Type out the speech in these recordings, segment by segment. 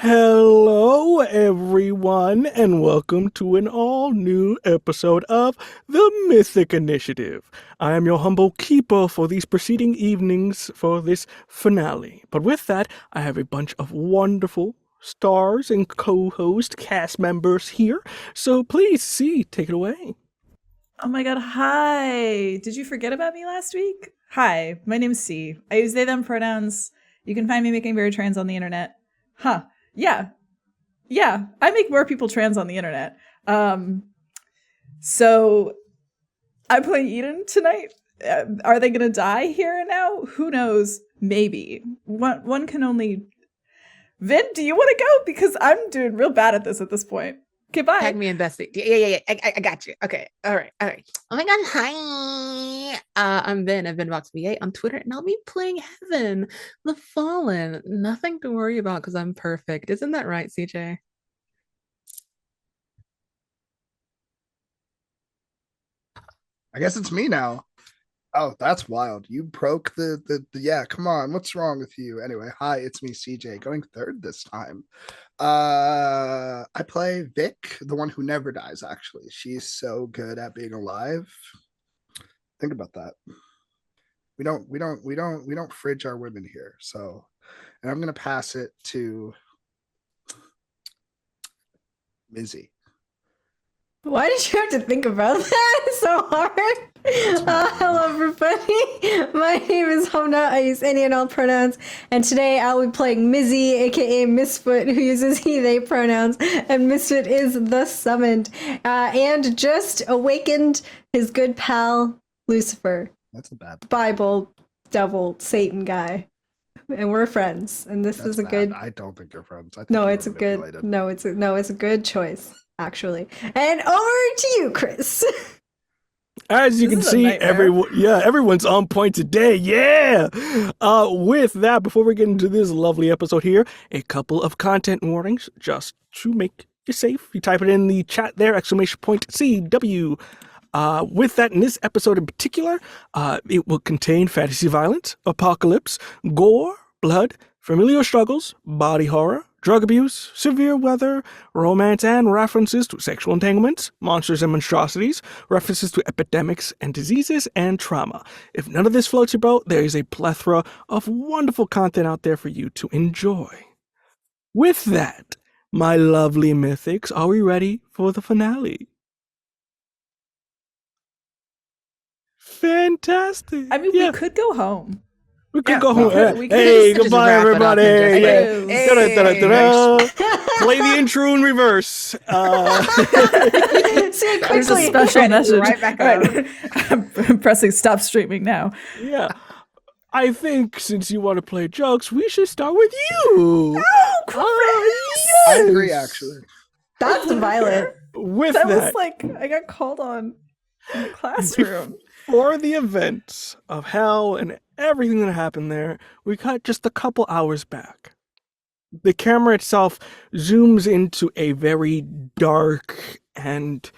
Hello, everyone, and welcome to an all new episode of the Mythic Initiative. I am your humble keeper for these preceding evenings for this finale. But with that, I have a bunch of wonderful stars and co host cast members here. So please, take it away. Oh my god, hi! Did you forget about me last week? Hi, my name's C. I use they, them pronouns. You can find me making very trans on the internet. Huh. Yeah. Yeah. I make more people trans on the internet. So I'm playing Eden tonight. Are they gonna die here and now? Who knows? Maybe. One can only. Vin, do you want to go? Because I'm doing real bad at this point. Okay, bye. Tag me and Bessie. Yeah. I got you. Okay. All right. Oh my god, hi. I'm Vin. I've been VoxV8 on Twitter, and I'll be playing Heaven, the Fallen. Nothing to worry about because I'm perfect. Isn't that right, CJ? I guess it's me now. Oh, that's wild. You broke the yeah, come on. What's wrong with you? Anyway, hi, it's me, CJ, going third this time. I play Vic, the one who never dies, actually. She's so good at being alive. Think about that. We don't fridge our women here. So, and I'm gonna pass it to Mizzy. Why did you have to think about that so hard? Hello, everybody. My name is Homna. I use any and all pronouns. And today I'll be playing Mizzy, aka Misfit, who uses he, they pronouns. And Misfit is the summoned. And just awakened his good pal, Lucifer. That's a bad Bible, devil, Satan guy. And we're friends. And this is a bad. good. I don't think you're friends. I think No, you're it's a good. manipulated. No, it's a good choice, actually. And over to you, Chris. As you This can is a see, nightmare. everyone's on point today. Yeah. With that, before we get into this lovely episode here, a couple of content warnings just to make you safe. You type it in the chat there, !CW. With that, in this episode in particular, it will contain fantasy violence, apocalypse, gore, blood, familial struggles, body horror, drug abuse, severe weather, romance, and references to sexual entanglements, monsters and monstrosities, references to epidemics and diseases, and trauma. If none of this floats your boat, there is a plethora of wonderful content out there for you to enjoy. With that, my lovely mythics, are we ready for the finale? Fantastic. I mean, we could go home. We could Yeah, go we home. could- we could Hey, just goodbye, wrap it up and everybody. just, Yeah. like, Da-da-da-da-da. Play the intro in reverse. See, There's a quickly. special message. Right back All right. I'm pressing stop streaming now. Yeah. I think since you want to play jokes, we should start with you. I agree, actually. That's violent. With That that, was like I got called on in the classroom. for the events of hell and everything that happened there, we cut just a couple hours back. The camera itself zooms into a very dark and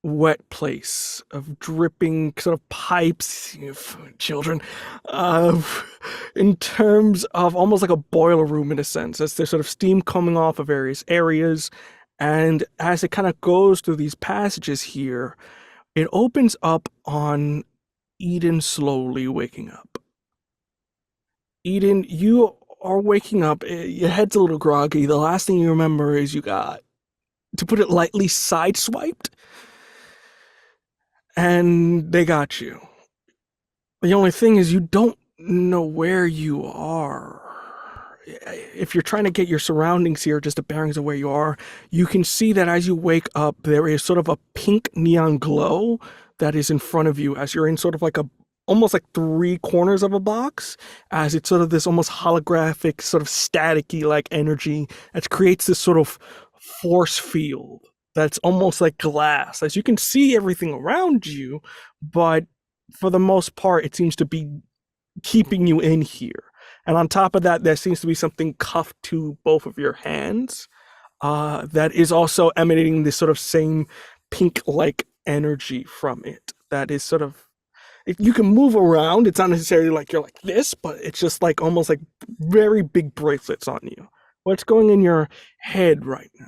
wet place of dripping sort of pipes, children, in terms of almost like a boiler room in a sense, as there's sort of steam coming off of various areas. And as it kind of goes through these passages here, it opens up on Eden slowly waking up. Eden, you are waking up. Your head's a little groggy. The last thing you remember is you got, to put it lightly, sideswiped. And they got you. The only thing is you don't know where you are. If you're trying to get your surroundings here, just the bearings of where you are, you can see that as you wake up, there is sort of a pink neon glow that is in front of you as you're in sort of like almost like three corners of a box, as it's sort of this almost holographic, sort of staticky like energy that creates this sort of force field that's almost like glass, as you can see everything around you, but for the most part, it seems to be keeping you in here. And on top of that, there seems to be something cuffed to both of your hands that is also emanating this sort of same pink-like energy from it. That is sort of, if you can move around, it's not necessarily like you're like this, but it's just like almost like very big bracelets on you What's going in your head right now?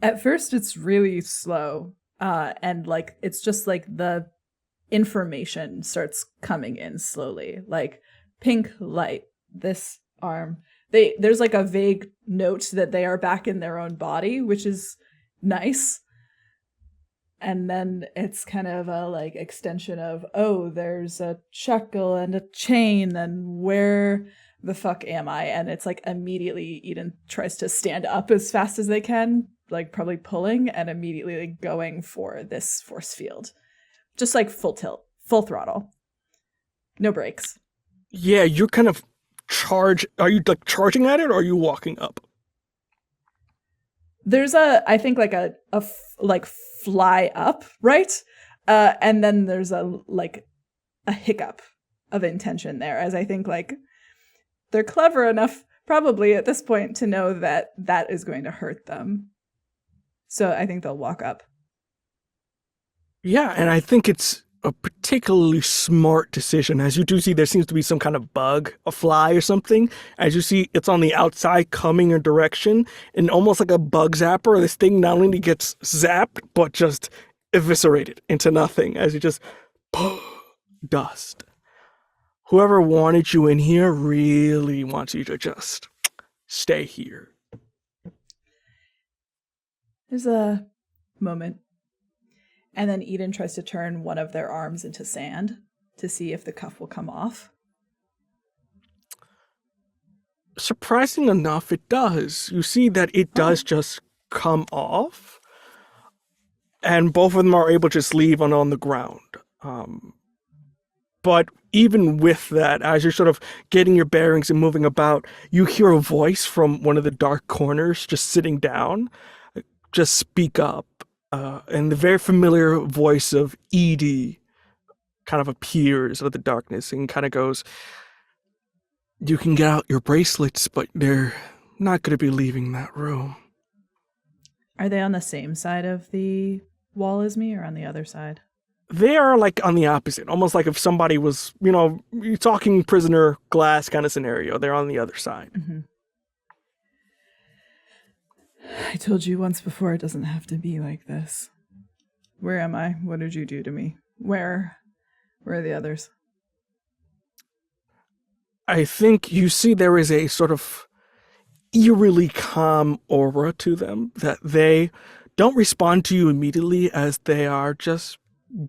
At first, it's really slow, and like it's just like the information starts coming in slowly, like pink light, this arm. There's like a vague note that they are back in their own body, which is nice. And then it's kind of a like extension of, oh, there's a shackle and a chain, and where the fuck am I? And it's like immediately Eden tries to stand up as fast as they can, like probably pulling, and immediately like, going for this force field. Just like full tilt, full throttle. No brakes. Yeah, you're kind of are you like charging at it, or are you walking up? There's I think like a like fly up, right? And then there's a hiccup of intention there, as I think like they're clever enough probably at this point to know that that is going to hurt them. So I think they'll walk up. Yeah, and I think it's a particularly smart decision. As you do see, there seems to be some kind of bug, a fly or something. As you see, it's on the outside coming your direction, and almost like a bug zapper, this thing not only gets zapped, but just eviscerated into nothing as you just dust. Whoever wanted you in here really wants you to just stay here. There's a moment. And then Eden tries to turn one of their arms into sand to see if the cuff will come off. Surprising enough, it does. You see that it does just come off, and both of them are able to just leave on the ground. But even with that, as you're sort of getting your bearings and moving about, you hear a voice from one of the dark corners just sitting down, just speak up. And the very familiar voice of Edie kind of appears out of the darkness and kind of goes, "You can get out your bracelets, but they're not going to be leaving that room." Are they on the same side of the wall as me or on the other side? They are like on the opposite, almost like if somebody was, you're talking prisoner glass kind of scenario. They're on the other side. Mm-hmm. I told you once before it doesn't have to be like this. Where am I? What did you do to me? Where are the others? I think you see there is a sort of eerily calm aura to them, that they don't respond to you immediately as they are just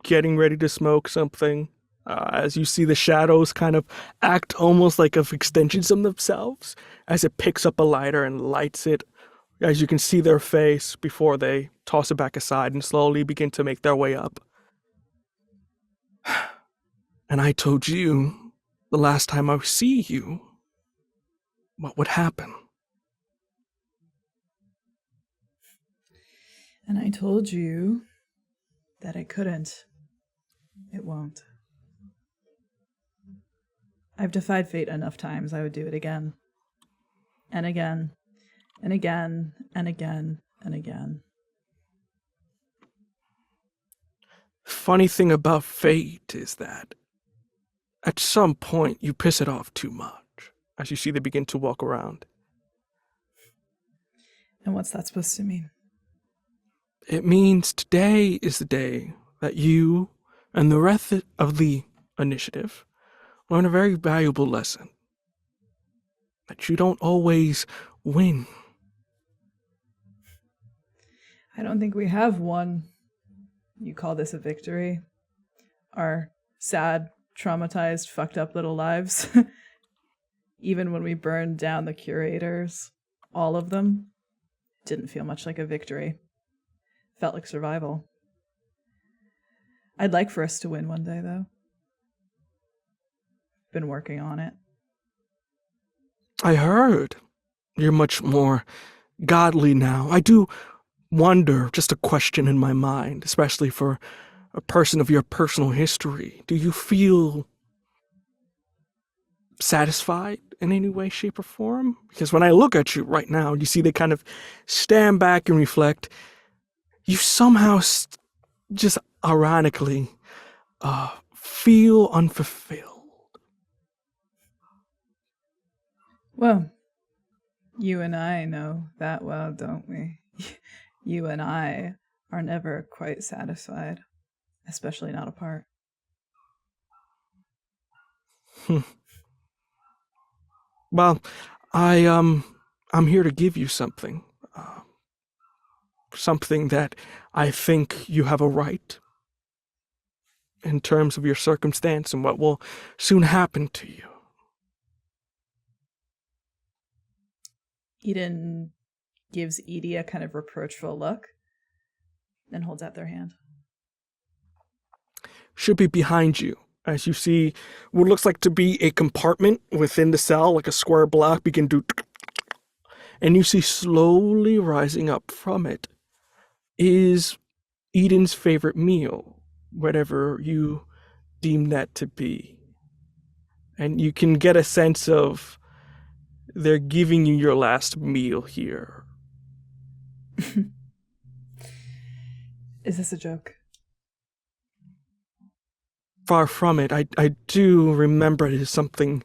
getting ready to smoke something. As you see the shadows kind of act almost like of extensions of themselves as it picks up a lighter and lights it. As you can see their face before they toss it back aside and slowly begin to make their way up. And I told you the last time I see you what would happen. And I told you that I couldn't. It won't. I've defied fate enough times. I would do it again. And again. And again, and again, and again. Funny thing about fate is that at some point you piss it off too much, as you see they begin to walk around. And what's that supposed to mean? It means today is the day that you and the rest of the initiative learn a very valuable lesson. That you don't always win. I don't think we have one. You call this a victory? Our sad, traumatized, fucked up little lives. Even when we burned down the curators, all of them, didn't feel much like a victory. Felt like survival. I'd like for us to win one day, though. Been working on it. I heard you're much more godly now. I do wonder, just a question in my mind, especially for a person of your personal history. Do you feel satisfied in any way, shape, or form? Because when I look at you right now, you see they kind of stand back and reflect. You somehow just ironically feel unfulfilled. Well, You and I know that well, don't we? You and I are never quite satisfied, especially not apart. Well, I'm here to give you something. Something that I think you have a right in terms of your circumstance and what will soon happen to you. Eden gives Edie a kind of reproachful look, then holds out their hand. Should be behind you, as you see what looks like to be a compartment within the cell, like a square block begin to, and you see slowly rising up from it is Eden's favorite meal, whatever you deem that to be. And you can get a sense of they're giving you your last meal here. Is this a joke? Far from it. I do remember it is something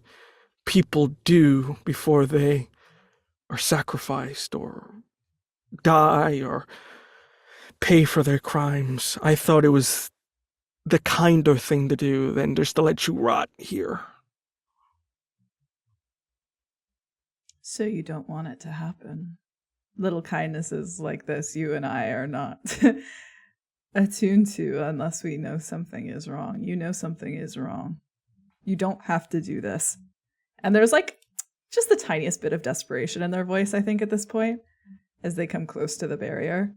people do before they are sacrificed or die or pay for their crimes. I thought it was the kinder thing to do than just to let you rot here. So you don't want it to happen. Little kindnesses like this, you and I are not attuned to unless we know something is wrong. You know something is wrong. You don't have to do this. And there's like just the tiniest bit of desperation in their voice, I think, at this point, as they come close to the barrier.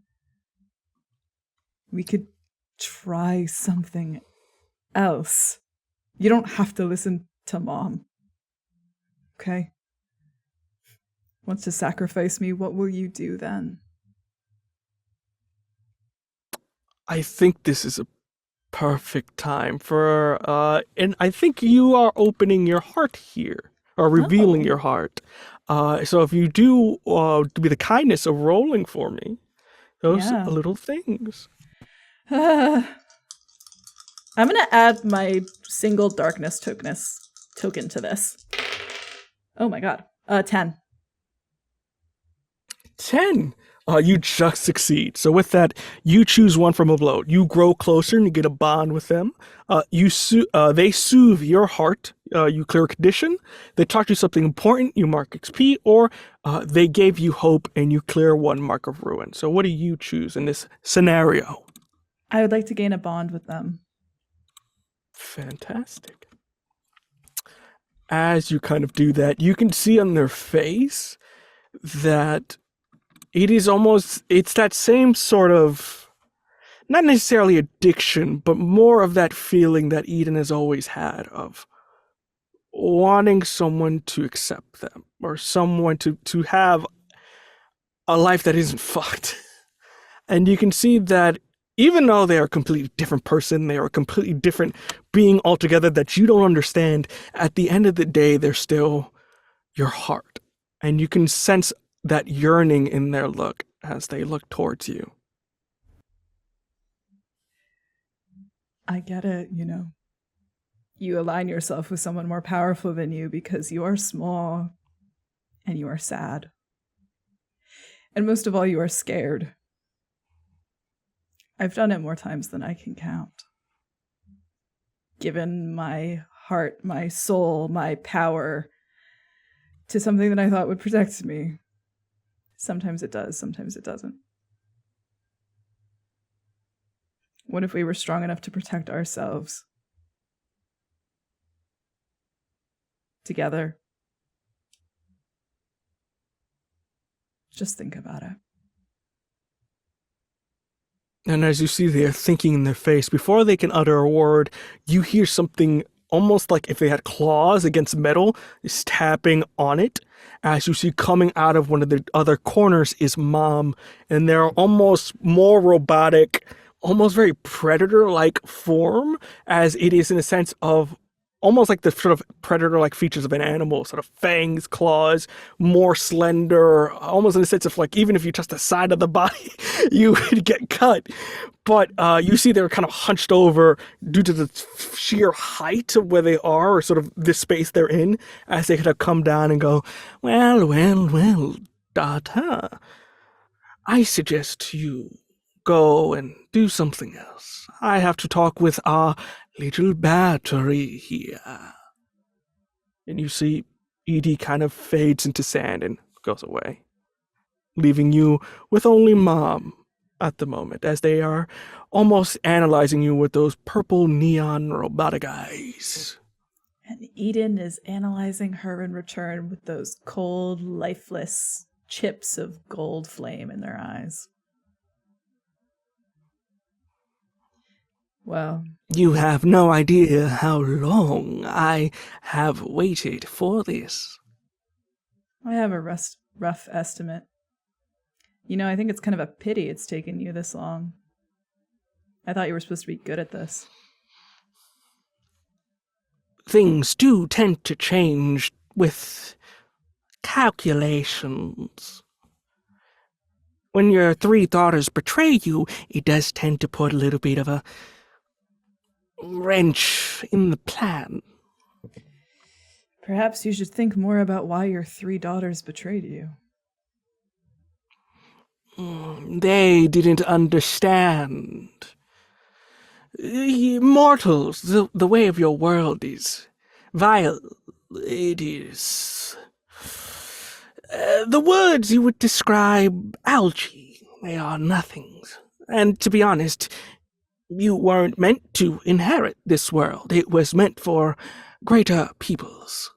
We could try something else. You don't have to listen to Mom. Okay? Wants to sacrifice me, what will you do then? I think this is a perfect time for, and I think you are opening your heart here, or revealing your heart. So if you do be the kindness of rolling for me, those little things. I'm going to add my single darkness token to this. Oh my god. 10. 10. You just succeed. So with that, you choose one from a bloat. You grow closer and you get a bond with them. They soothe your heart. You clear a condition. They taught you something important. You mark XP, or they gave you hope and you clear one mark of ruin. So what do you choose in this scenario? I would like to gain a bond with them. Fantastic. As you kind of do that, you can see on their face that it's that same sort of, not necessarily addiction, but more of that feeling that Eden has always had of wanting someone to accept them or someone to have a life that isn't fucked. And you can see that even though they are a completely different person, they are a completely different being altogether that you don't understand, at the end of the day, they're still your heart. And you can sense that yearning in their look as they look towards you. I get it, You align yourself with someone more powerful than you because you are small and you are sad. And most of all, you are scared. I've done it more times than I can count. Given my heart, my soul, my power to something that I thought would protect me. Sometimes it does, sometimes it doesn't. What if we were strong enough to protect ourselves? Together. Just think about it. And as you see, they're thinking in their face. Before they can utter a word, you hear something almost like if they had claws against metal, is tapping on it. As you see coming out of one of the other corners is Mom, and they're almost more robotic, almost very predator-like form, as it is in a sense of almost like the sort of predator-like features of an animal, sort of fangs, claws, more slender, almost in the sense of like even if you touch the side of the body, you would get cut. But you see they're kind of hunched over due to the sheer height of where they are, or sort of the space they're in, as they kind of come down and go, well, daughter, I suggest you go and do something else. I have to talk with our little battery here. And you see Edie kind of fades into sand and goes away, leaving you with only Mom at the moment, as they are almost analyzing you with those purple neon robotic eyes. And Eden is analyzing her in return with those cold, lifeless chips of gold flame in their eyes. Well, You have no idea how long I have waited for this. I have a rough estimate. You know, I think it's kind of a pity it's taken you this long. I thought you were supposed to be good at this. Things do tend to change with calculations. When your 3 daughters betray you, it does tend to put a little bit of a wrench in the plan. Perhaps you should think more about why your 3 daughters betrayed you. They didn't understand. Mortals, the way of your world is vile. It is the words you would describe algae. They are nothings. And to be honest, you weren't meant to inherit this world. It was meant for greater peoples.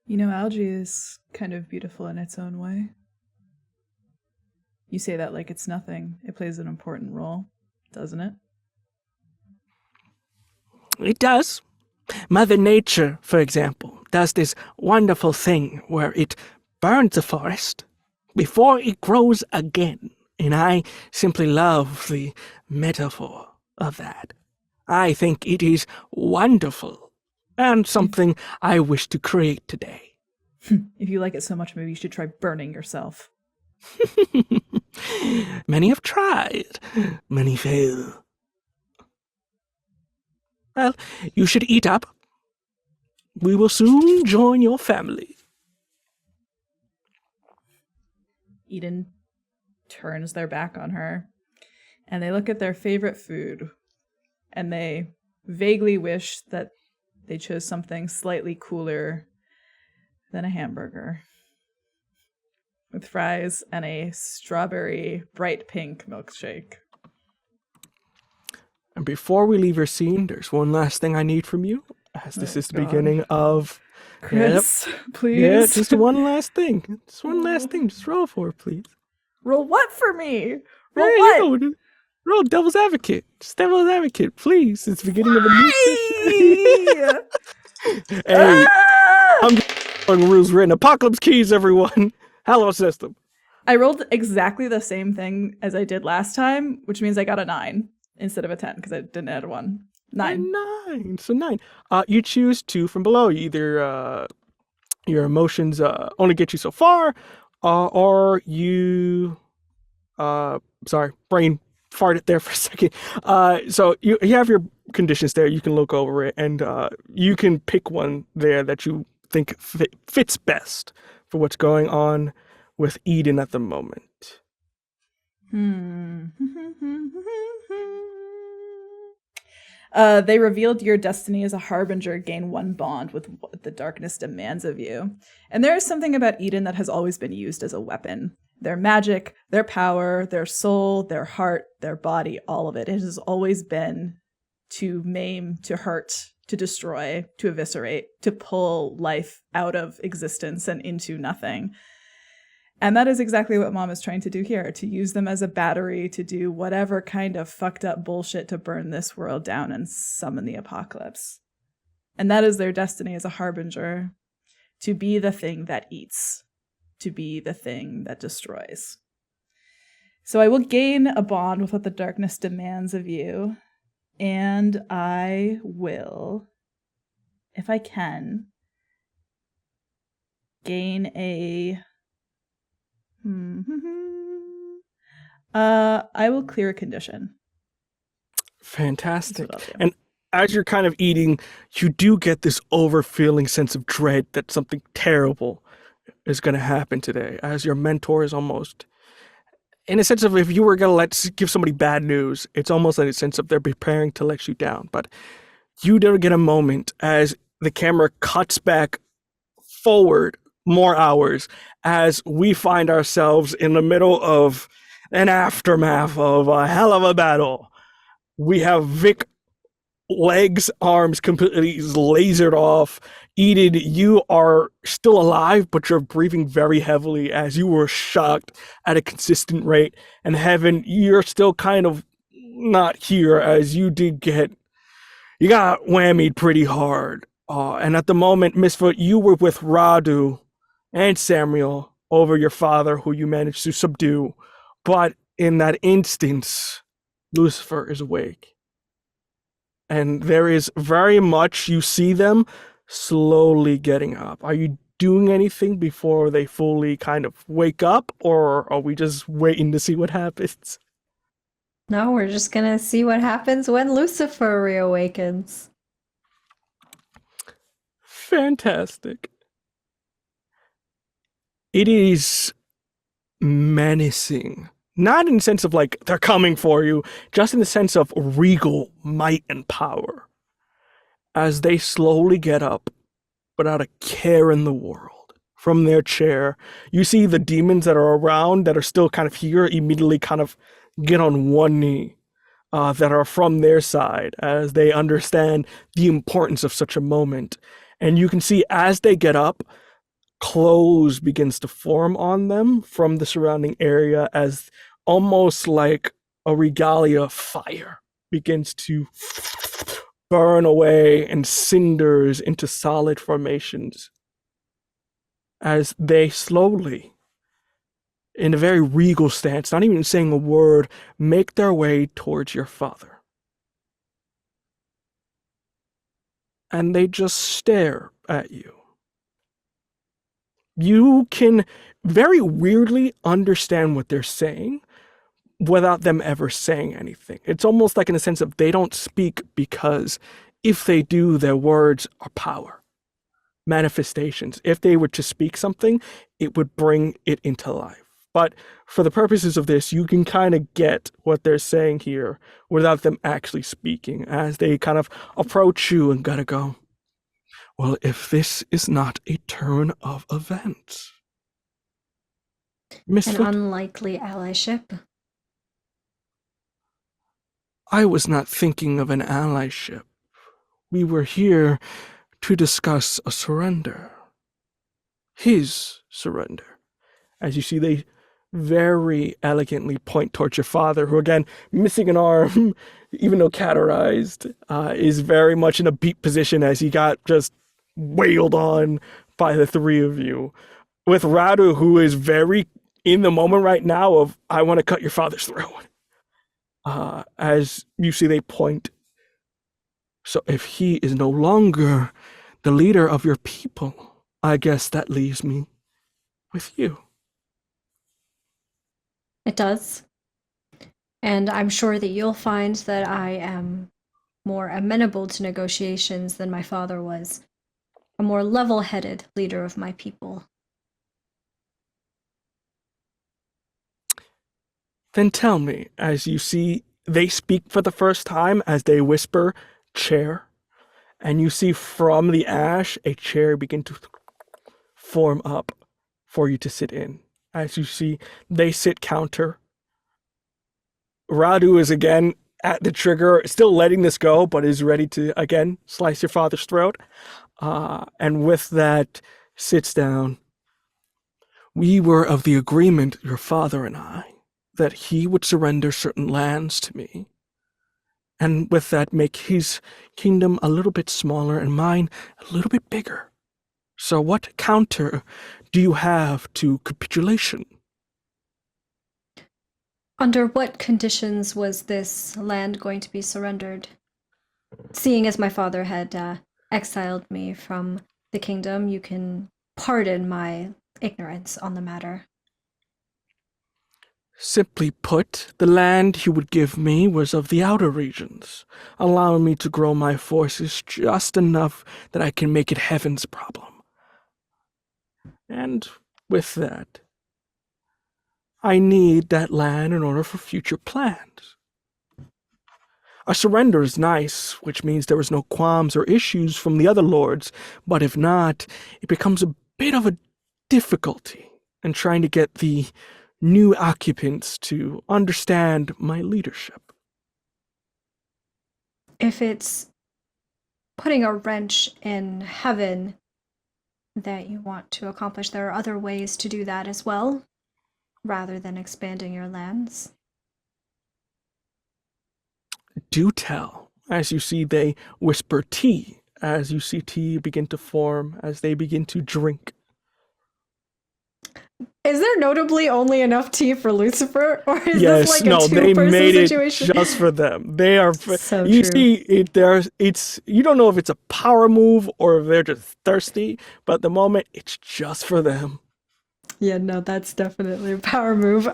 You know, algae is kind of beautiful in its own way. You say that like it's nothing. It plays an important role, doesn't it? It does. Mother Nature, for example, does this wonderful thing where it burns a forest before it grows again. And I simply love the metaphor of that. I think it is wonderful and something I wish to create today. If you like it so much, maybe you should try burning yourself. Many have tried, many fail. Well, you should eat up. We will soon join your family. Eden turns their back on her, and they look at their favorite food, and they vaguely wish that they chose something slightly cooler than a hamburger, with fries and a strawberry bright pink milkshake. And before we leave your scene, there's one last thing I need from you, as this is the God. beginning of... Chris, please. Yeah, just one last thing. Just one last thing. Just roll for it, please. Roll what for me? Roll Yeah, what? you know, roll devil's advocate. Just devil's advocate, please. It's the beginning of a new session. Hey, I'm just rules written. Apocalypse keys, everyone. Hello, system. I rolled exactly the same thing as I did last time, which means I got a 9 instead of a 10 because I didn't add a 1. 9. 9. So 9. You choose 2 from below. Either your emotions only get you so far, or you... sorry, brain farted there for a second. So you have your conditions there. You can look over it, and you can pick one there that you think fits best for what's going on with Eden at the moment. They revealed your destiny as a harbinger. Gain 1 bond with what the darkness demands of you. And there is something about Eden that has always been used as a weapon. Their magic, their power, their soul, their heart, their body, all of it. It has always been to maim, to hurt, to destroy, to eviscerate, to pull life out of existence and into nothing. And that is exactly what Mom is trying to do here, to use them as a battery to do whatever kind of fucked up bullshit to burn this world down and summon the apocalypse. And that is their destiny as a harbinger, to be the thing that eats, to be the thing that destroys. So I will gain a bond with what the darkness demands of you. And I will, if I can, gain a... I will clear a condition. Fantastic. That's what I'll do. And as you're kind of eating, you do get this overfilling sense of dread that something terrible is going to happen today, as your mentor is almost, in a sense of, if you were going to give somebody bad news, it's almost in a sense of they're preparing to let you down. But you do get a moment as the camera cuts back forward more hours as we find ourselves in the middle of an aftermath of a hell of a battle. We have Vic legs, arms completely lasered off. Enid, you are still alive, but you're breathing very heavily as you were shocked at a consistent rate. And Heaven, you're still kind of not here as you got whammied pretty hard. And at the moment, Misfoot, you were with Radu and Samuel over your father, who you managed to subdue. But in that instance, Lucifer is awake. And there is very much, you see them slowly getting up. Are you doing anything before they fully kind of wake up, or are we just waiting to see what happens? No, we're just gonna see what happens when Lucifer reawakens. Fantastic. It is menacing. Not in the sense of like they're coming for you, just in the sense of regal might and power. As they slowly get up, without a care in the world, from their chair, you see the demons that are around that are still kind of here immediately kind of get on one knee, that are from their side, as they understand the importance of such a moment. And you can see as they get up, clothes begins to form on them from the surrounding area, as almost like a regalia fire begins to burn away and cinders into solid formations as they slowly, in a very regal stance, not even saying a word, make their way towards your father. And they just stare at you. You can very weirdly understand what they're saying without them ever saying anything. It's almost like in a sense of they don't speak because if they do, their words are power, manifestations. If they were to speak something, it would bring it into life. But for the purposes of this, you can kind of get what they're saying here without them actually speaking, as they kind of approach you and gotta go, well, if this is not a turn of events. An Misfoot, unlikely allyship. I was not thinking of an allyship. We were here to discuss a surrender. His surrender. As you see, they very elegantly point towards your father, who, again, missing an arm, even though categorized, is very much in a beat position as he got just wailed on by the three of you. With Radu, who is very in the moment right now of, I want to cut your father's throat. As you see, they point. So if he is no longer the leader of your people, I guess that leaves me with you. It does. And I'm sure that you'll find that I am more amenable to negotiations than my father was. A more level-headed leader of my people. Then tell me, as you see, they speak for the first time as they whisper, chair, and you see from the ash a chair begin to form up for you to sit in. As you see, they sit counter. Radu is again at the trigger, still letting this go, but is ready to, again, slice your father's throat. And with that, sits down. We were of the agreement, your father and I, that he would surrender certain lands to me. And with that, make his kingdom a little bit smaller and mine a little bit bigger. So what counter do you have to capitulation? Under what conditions was this land going to be surrendered? Seeing as my father had exiled me from the kingdom, you can pardon my ignorance on the matter. Simply put, the land he would give me was of the outer regions, allowing me to grow my forces just enough that I can make it heaven's problem. And with that, I need that land in order for future plans. A surrender is nice, which means there is no qualms or issues from the other lords, but if not, it becomes a bit of a difficulty in trying to get the new occupants to understand my leadership. If it's putting a wrench in heaven that you want to accomplish, there are other ways to do that as well, rather than expanding your lands. Do tell. As you see, they whisper tea, as you see tea begin to form, as they begin to drink. Is there notably only enough tea for Lucifer, or is Yes, this like no, a they two-person made situation? it just for them. They are. So you true. see, it's. You don't know if it's a power move or if they're just thirsty, but at the moment, it's just for them. Yeah, no, that's definitely a power move.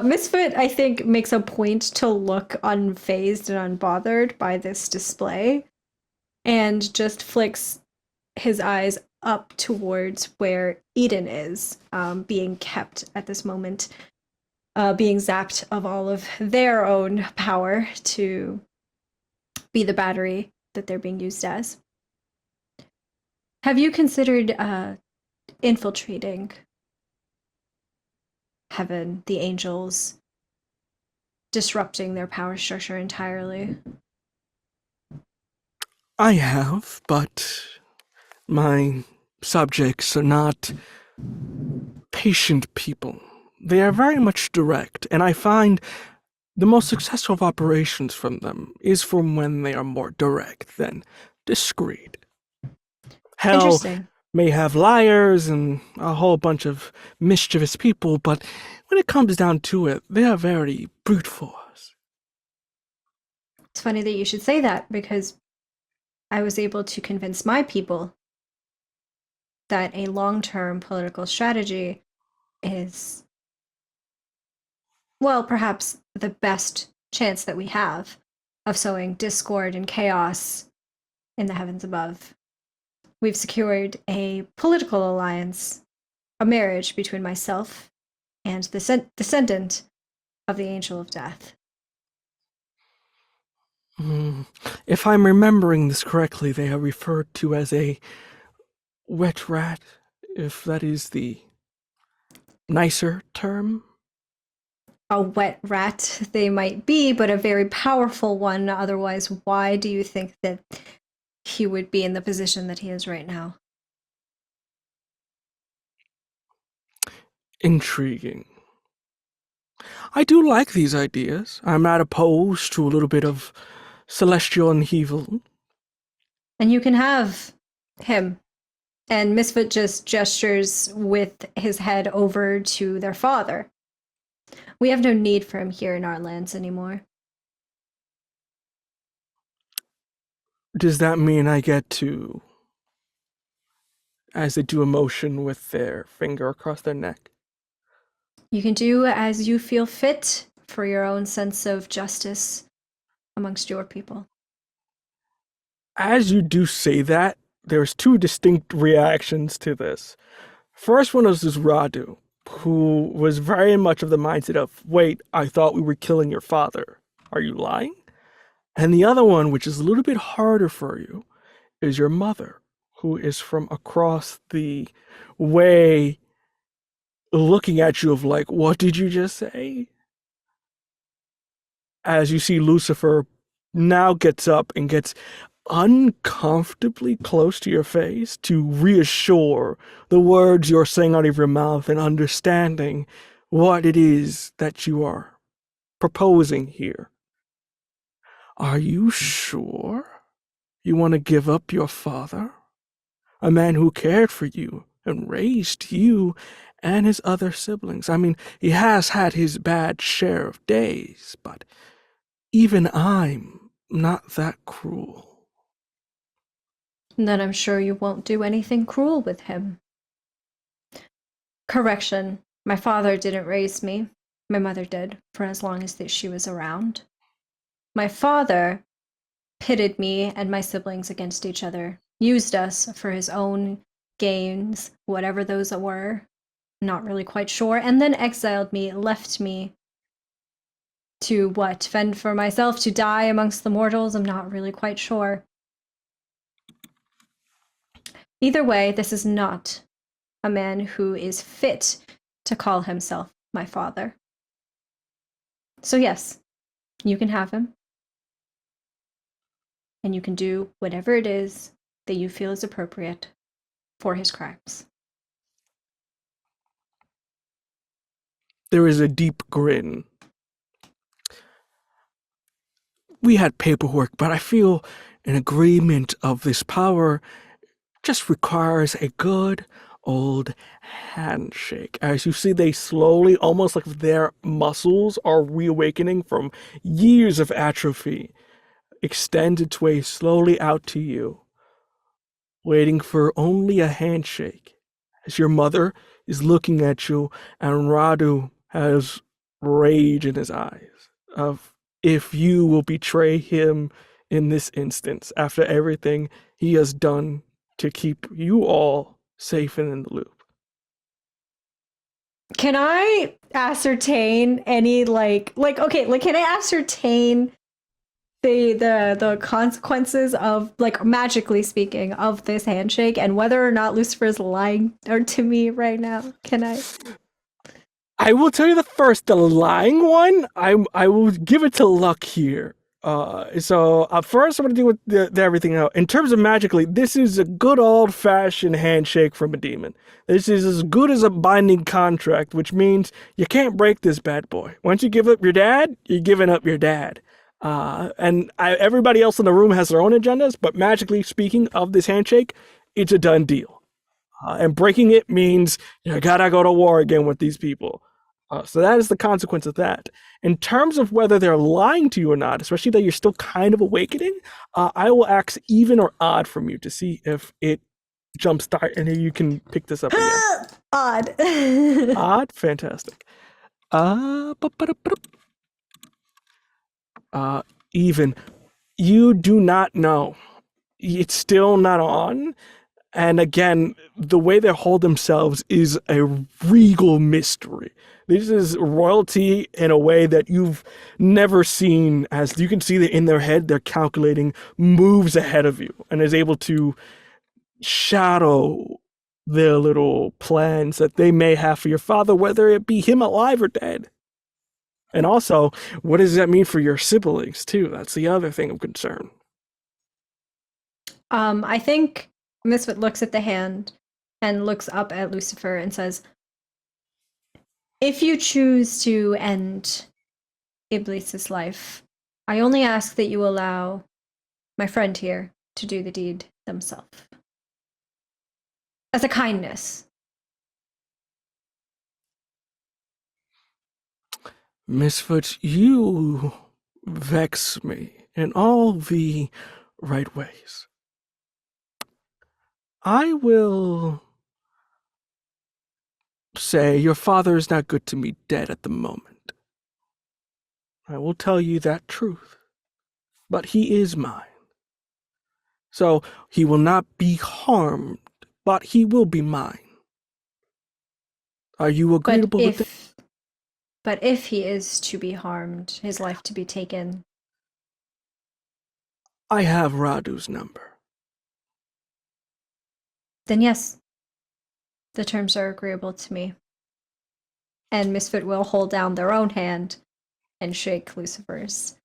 Misfit, I think, makes a point to look unfazed and unbothered by this display and just flicks his eyes up towards where Eden is, being kept at this moment, being zapped of all of their own power to be the battery that they're being used as. Have you considered infiltrating heaven, the angels, disrupting their power structure entirely? I have, but my subjects are not patient people. They are very much direct, and I find the most successful of operations from them is from when they are more direct than discreet. Hell Interesting. may have liars and a whole bunch of mischievous people, but when it comes down to it, they are very brute force. It's funny that you should say that, because I was able to convince my people that a long-term political strategy is, well, perhaps the best chance that we have of sowing discord and chaos in the heavens above. We've secured a political alliance, a marriage between myself and the descendant of the Angel of Death. If I'm remembering this correctly, they are referred to as a wet rat, if that is the nicer term. A wet rat they might be, but a very powerful one. Otherwise, why do you think that he would be in the position that he is right now? Intriguing. I do like these ideas. I'm not opposed to a little bit of celestial upheaval. And you can have him. And Misfit just gestures with his head over to their father. We have no need for him here in our lands anymore. Does that mean I get to, as they do a motion with their finger across their neck? You can do as you feel fit for your own sense of justice amongst your people. As you do say that, there's two distinct reactions to this. First one was this Radu, who was very much of the mindset of, wait, I thought we were killing your father. Are you lying? And the other one, which is a little bit harder for you, is your mother, who is from across the way looking at you of like, what did you just say? As you see Lucifer now gets up and gets uncomfortably close to your face to reassure the words you're saying out of your mouth and understanding what it is that you are proposing here. Are you sure you want to give up your father? A man who cared for you and raised you and his other siblings. I mean, he has had his bad share of days, but even I'm not that cruel. Then I'm sure you won't do anything cruel with him. Correction, my father didn't raise me. My mother did, for as long as she was around. My father pitted me and my siblings against each other, used us for his own gains, whatever those were. Not really quite sure, and then exiled me, left me to what? Fend for myself, to die amongst the mortals? I'm not really quite sure. Either way, this is not a man who is fit to call himself my father. So yes, you can have him. And you can do whatever it is that you feel is appropriate for his crimes. There is a deep grin. We had paperwork, but I feel an agreement of this power just requires a good old handshake. As you see, they slowly, almost like their muscles are reawakening from years of atrophy, extend its way slowly out to you, waiting for only a handshake. As your mother is looking at you, and Radu has rage in his eyes of if you will betray him in this instance after everything he has done to keep you all safe and in the loop. Can I ascertain any can I ascertain the consequences of, like, magically speaking, of this handshake and whether or not Lucifer's lying to me right now? Can I? I will tell you the lying one. I will give it to luck here. So first I'm going to deal with the everything out. In terms of magically, this is a good old-fashioned handshake from a demon. This is as good as a binding contract, which means you can't break this bad boy. Once you give up your dad, you're giving up your dad. Everybody else in the room has their own agendas, but magically speaking of this handshake, it's a done deal. And breaking it means you gotta go to war again with these people. So that is the consequence of that. In terms of whether they're lying to you or not, especially that you're still kind of awakening, I will ask even or odd from you to see if it jumpstart, and you can pick this up again. Odd. Odd? Fantastic. Even. You do not know. It's still not on. And again, the way they hold themselves is a regal mystery. This is royalty in a way that you've never seen. As you can see that in their head, they're calculating moves ahead of you and is able to shadow their little plans that they may have for your father, whether it be him alive or dead. And also, what does that mean for your siblings, too? That's the other thing of concern. I think Misfit looks at the hand and looks up at Lucifer and says, if you choose to end Iblis's life, I only ask that you allow my friend here to do the deed themselves. As a kindness. Misfit, you vex me in all the right ways. I will say your father is not good to me dead at the moment. I will tell you that truth. But he is mine. So he will not be harmed, but he will be mine. Are you agreeable with that? But if he is to be harmed, his life to be taken. I have Radu's number. Then yes, the terms are agreeable to me. And Misfit will hold down their own hand and shake Lucifer's.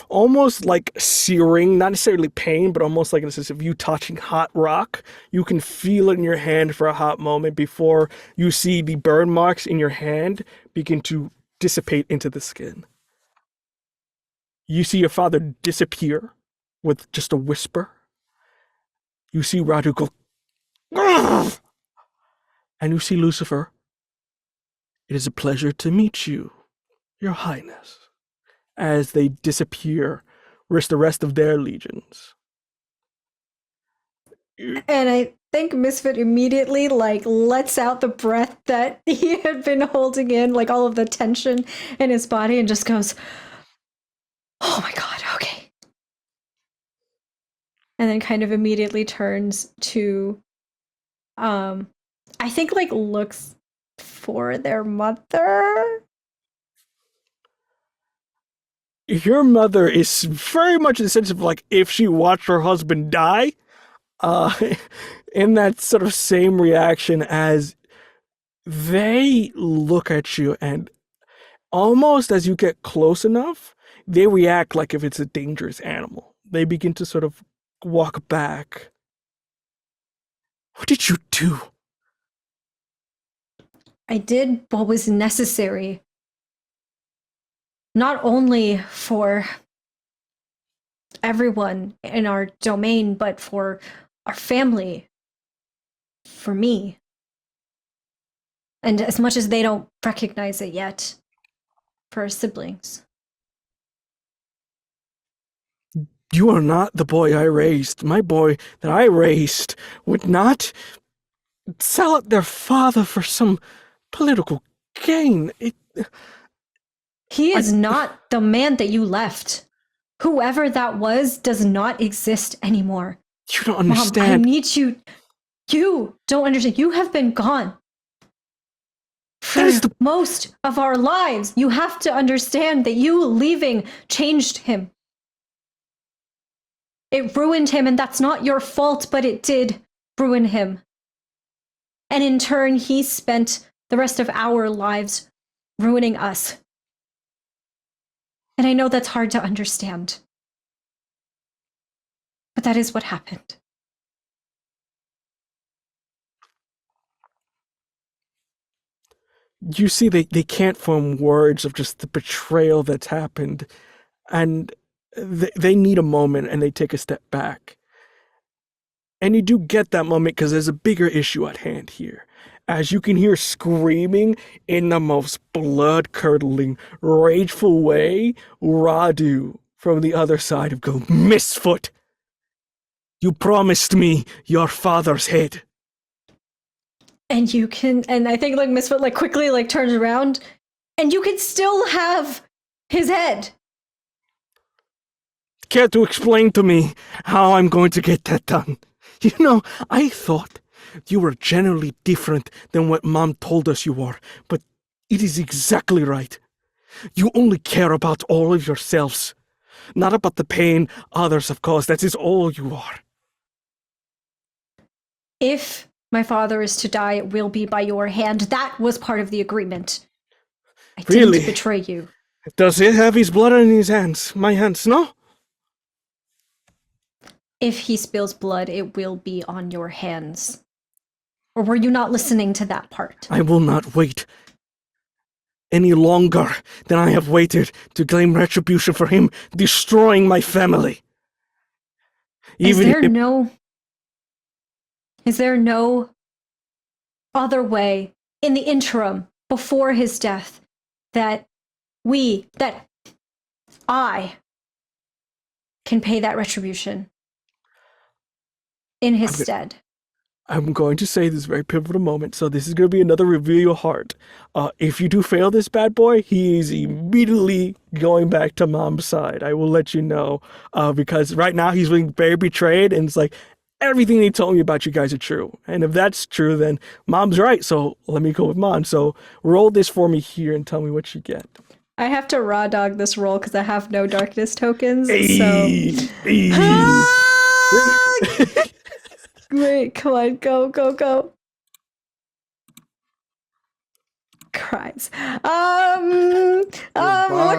Almost like searing, not necessarily pain, but almost like as if you touching hot rock. You can feel it in your hand for a hot moment before you see the burn marks in your hand begin to dissipate into the skin. You see your father disappear with just a whisper. You see Radu go, "Grrr!" and you see Lucifer. It is a pleasure to meet you, Your Highness, as they disappear with the rest of their legions. And I think Misfit immediately lets out the breath that he had been holding in, like all of the tension in his body, and just goes, "Oh my god, okay." And then kind of immediately turns to I think looks for their mother. Your mother is very much in the sense of if she watched her husband die, in that sort of same reaction as they look at you, and almost as you get close enough, they react like if it's a dangerous animal. They begin to sort of walk back. What did you do? I did what was necessary. Not only for everyone in our domain, but for our family. For me. And as much as they don't recognize it yet, for our siblings. You are not the boy I raised. My boy that I raised would not sell out their father for some political gain. He is not the man that you left. Whoever that was does not exist anymore. You don't understand. Mom, I need you. You don't understand. You have been gone for most of our lives. You have to understand that you leaving changed him. It ruined him, and that's not your fault, but it did ruin him. And in turn, he spent the rest of our lives ruining us. And I know that's hard to understand. But that is what happened. You see, they can't form words of just the betrayal that's happened. And they need a moment, and they take a step back. And you do get that moment because there's a bigger issue at hand here. As you can hear screaming in the most blood-curdling, rageful way, Radu from the other side of go, "Misfoot! You promised me your father's head." And you can, and I think Misfit quickly turns around, and you can still have his head. Care to explain to me how I'm going to get that done? You know, I thought you were generally different than what Mom told us you were, but it is exactly right. You only care about all of yourselves, not about the pain others have caused. That is all you are. If my father is to die, it will be by your hand. That was part of the agreement. I Really? didn't betray you. Does he have his blood in his hands? My hands, no? If he spills blood, it will be on your hands. Or were you not listening to that part? I will not wait any longer than I have waited to claim retribution for him destroying my family. Is there no other way in the interim before his death that I can pay that retribution in his stead? I'm going to say this very pivotal moment, so this is going to be another reveal your heart. If you do fail this bad boy, he is immediately going back to Mom's side. I will let you know, because right now he's being very betrayed, and it's everything they told me about you guys are true. And if that's true, then Mom's right, so let me go with Mom. So roll this for me here and tell me what you get. I have to raw dog this roll because I have no darkness tokens, Great, come on, go. Cries. What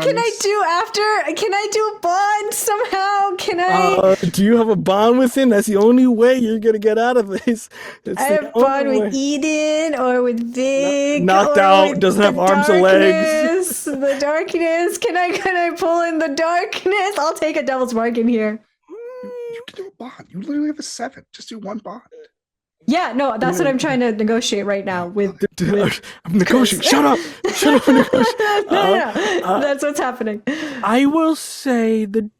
can I do after? Can I do bond somehow? Can I? Do you have a bond with him? That's the only way you're gonna get out of this. I have bond with Eden or with Vic. Knocked out, doesn't have arms or legs. The darkness. Can I pull in the darkness? I'll take a devil's bargain here. You can do a bond. You literally have a 7. Just do one bond. Yeah, no, that's what I'm trying to negotiate right now with. I'm negotiating. Shut up! Shut up and negotiate. No, that's what's happening. I will say the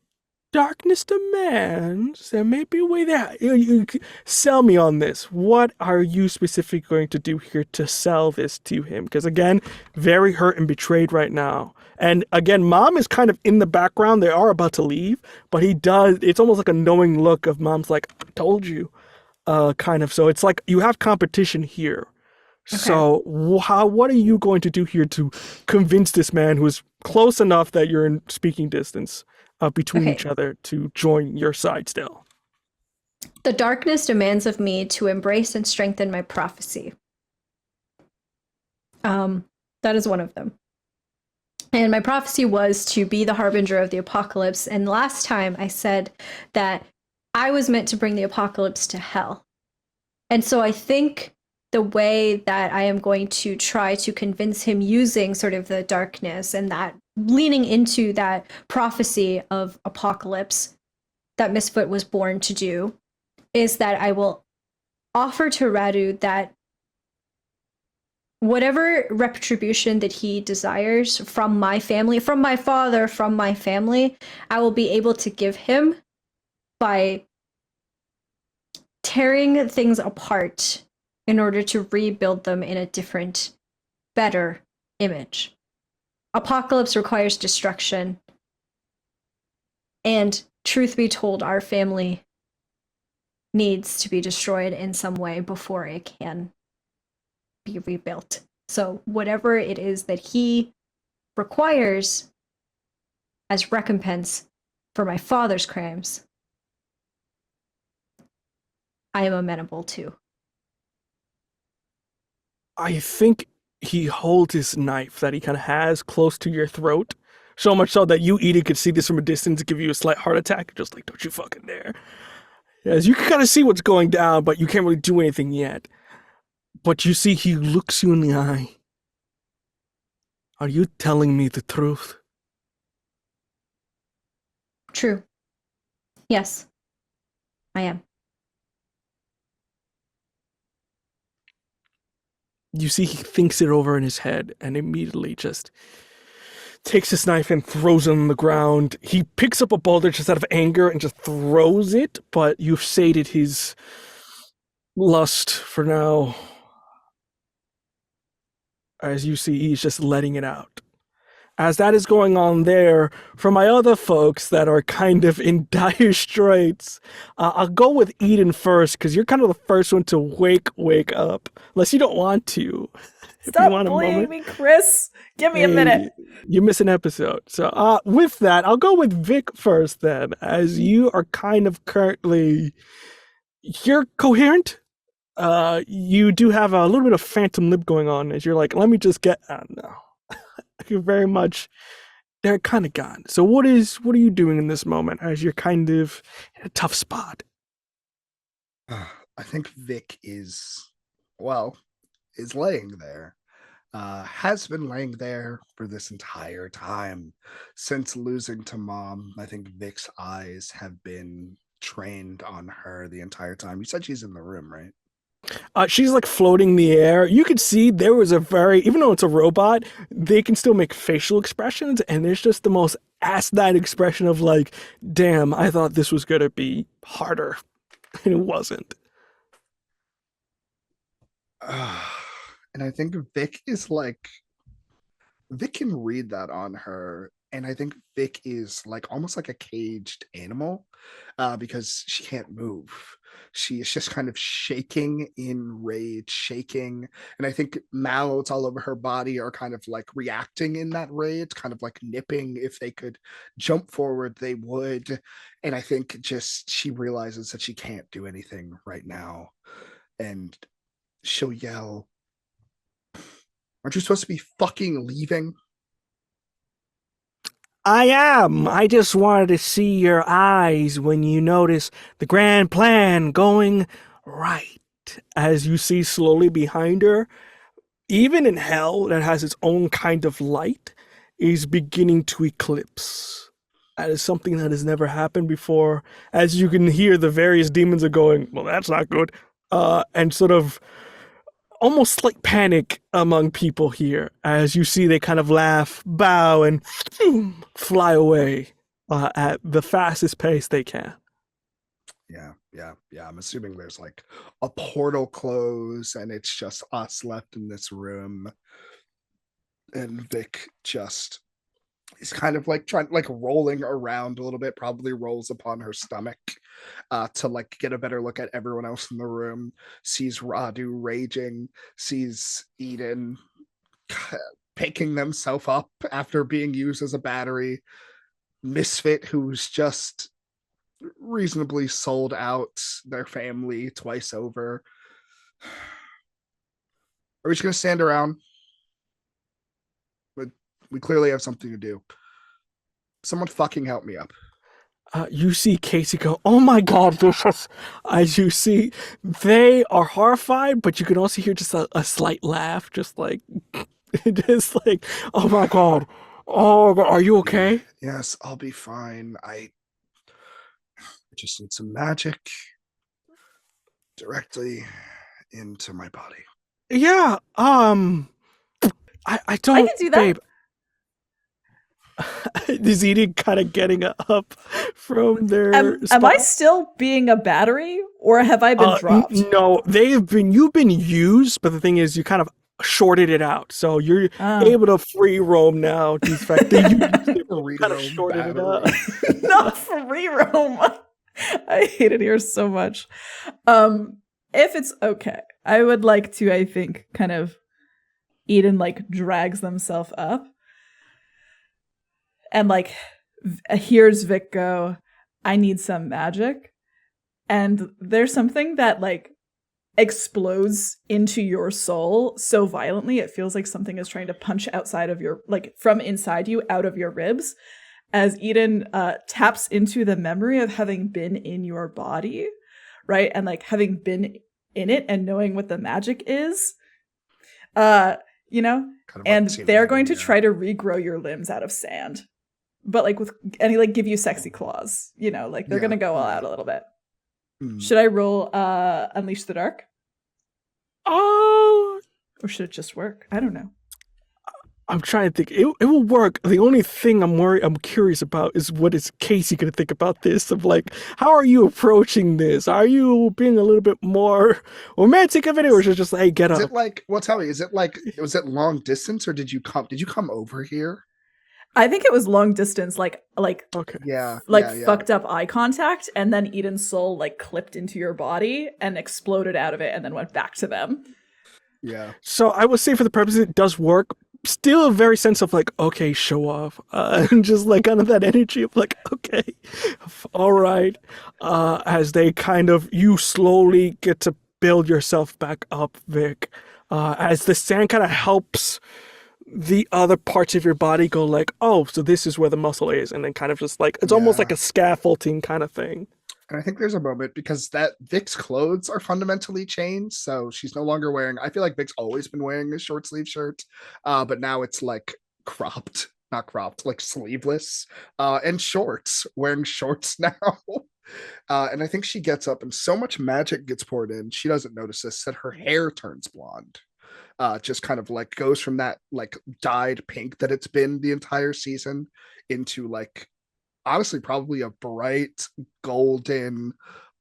darkness demands there may be a way that you sell me on this. What are you specifically going to do here to sell this to him? Because again, very hurt and betrayed right now. And again, Mom is kind of in the background. They are about to leave, but he does. It's almost like a knowing look of Mom's like, I told you, kind of. So it's like you have competition here. Okay. So what are you going to do here to convince this man who is close enough that you're in speaking distance between Okay. each other to join your side still? The darkness demands of me to embrace and strengthen my prophecy. That is one of them. And my prophecy was to be the harbinger of the apocalypse. And last time I said that I was meant to bring the apocalypse to hell. And so I think the way that I am going to try to convince him using sort of the darkness and that leaning into that prophecy of apocalypse that Misfoot was born to do is that I will offer to Radu that whatever retribution that he desires from my family, from my father, from my family, I will be able to give him by tearing things apart in order to rebuild them in a different, better image. Apocalypse requires destruction. And truth be told, our family needs to be destroyed in some way before it can be rebuilt. So whatever it is that he requires as recompense for my father's crimes, I am amenable to. I think he holds his knife that he kind of has close to your throat, so much so that you, Edie, could see this from a distance, give you a slight heart attack, just like, don't you fucking dare. As you can kind of see what's going down, but you can't really do anything yet. But you see he looks you in the eye. Are you telling me the truth? True. Yes, I am. You see he thinks it over in his head and immediately just takes his knife and throws it on the ground. He picks up a boulder just out of anger and just throws it, but you've sated his lust for now. As you see, he's just letting it out. As that is going on there, for my other folks that are kind of in dire straits, I'll go with Eden first, because you're kind of the first one to wake up. Unless you don't want to. Stop bullying me, Chris. Give me a minute. You miss an episode. So with that, I'll go with Vic first then, as you are kind of currently... You're coherent. You do have a little bit of phantom lib going on, as you're like, let me just get... no. You're very much... They're kind of gone. So what are you doing in this moment, as you're kind of in a tough spot? I think Vic is laying there. Has been laying there for this entire time since losing to Mom. I think Vic's eyes have been trained on her the entire time. You said she's in the room, right? She's like floating in the air. You could see there was even though it's a robot, they can still make facial expressions, and there's just the most asinine expression of like, damn, I thought this was gonna be harder, and it wasn't. And I think Vic can read that on her. And I think Vic is like almost like a caged animal, because she can't move. She is just kind of shaking in rage, shaking. And I think mouths all over her body are kind of like reacting in that rage, kind of like nipping. If they could jump forward, they would. And I think just she realizes that she can't do anything right now. And she'll yell, "Aren't you supposed to be fucking leaving?" I am. I just wanted to see your eyes when you notice the grand plan going right. As you see slowly behind her, even in hell that has its own kind of light, is beginning to eclipse. That is something that has never happened before. As you can hear, the various demons are going, well, that's not good. and sort of almost like panic among people here as you see they kind of laugh, bow, and fly away at the fastest pace they can. Yeah. I'm assuming there's like a portal close and it's just us left in this room. And Vic just is kind of like rolling around a little bit, probably rolls upon her stomach to like get a better look at everyone else in the room, sees Radu raging, sees Eden picking themselves up after being used as a battery, Misfit who's just reasonably sold out their family twice over. Are we just gonna stand around? But we clearly have something to do. Someone fucking help me up. You see Casey go, "Oh my God, this is," as you see, they are horrified, but you can also hear just a slight laugh, just like, "Oh my God, oh, are you okay?" Yes, I'll be fine. I just need some magic directly into my body. Yeah, I don't, I can do that. babe. Is Eden kind of getting up from their Am I spot? still being a battery, or have I been dropped? No, you've been used, but the thing is, you kind of shorted it out, so you're Oh. able to free roam now. In fact, you Free kind of roam shorted it battery. up. Not free roam. I hate it here so much. If it's okay, I would like to, I think, kind of Eden like drags themselves up and like hears Vic go, "I need some magic." And there's something that like explodes into your soul so violently it feels like something is trying to punch outside of your, like from inside you, out of your ribs, as Eden taps into the memory of having been in your body, right? And like having been in it and knowing what the magic is, you know, Kind of and like they're going to yeah. try to regrow your limbs out of sand, but like with, and he like give you sexy claws, you know, like they're Yeah, gonna go all yeah. out a little bit. Hmm. Should I roll Unleash the Dark? Oh, Or should it just work? I don't know. I'm trying to think. It will work. The only thing I'm curious about is what is Casey going to think about this? Of like, how are you approaching this? Are you being a little bit more romantic of it, or is it just like, hey, get Is up? it like, well, tell me, is it like, was it long distance or did you come over here? I think it was long distance, like Okay. Yeah. fucked up eye contact, and then Eden's soul like clipped into your body and exploded out of it, and then went back to them. Yeah. So I would say for the purposes it does work. Still a very sense of like, okay, show off, and just like kind of that energy of like, okay, all right. As they kind of, you slowly get to build yourself back up, Vic. As the sand kind of helps the other parts of your body go like, oh, so this is where the muscle is, and then kind of just like, it's almost like a scaffolding kind of thing. And I think there's a moment because that Vic's clothes are fundamentally changed. So she's no longer wearing, I feel like Vic's always been wearing a short sleeve shirt. But now it's like cropped, not cropped, like sleeveless, and shorts, wearing shorts now. And I think she gets up and so much magic gets poured in. She doesn't notice this, that her hair turns blonde. Just kind of like goes from that like dyed pink that it's been the entire season into like honestly probably a bright golden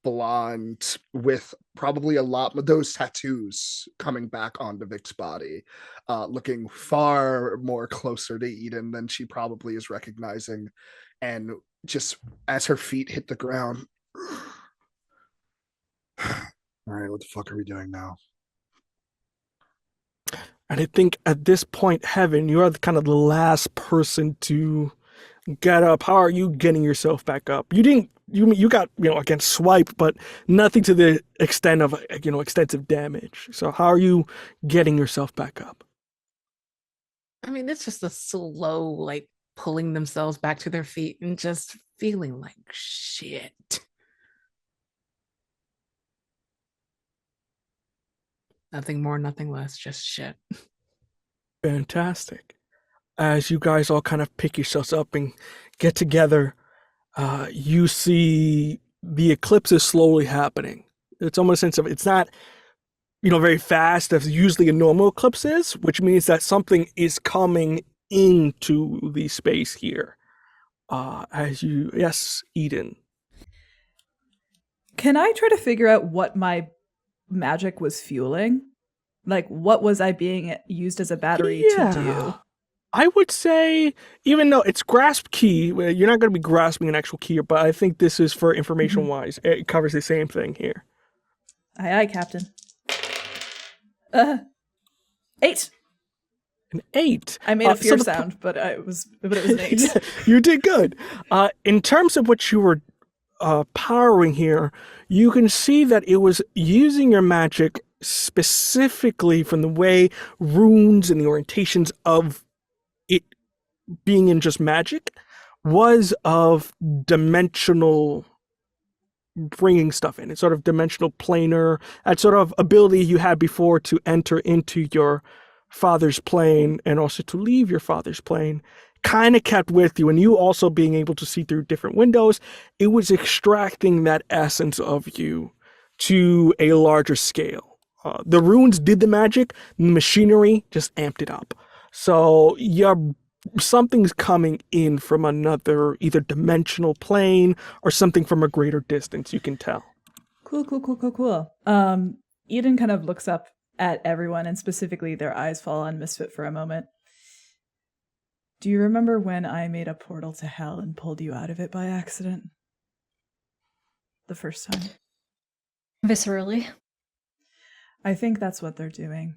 blonde with probably a lot of those tattoos coming back onto Vic's body, looking far more closer to Eden than she probably is recognizing. And just as her feet hit the ground, all right, what the fuck are we doing now? And I think at this point, Heaven, you are kind of the last person to get up. How are you getting yourself back up? You didn't, you got, again, swiped, but nothing to the extent of, extensive damage. So how are you getting yourself back up? I mean, it's just a slow, like pulling themselves back to their feet and just feeling like shit. Nothing more, nothing less, just shit. Fantastic. As you guys all kind of pick yourselves up and get together, you see the eclipse is slowly happening. It's almost a sense of it's not, very fast as usually a normal eclipse is, which means that something is coming into the space here. Yes, Eden. Can I try to figure out what my magic was fueling? Like, what was I being used as a battery to do? I would say, even though it's grasp key, you're not going to be grasping an actual key, but I think this is for information wise. It covers the same thing here. Aye, aye, Captain. 8. An 8. I made a fear sound, but it was an 8. Yeah, you did good. In terms of what you were powering here, you can see that it was using your magic specifically from the way runes and the orientations of it being in just magic was of dimensional bringing stuff in. It's sort of dimensional planar, that sort of ability you had before to enter into your father's plane and also to leave your father's plane kind of kept with you, and you also being able to see through different windows. It was extracting that essence of you to a larger scale. The runes did the magic, the machinery just amped it up. So something's coming in from another either dimensional plane or something from a greater distance, you can tell. Cool. Eden kind of looks up at everyone, and specifically their eyes fall on Misfit for a moment. Do you remember when I made a portal to hell and pulled you out of it by accident? The first time. Viscerally. I think that's what they're doing.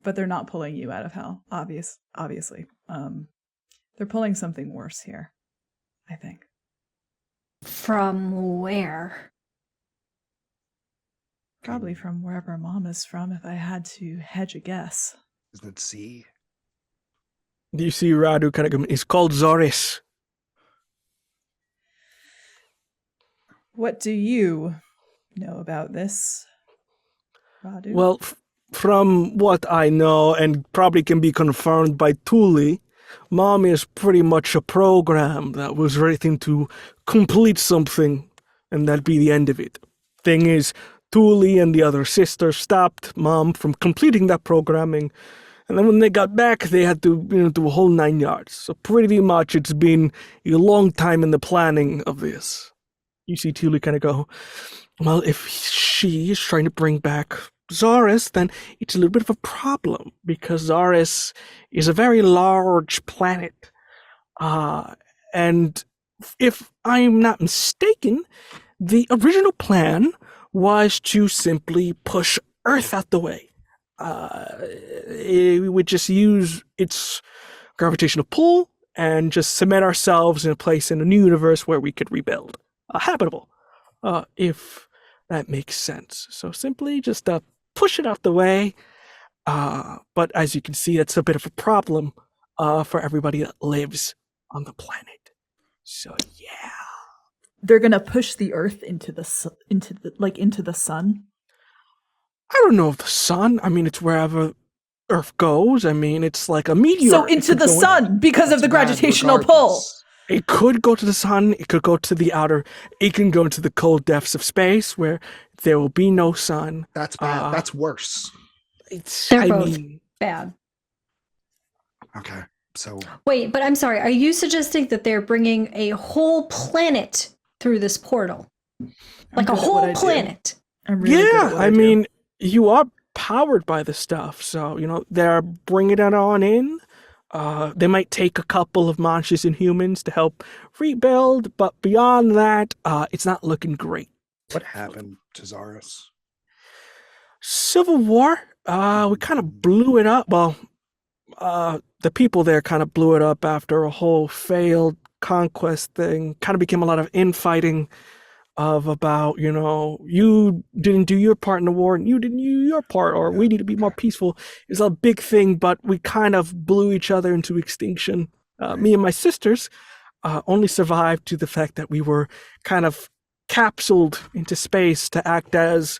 But they're not pulling you out of hell, obviously. They're pulling something worse here, I think. From where? Probably from wherever Mom is from, if I had to hedge a guess. Isn't it C? Do you see Radu kind of come? It's called Zoris. What do you know about this, Radu? Well, from what I know, and probably can be confirmed by Thule, Mom is pretty much a program that was written to complete something, and that'd be the end of it. Thing is, Thule and the other sister stopped Mom from completing that programming, and then when they got back, they had to do a whole 9 yards. So pretty much it's been a long time in the planning of this. You see Thule kind of go, well, if she is trying to bring back Zaris, then it's a little bit of a problem, because Zaris is a very large planet. And if I'm not mistaken, the original plan was to simply push Earth out the way. It would just use its gravitational pull and just cement ourselves in a place in a new universe where we could rebuild. Habitable, if that makes sense. So simply just push it out the way. But as you can see, that's a bit of a problem for everybody that lives on the planet. So yeah. They're gonna push the Earth into the sun. I don't know if the sun. I mean, it's wherever Earth goes. I mean, it's like a meteor. So into the sun because of the gravitational pull. It could go to the sun. It could go to the outer. It can go into the cold depths of space where there will be no sun. That's bad. That's worse. They're both bad. Okay, so wait, but I'm sorry. Are you suggesting that they're bringing a whole planet through this portal, like a whole planet? I mean, you are powered by the stuff, so they're bringing it on in. They might take a couple of monsters and humans to help rebuild, but beyond that, it's not looking great. What happened to Zaris? Civil War. We kind of blew it up. Well, the people there kind of blew it up after a whole failed conquest thing. Kind of became a lot of infighting of about, you didn't do your part in the war and you didn't do your part, or we need to be more peaceful. It was a big thing, but we kind of blew each other into extinction. Me and my sisters only survived to the fact that we were kind of capsuled into space to act as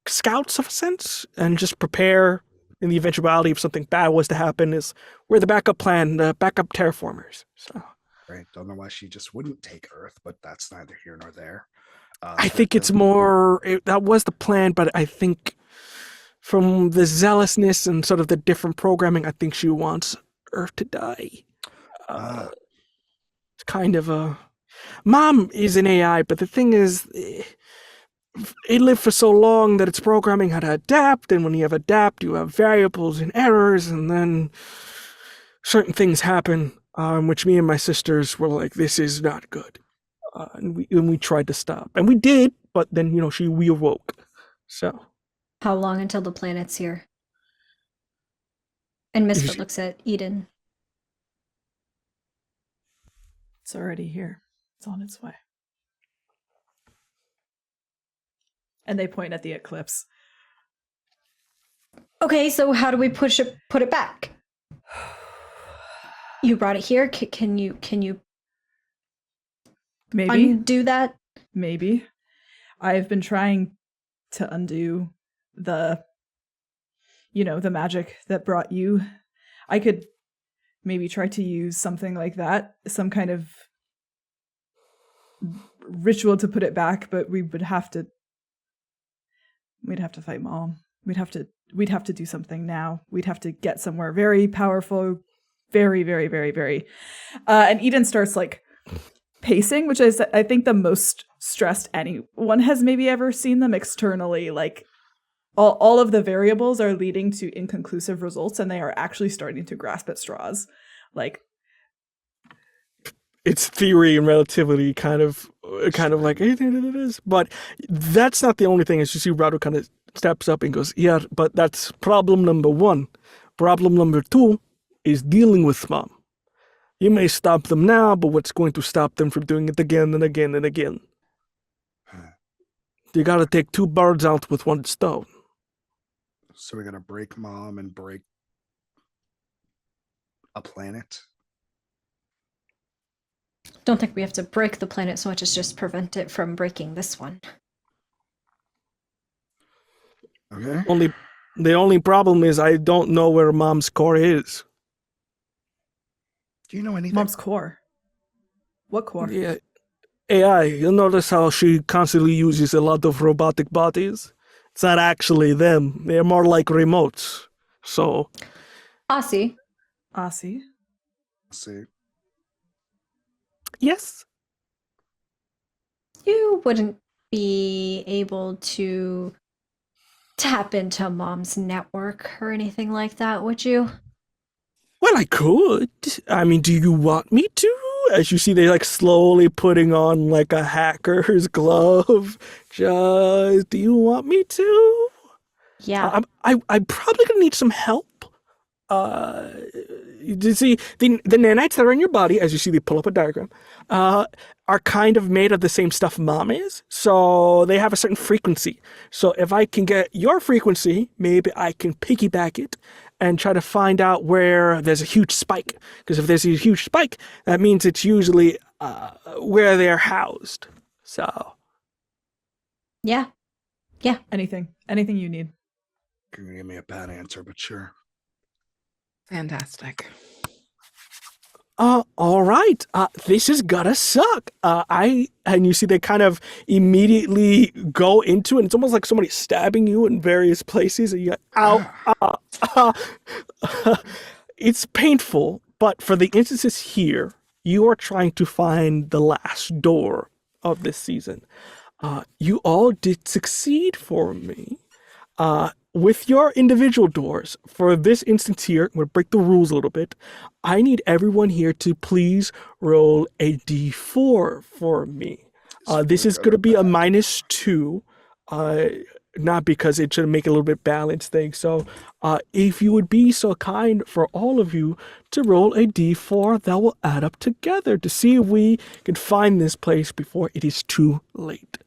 scouts of a sense and just prepare in the eventuality if something bad was to happen. Is we're the backup plan, the backup terraformers. So. Right. Don't know why she just wouldn't take Earth, but that's neither here nor there. I think it's more, that was the plan, but I think from the zealousness and sort of the different programming, I think she wants Earth to die. It's kind of a... Mom is an AI, but the thing is, it lived for so long that its programming had to adapt, and when you have adapt, you have variables and errors, and then certain things happen, which me and my sisters were like, this is not good. And we tried to stop. And we did, but then, we awoke. So... How long until the planet's here? And Misfit looks at Eden. It's already here. It's on its way. And they point at the eclipse. Okay, so how do we put it back? You brought it here. Can you maybe undo that? Maybe. I've been trying to undo the magic that brought you. I could maybe try to use something like that, some kind of ritual to put it back, but we'd have to fight Mom. We'd have to do something now. We'd have to get somewhere very powerful, very, very, very, very. And Eden starts like pacing, which is, I think, the most stressed anyone has maybe ever seen them externally. Like all of the variables are leading to inconclusive results, and they are actually starting to grasp at straws. Like, it's theory and relativity kind of like it is, but that's not the only thing. As you see, Rado kind of steps up and goes, yeah, but that's problem number one. Problem number two is dealing with Mom. You may stop them now, but what's going to stop them from doing it again and again and again? You gotta take two birds out with one stone. So we're gonna break Mom and break a planet? Don't think we have to break the planet so much as just prevent it from breaking this one. Okay. The only problem is I don't know where Mom's core is. Do you know anything? Mom's core? What core? Yeah. AI, you'll notice how she constantly uses a lot of robotic bodies. It's not actually them. They're more like remotes. So... Aussie. See. Yes? You wouldn't be able to tap into Mom's network or anything like that, would you? Well, I could. I mean, do you want me to? As you see, they like slowly putting on like a hacker's glove. Just, do you want me to? Yeah. I'm probably gonna need some help. You see, the nanites that are in your body, as you see, they pull up a diagram, are kind of made of the same stuff Mom is. So they have a certain frequency. So if I can get your frequency, maybe I can piggyback it and try to find out where there's a huge spike. Because if there's a huge spike, that means it's usually where they're housed. So. Yeah. Anything you need. You're gonna give me a bad answer, but sure. Fantastic. All right. This is gonna suck. And you see they kind of immediately go into it. And it's almost like somebody stabbing you in various places. And you go, it's painful, but for the instances here, you are trying to find the last door of this season. You all did succeed for me. With your individual doors, for this instance here, I'm going to break the rules a little bit. I need everyone here to please roll a d4 for me. This is going to be a -2, not because it should make it a little bit balanced thing. So if you would be so kind for all of you to roll a d4, that will add up together to see if we can find this place before it is too late.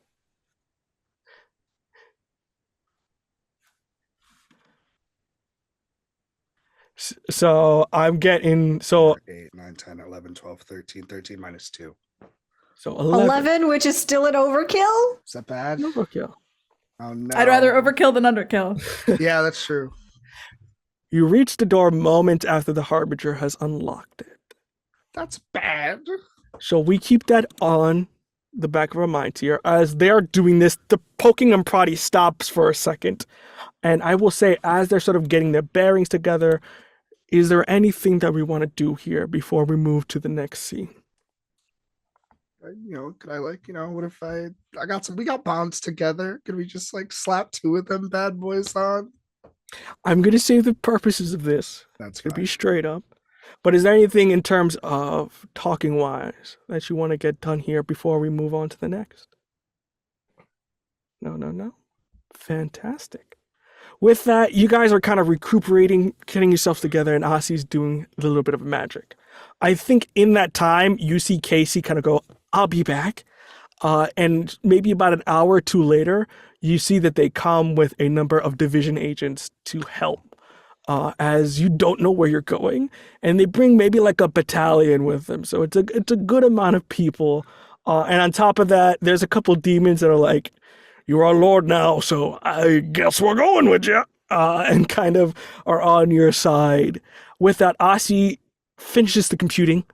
So I'm getting 8, 9, 10, 11, 12, 13, 13 -2. So 11, which is still an overkill? Is that bad? Overkill. Oh no. I'd rather overkill than underkill. Yeah, that's true. You reach the door moments after the Harbinger has unlocked it. That's bad. So we keep that on the back of our minds here. As they are doing this, the poking and prodding stops for a second. And I will say, as they're sort of getting their bearings together, is there anything that we want to do here before we move to the next scene? Could I what if I got we got bonds together. Could we just like slap two of them bad boys on? I'm going to say the purposes of this. That's To fine. be straight up. But is there anything in terms of talking wise that you want to get done here before we move on to the next? No. Fantastic. With that, you guys are kind of recuperating, getting yourselves together, and Asi's doing a little bit of magic. I think in that time, you see Casey kind of go, I'll be back. And maybe about an hour or two later, you see that they come with a number of division agents to help. As you don't know where you're going, and they bring maybe like a battalion with them, so it's a good amount of people. And on top of that, there's a couple demons that are like, "You're our lord now, so I guess we're going with you," and kind of are on your side. With that, Asi finishes the computing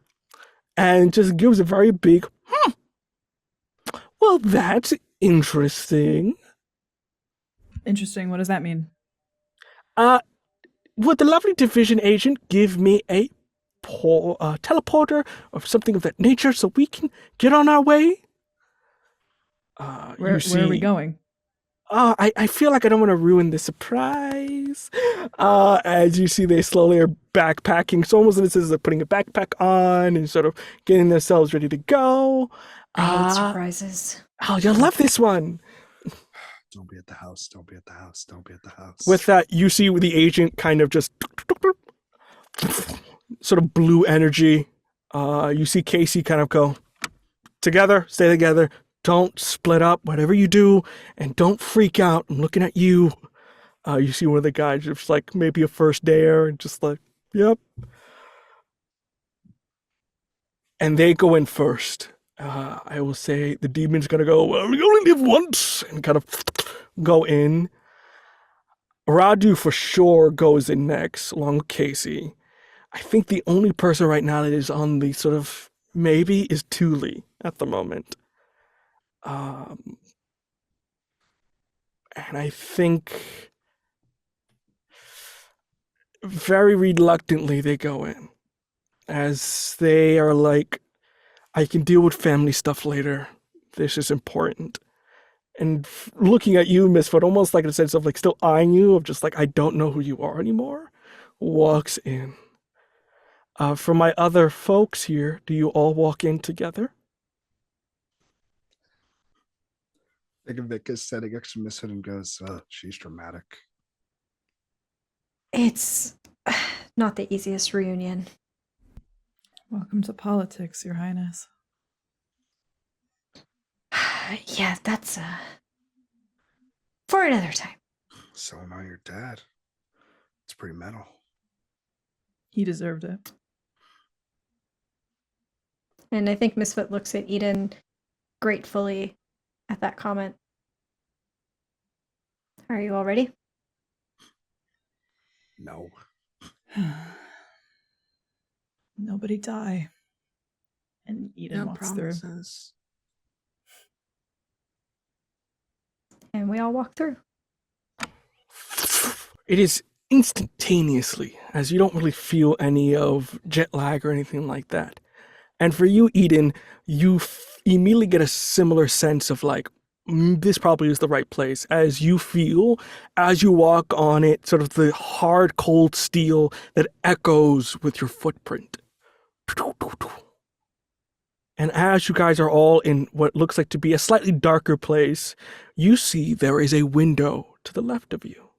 and just gives a very big, Well, that's interesting. Interesting. What does that mean? Would the lovely division agent give me a teleporter or something of that nature so we can get on our way? Where are we going? I feel like I don't want to ruin the surprise. As you see, they slowly are backpacking. It's almost as if they're putting a backpack on and sort of getting themselves ready to go. I hate surprises. Oh, you'll love this one. Don't be at the house. Don't be at the house. Don't be at the house. With that, you see the agent kind of just sort of blue energy. You see Casey kind of go, together, stay together. Don't split up, whatever you do, and don't freak out. I'm looking at you. You see one of the guys just like maybe a first dayer and just like, yep. And they go in first. I will say the demon's gonna go, well, we only live once, and kind of go in. Radu for sure goes in next, along with Casey. I think the only person right now that is on the sort of maybe is Thule at the moment. And I think very reluctantly they go in, as they are like, I can deal with family stuff later. This is important. And looking at you, Misfit, almost like in a sense of like still eyeing you, of just like, I don't know who you are anymore, walks in. For my other folks here, do you all walk in together? I think Vic is standing next to Misfit and goes, she's dramatic. It's not the easiest reunion. Welcome to politics, Your Highness. Yeah, that's for another time. So am I your dad. It's pretty metal. He deserved it. And I think Misfit looks at Eden gratefully at that comment. Are you all ready? No. Nobody die. And Eden No walks through. promises. And we all walk through. It is instantaneously, as you don't really feel any of jet lag or anything like that. And for you, Eden, you immediately get a similar sense of like, this probably is the right place, as you feel, as you walk on it, sort of the hard, cold steel that echoes with your footprint. And as you guys are all in what looks like to be a slightly darker place, you see there is a window to the left of you.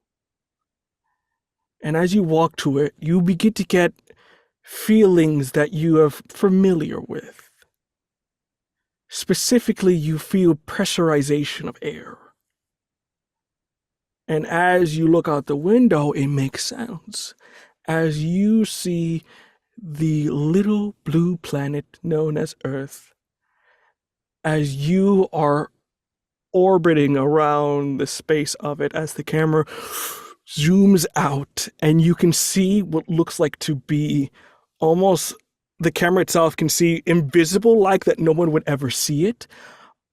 And as you walk to it, you begin to get feelings that you are familiar with. Specifically, you feel pressurization of air. And as you look out the window, it makes sounds. As you see the little blue planet known as Earth, as you are orbiting around the space of it, as the camera zooms out, and you can see what looks like to be almost, the camera itself can see invisible, like that no one would ever see it,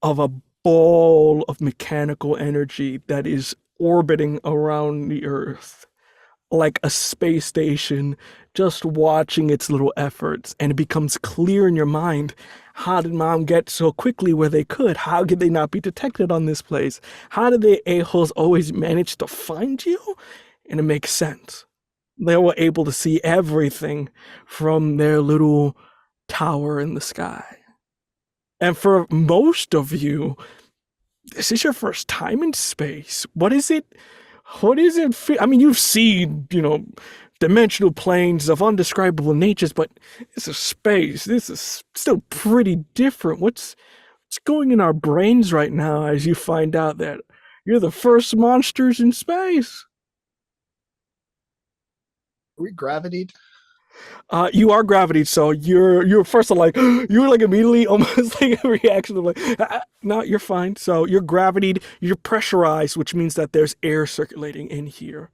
of a ball of mechanical energy that is orbiting around the Earth like a space station, just watching its little efforts. And it becomes clear in your mind, how did Mom get so quickly where they could? How could they not be detected on this place? How did the a-holes always manage to find you? And it makes sense. They were able to see everything from their little tower in the sky. And for most of you, this is your first time in space. What is it? I mean, you've seen, dimensional planes of undescribable natures, but this is space. This is still pretty different. What's going in our brains right now as you find out that you're the first monsters in space? Are we gravitied? You are gravity, so you're first of like you're like immediately almost like a reaction of like no, you're fine. So you're gravitied, you're pressurized, which means that there's air circulating in here.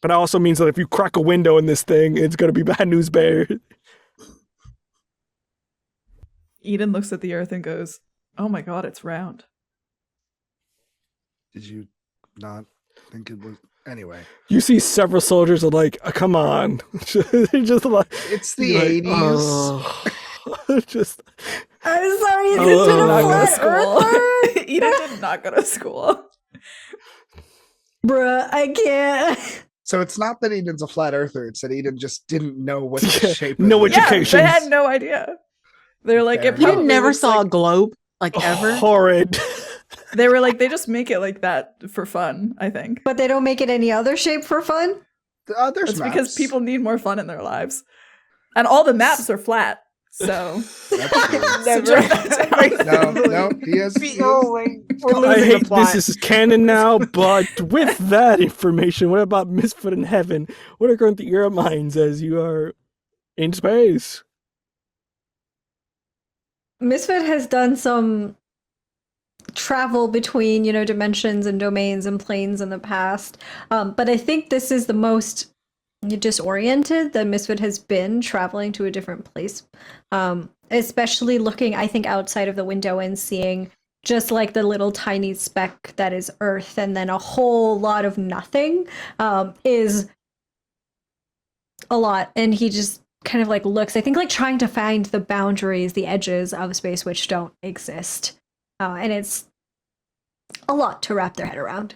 But it also means that if you crack a window in this thing, it's gonna be bad news bear. Eden looks at the earth and goes, "Oh my god, it's round." Did you not think it was? Anyway, You see several soldiers are like, come on. They're just like it's the you're like, 80s. "Oh." Just I'm sorry, it's Eden been did a not go to flat school. earther. Eden did not go to school. Bruh, I can't. So it's not that Eden's a flat earther, it's that Eden just didn't know what the Yeah, shape no of it Yeah, education. they had no idea. They're like, Fair it enough. You probably never looks saw a like, globe like ever. Horrid. they were like, they just make it like that for fun, I think. But they don't make it any other shape for fun? There's It's maps. because people need more fun in their lives. And all the maps are flat. So That's true. So drop that down. No, he has. We're I losing hate the plot. this is canon now, but with that information, what about Misfit in Heaven? What are going through your minds as you are in space? Misfit has done some travel between, dimensions and domains and planes in the past. But I think this is the most disoriented that Misfit has been traveling to a different place. Especially looking, I think, outside of the window and seeing just like the little tiny speck that is Earth and then a whole lot of nothing is a lot. And he just kind of like looks, I think, like trying to find the boundaries, the edges of space which don't exist. And it's a lot to wrap their head around.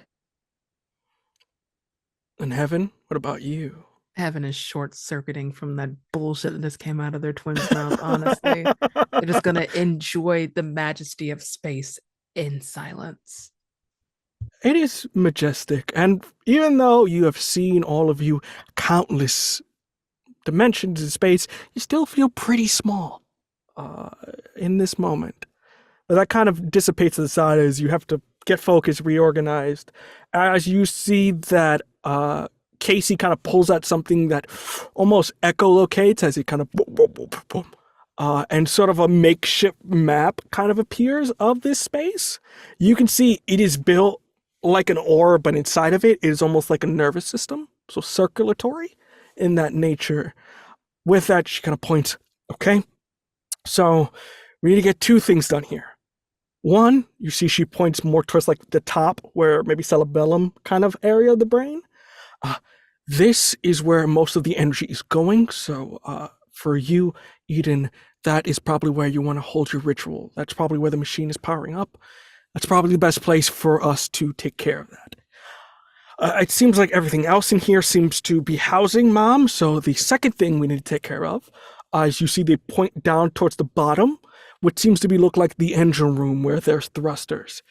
In Heaven, what about you? Heaven is short circuiting from that bullshit that just came out of their twins' mouth, honestly. They're just gonna enjoy the majesty of space in silence. It is majestic, and even though you have seen all of you countless dimensions in space, you still feel pretty small in this moment. But that kind of dissipates to the side as you have to get focused, reorganized. As you see that Casey kind of pulls out something that almost echolocates as it kind of boom, boom, boom, boom, and sort of a makeshift map kind of appears of this space. You can see it is built like an orb, but inside of it is almost like a nervous system, so circulatory in that nature. With that, she kind of points, okay, so we need to get two things done here. One, you see she points more towards like the top where maybe cerebellum kind of area of the brain. This is where most of the energy is going. So for you, Eden, that is probably where you want to hold your ritual. That's probably where the machine is powering up. That's probably the best place for us to take care of that. It seems like everything else in here seems to be housing Mom. So the second thing we need to take care of, as you see they point down towards the bottom, which seems to be look like the engine room where there's thrusters.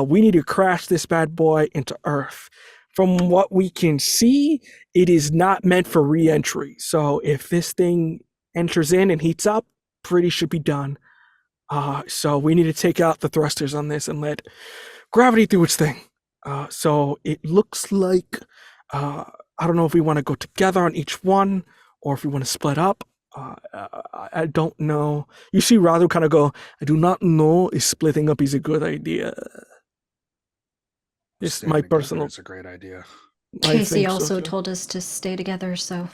We need to crash this bad boy into Earth. From what we can see, it is not meant for re-entry. So if this thing enters in and heats up, pretty should be done. So we need to take out the thrusters on this and let gravity do its thing. So it looks like, I don't know if we want to go together on each one or if we want to split up. I don't know. You see Radu kind of go, I do not know if splitting up is a good idea. It's Staying my together personal. is a great idea. I Casey think so, also too. told us to stay together, so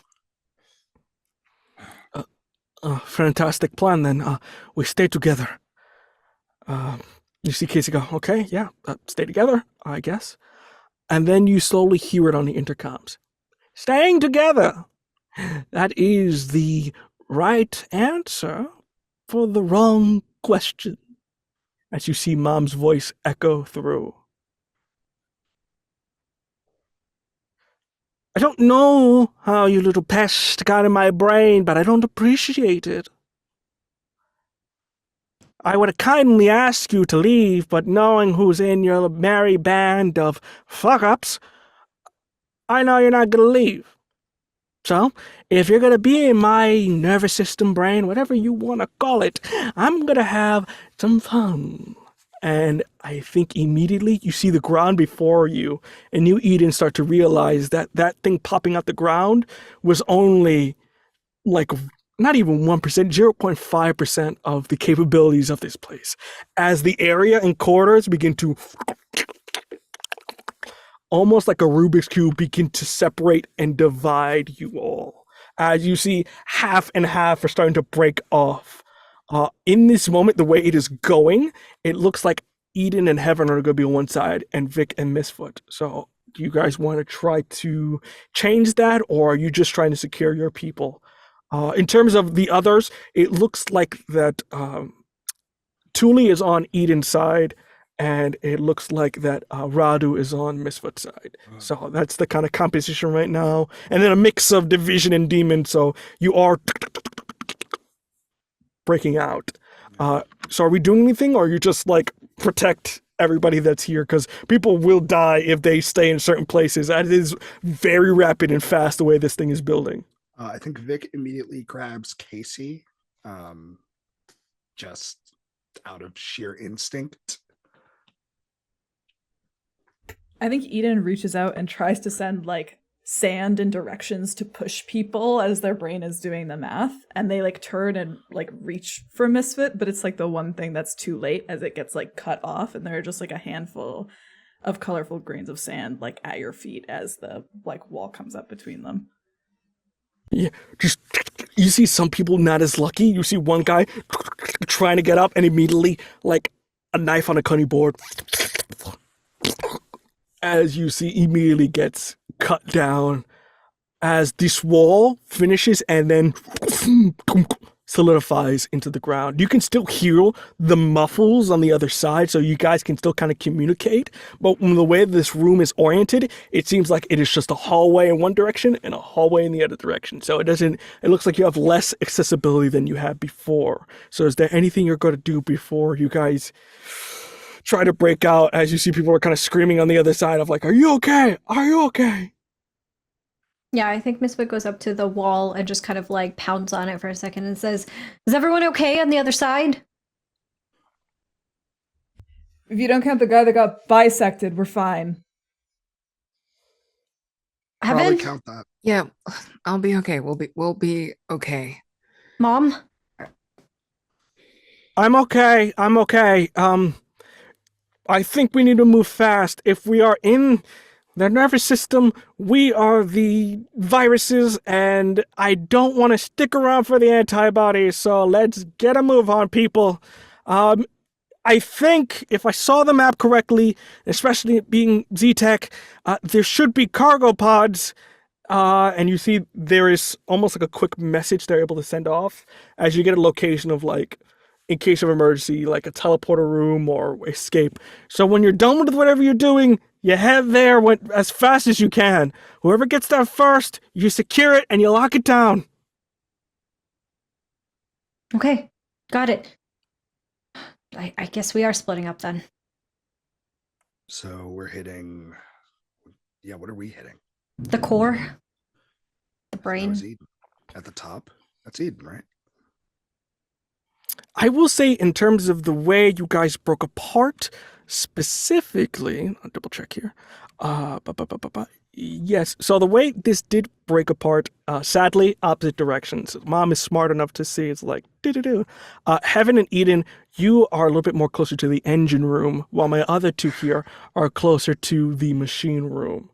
Fantastic plan then. We stay together. You see Casey go, okay, yeah, stay together, I guess. And then you slowly hear it on the intercoms. Staying together. That is the right answer for the wrong question. As you see Mom's voice echo through. I don't know how you little pest got in my brain, but I don't appreciate it. I would kindly ask you to leave, but knowing who's in your merry band of fuck-ups, I know you're not gonna leave. So, if you're gonna be in my nervous system brain, whatever you want to call it, I'm gonna have some fun. And I think immediately you see the ground before you, and you, Eden, start to realize that that thing popping out the ground was only like not even 1%, 0.5% of the capabilities of this place. As the area and corridors begin to, almost like a Rubik's Cube, begin to separate and divide you all. As you see, half and half are starting to break off. In this moment, the way it is going, it looks like Eden and Heaven are going to be on one side, and Vic and Misfoot. So, do you guys want to try to change that, or are you just trying to secure your people? In terms of the others, it looks like that Thule is on Eden's side, and it looks like that Radu is on Misfoot's side. So that's the kind of composition right now. And then a mix of Division and Demon, so you are breaking out. So are we doing anything, or are you just like protect everybody that's here? Because people will die if they stay in certain places. That is very rapid and fast the way this thing is building. I think Vic immediately grabs Casey, just out of sheer instinct. I think Eden reaches out and tries to send like sand and directions to push people as their brain is doing the math, and they like turn and like reach for Misfit, but it's like the one thing that's too late as it gets like cut off, and there are just like a handful of colorful grains of sand like at your feet as the like wall comes up between them. Yeah, just you see some people not as lucky. You see one guy trying to get up, and immediately, like a knife on a cutting board, as you see, immediately gets cut down. As this wall finishes and then solidifies into the ground. You can still hear the muffles on the other side, so you guys can still kind of communicate. But the way this room is oriented, it seems like it is just a hallway in one direction and a hallway in the other direction. So it looks like you have less accessibility than you had before. So is there anything you're going to do before you guys try to break out, as you see people are kind of screaming on the other side of like, are you okay? Are you okay? Yeah, I think Misfit goes up to the wall and just kind of like pounds on it for a second and says, is everyone okay on the other side? If you don't count the guy that got bisected, we're fine. Probably Heaven? count that. Yeah, I'll be okay. We'll be okay. Mom? I'm okay. I think we need to move fast. If we are in the nervous system, we are the viruses, and I don't want to stick around for the antibodies, so let's get a move on, people. I think, if I saw the map correctly, especially it being Z-Tech, there should be cargo pods, and you see there is almost like a quick message they're able to send off as you get a location of like, in case of emergency, like a teleporter room or escape. So when you're done with whatever you're doing, you head there as fast as you can. Whoever gets there first, you secure it and you lock it down. Okay, got it. I guess we are splitting up then. So we're hitting. Yeah, what are we hitting? The core, the That brain. was Eden. At the top? That's Eden, right? I will say, in terms of the way you guys broke apart, specifically, I'll double check here. Yes, so the way this did break apart, sadly, opposite directions. Mom is smart enough to see it's like, do-do-do. Heaven and Eden, you are a little bit more closer to the engine room, while my other two here are closer to the machine room.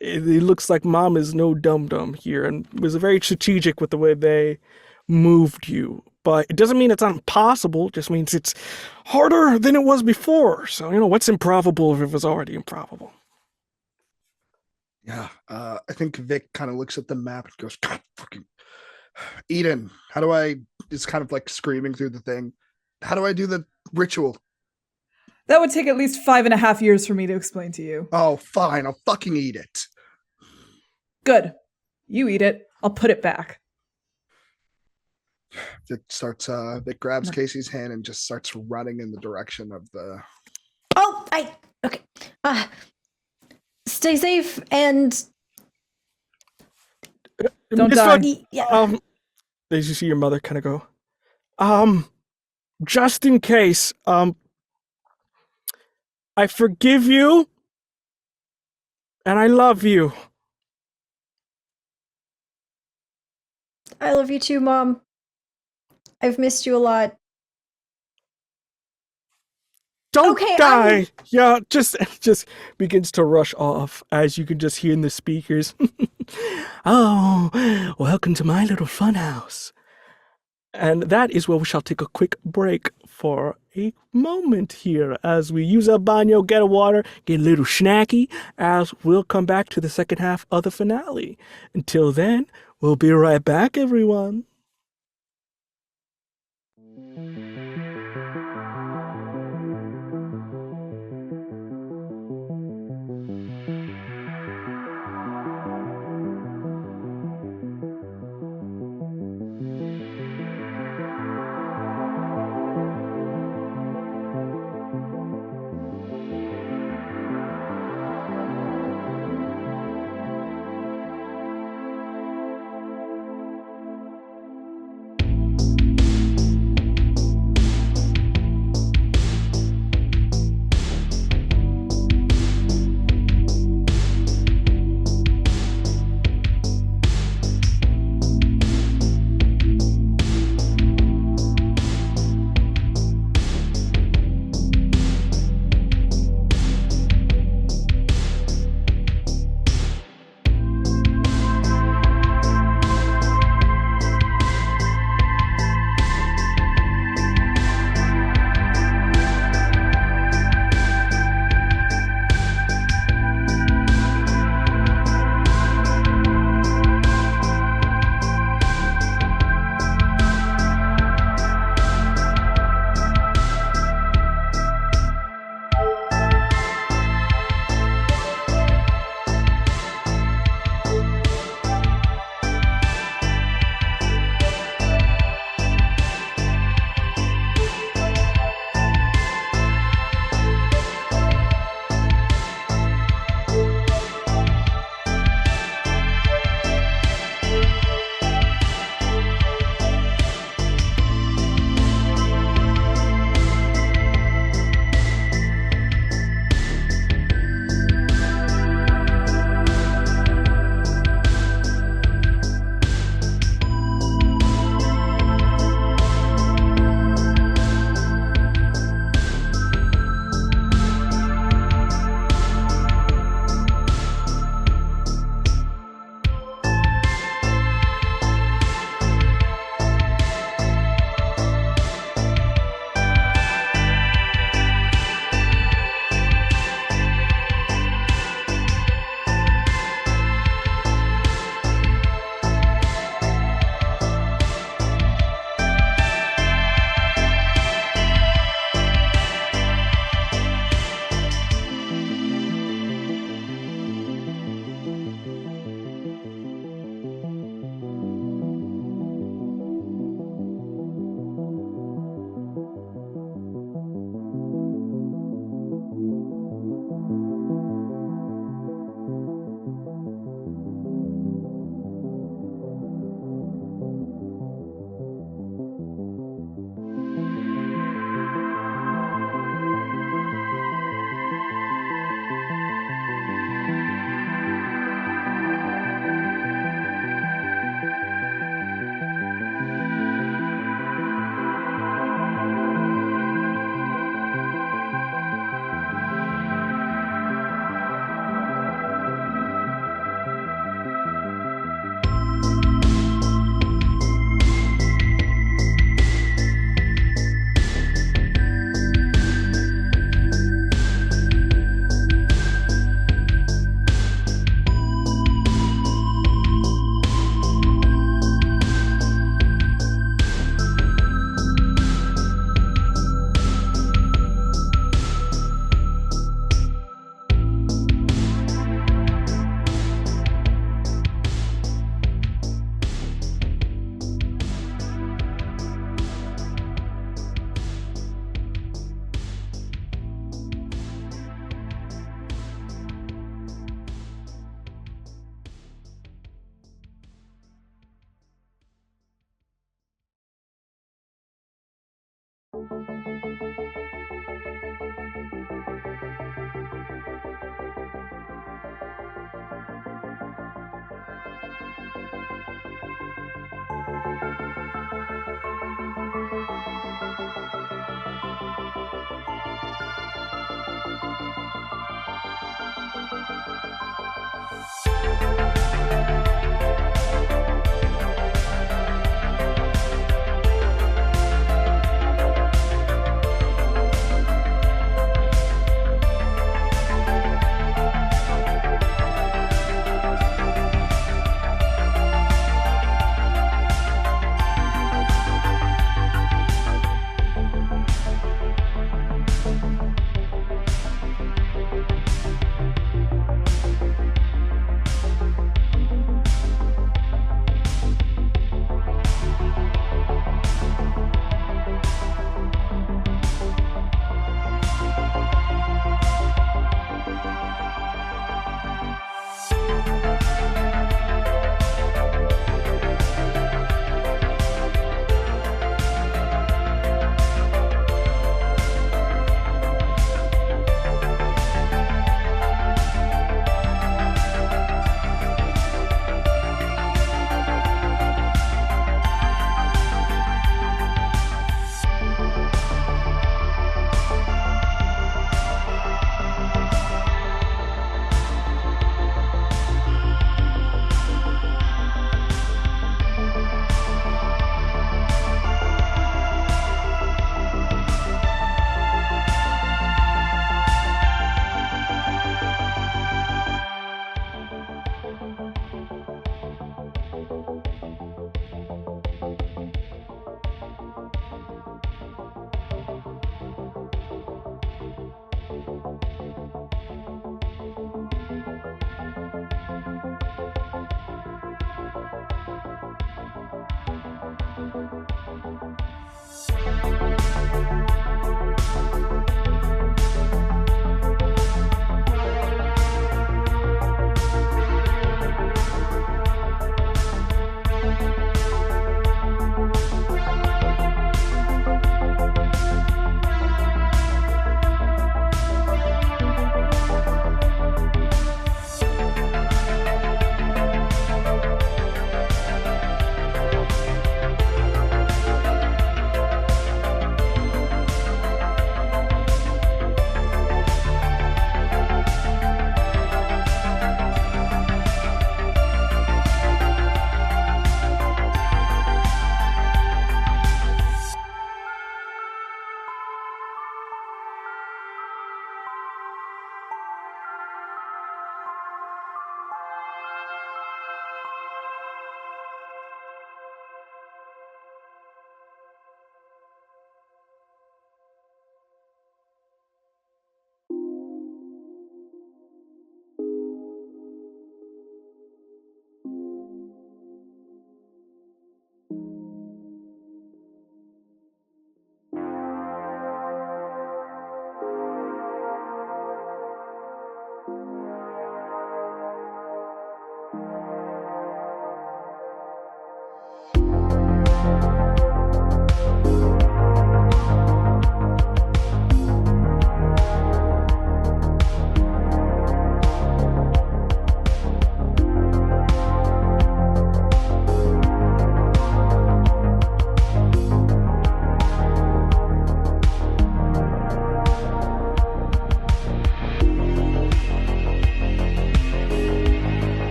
It looks like Mom is no dum-dum here, and was very strategic with the way they moved you. but it doesn't mean it's impossible. It just means it's harder than it was before. So, what's improbable if it was already improbable? Yeah, I think Vic kind of looks at the map and goes, God fucking Eden, how do I, it's kind of like screaming through the thing. How do I do the ritual? That would take at least 5.5 years for me to explain to you. Oh, fine, I'll fucking eat it. Good. You eat it. I'll put it back. Vic grabs Casey's hand and just starts running in the direction of the. Oh, okay. Stay safe and Don't Miss die. Fudge, yeah. as you see your mother kind of go, just in case, I forgive you and I love you. I love you too, Mom. I've missed you a lot. Don't Okay, die. Yeah, just begins to rush off as you can just hear in the speakers. Oh, welcome to my little funhouse. And that is where we shall take a quick break for a moment here as we use a baño, get a water, get a little snacky, as we'll come back to the second half of the finale. Until then, we'll be right back, everyone.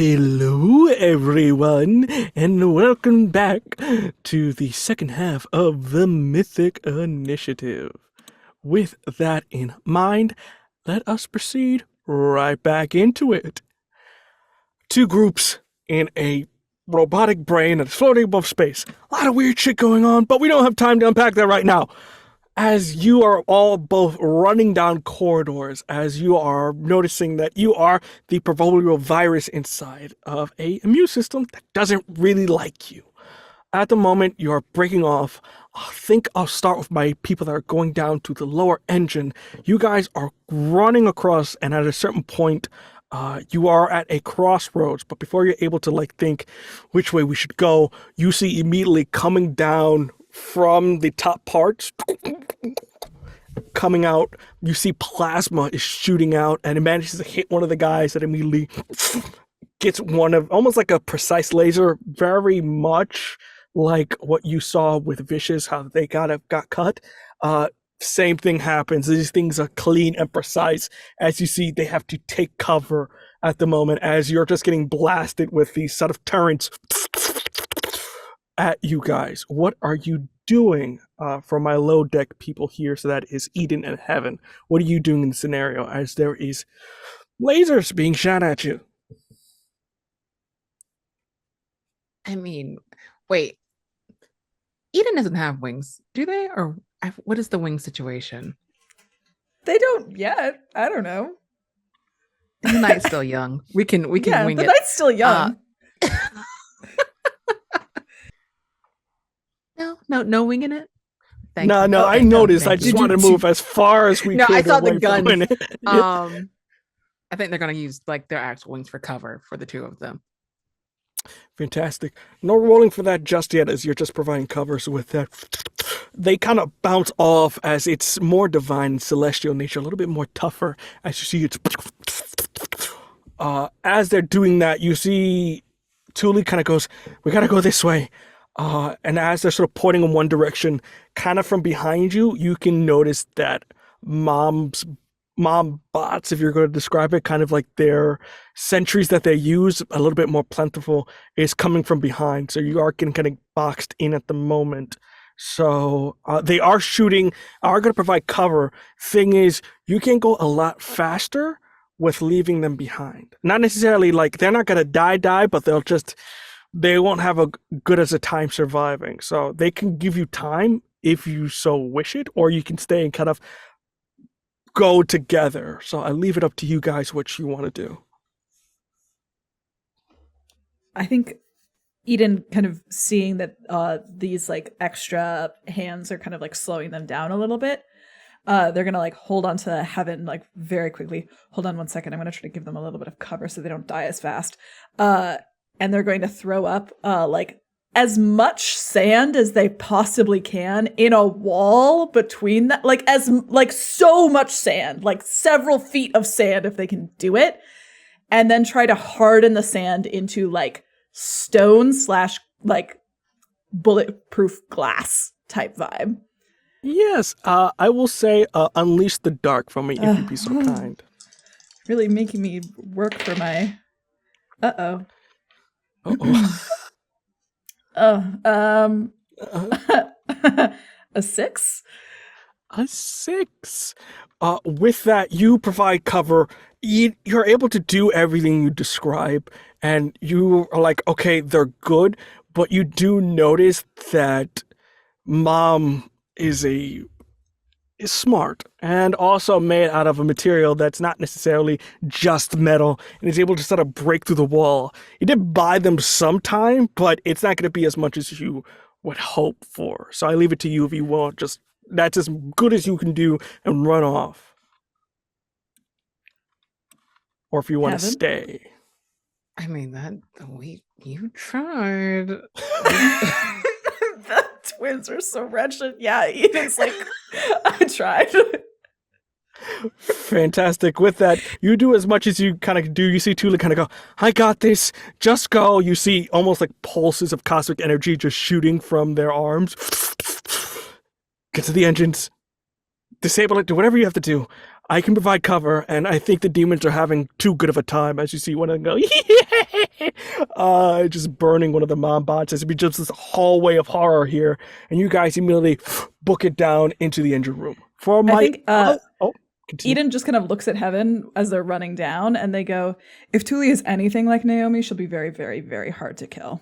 Hello, everyone, and welcome back to the second half of the Mythic Initiative. With that in mind, let us proceed right back into it. Two groups in a robotic brain that's floating above space. A lot of weird shit going on, but we don't have time to unpack that right now. As you are all both running down corridors, as you are noticing that you are the proverbial virus inside of a immune system that doesn't really like you. At the moment, you're breaking off. I think I'll start with my people that are going down to the lower engine. You guys are running across, and at a certain point, you are at a crossroads. But before you're able to think which way we should go, you see immediately coming down from the top parts, coming out, you see plasma is shooting out, and it manages to hit one of the guys that immediately gets one of, almost like a precise laser, very much like what you saw with Vicious, how they got cut. Same thing happens. These things are clean and precise. As you see, they have to take cover at the moment as you're just getting blasted with these sort of turrets at you guys. What are you doing for my low deck people here? So that is Eden and Heaven. What are you doing in the scenario as there is lasers being shot at you? I mean, wait. Eden doesn't have wings, do they? Or what is the wing situation? They don't yet. I don't know. The night's still young. We can wing the it. night's still young. No winging it. No, I noticed. I just wanted to move as far as we could. I saw the away guns. from it. I think they're gonna use their actual wings for cover for the two of them. Fantastic. No rolling for that just yet, as you're just providing covers with that. They kind of bounce off as it's more divine and celestial nature, a little bit more tougher. As you see, it's as they're doing that, you see Thule kind of goes, "We gotta go this way." And as they're sort of pointing in one direction, kind of from behind you, you can notice that mom bots, if you're going to describe it, kind of like their sentries that they use, a little bit more plentiful, is coming from behind. So you are getting kind of boxed in at the moment. So they are shooting, are going to provide cover. Thing is, you can go a lot faster with leaving them behind. Not necessarily they're not going to die, but they won't have a good as a time surviving. So they can give you time if you so wish it, or you can stay and kind of go together. So I leave it up to you guys what you want to do. I think Eden kind of seeing that these extra hands are kind of slowing them down a little bit. They're gonna hold on to Heaven very quickly. Hold on one second. I'm gonna try to give them a little bit of cover so they don't die as fast. And they're going to throw up as much sand as they possibly can in a wall between that, so much sand, several feet of sand if they can do it, and then try to harden the sand into stone / bulletproof glass type vibe. Yes, I will say unleash the dark from me if you'd be so kind. Really making me work for my... Uh-oh. A 6? A 6. With that, you provide cover. You're able to do everything you describe, and you are okay, they're good, but you do notice that Mom is smart and also made out of a material that's not necessarily just metal and is able to sort of break through the wall. You did buy them sometime, but it's not going to be as much as you would hope for. So I leave it to you if you want. That's as good as you can do and run off. Or if you want to stay. I mean, you tried. The twins are so wretched. Yeah, Eden's I tried. Fantastic. With that, you do as much as you kind of do. You see Tula kind of go, "I got this. Just go." You see almost pulses of cosmic energy just shooting from their arms. Get to the engines. Disable it. Do whatever you have to do. I can provide cover, and I think the demons are having too good of a time. As you see one of them go, just burning one of the mom bots. As it be just this hallway of horror here, and you guys immediately book it down into the engine room. For my, I think continue. Eden just kind of looks at Heaven as they're running down, and they go, "If Tuli is anything like Naomi, she'll be very, very, very hard to kill."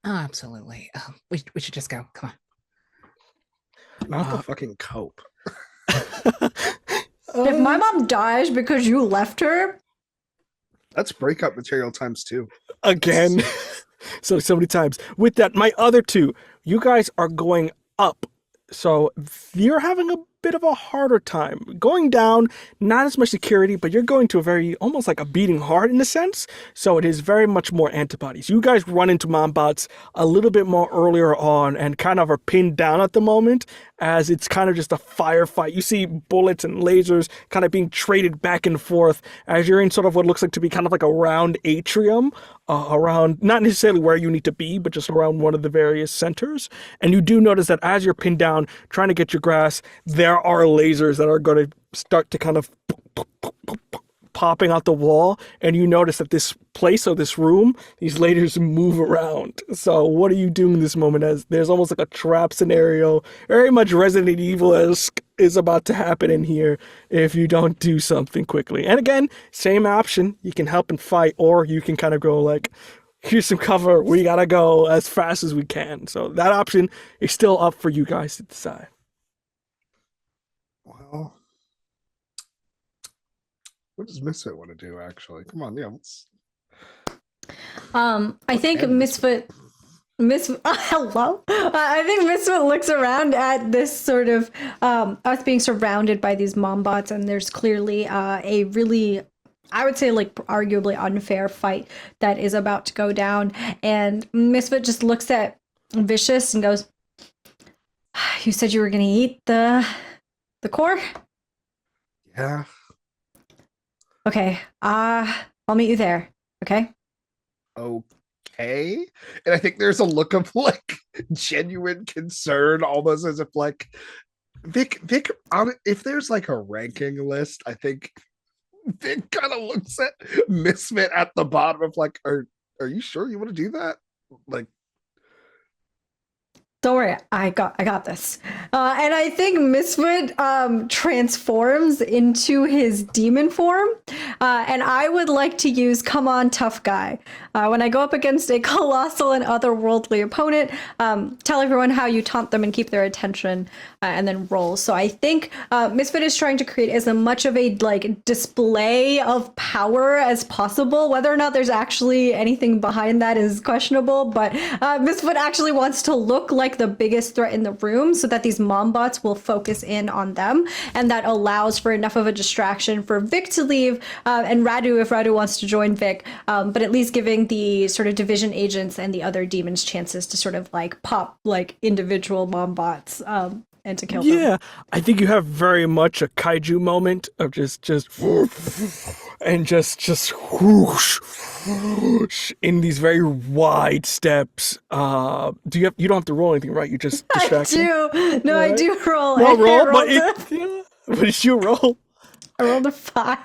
Oh, absolutely. We should just go. Come on. Not the fucking cope. If my mom dies because you left her, That's breakup material times 2. Again. So many times. With that, my other two, you guys are going up. So you're having a bit of a harder time. Going down, not as much security, but you're going to a very, almost like a beating heart in a sense. So it is very much more antibodies. You guys run into mom bots a little bit more earlier on and kind of are pinned down at the moment as it's kind of just a firefight. You see bullets and lasers kind of being traded back and forth as you're in sort of what looks like to be kind of like a round atrium around, not necessarily where you need to be, but just around one of the various centers. And you do notice that as you're pinned down, trying to get your grasp, there are lasers that are going to start to kind of popping out the wall, and you notice that this place or this room, these lasers move around. So what are you doing in this moment as there's almost like a trap scenario, very much Resident Evil-esque is about to happen in here if you don't do something quickly. And again, same option, you can help and fight, or you can kind of go like, here's some cover, we gotta go as fast as we can. So that option is still up for you guys to decide. Well, what does Misfit want to do, actually? Come on, yeah, let's... I think And Misfit hello. I think Misfit looks around at this sort of us being surrounded by these mom bots, and there's clearly a really, I would say, like arguably unfair fight that is about to go down. And Misfit just looks at Vicious and goes, "You said you were gonna eat the core? Yeah. Okay. I'll meet you there. Okay." Okay. And I think there's a look of like genuine concern, almost as if like Vic, if there's like a ranking list, I think Vic kind of looks at Misfit at the bottom of like, are you sure you want to do that? Like, Don't worry, I got this. And I think Misfit transforms into his demon form. And I would like to use Come On Tough Guy. When I go up against a colossal and otherworldly opponent, tell everyone how you taunt them and keep their attention, and then roll. So I think Misfit is trying to create as much of a like display of power as possible. Whether or not there's actually anything behind that is questionable, but Misfit actually wants to look like the biggest threat in the room so that these mom bots will focus in on them, and that allows for enough of a distraction for Vic to leave, and Radu, if Radu wants to join Vic, but at least giving the sort of division agents and the other demons chances to sort of like pop like individual mom bots and to kill them. Yeah, I think you have very much a kaiju moment of just and just whoosh, whoosh, in these very wide steps. You don't have to roll anything, right? You just distract. I do. No, I do roll. No I roll, rolled but did you roll? I rolled a 5.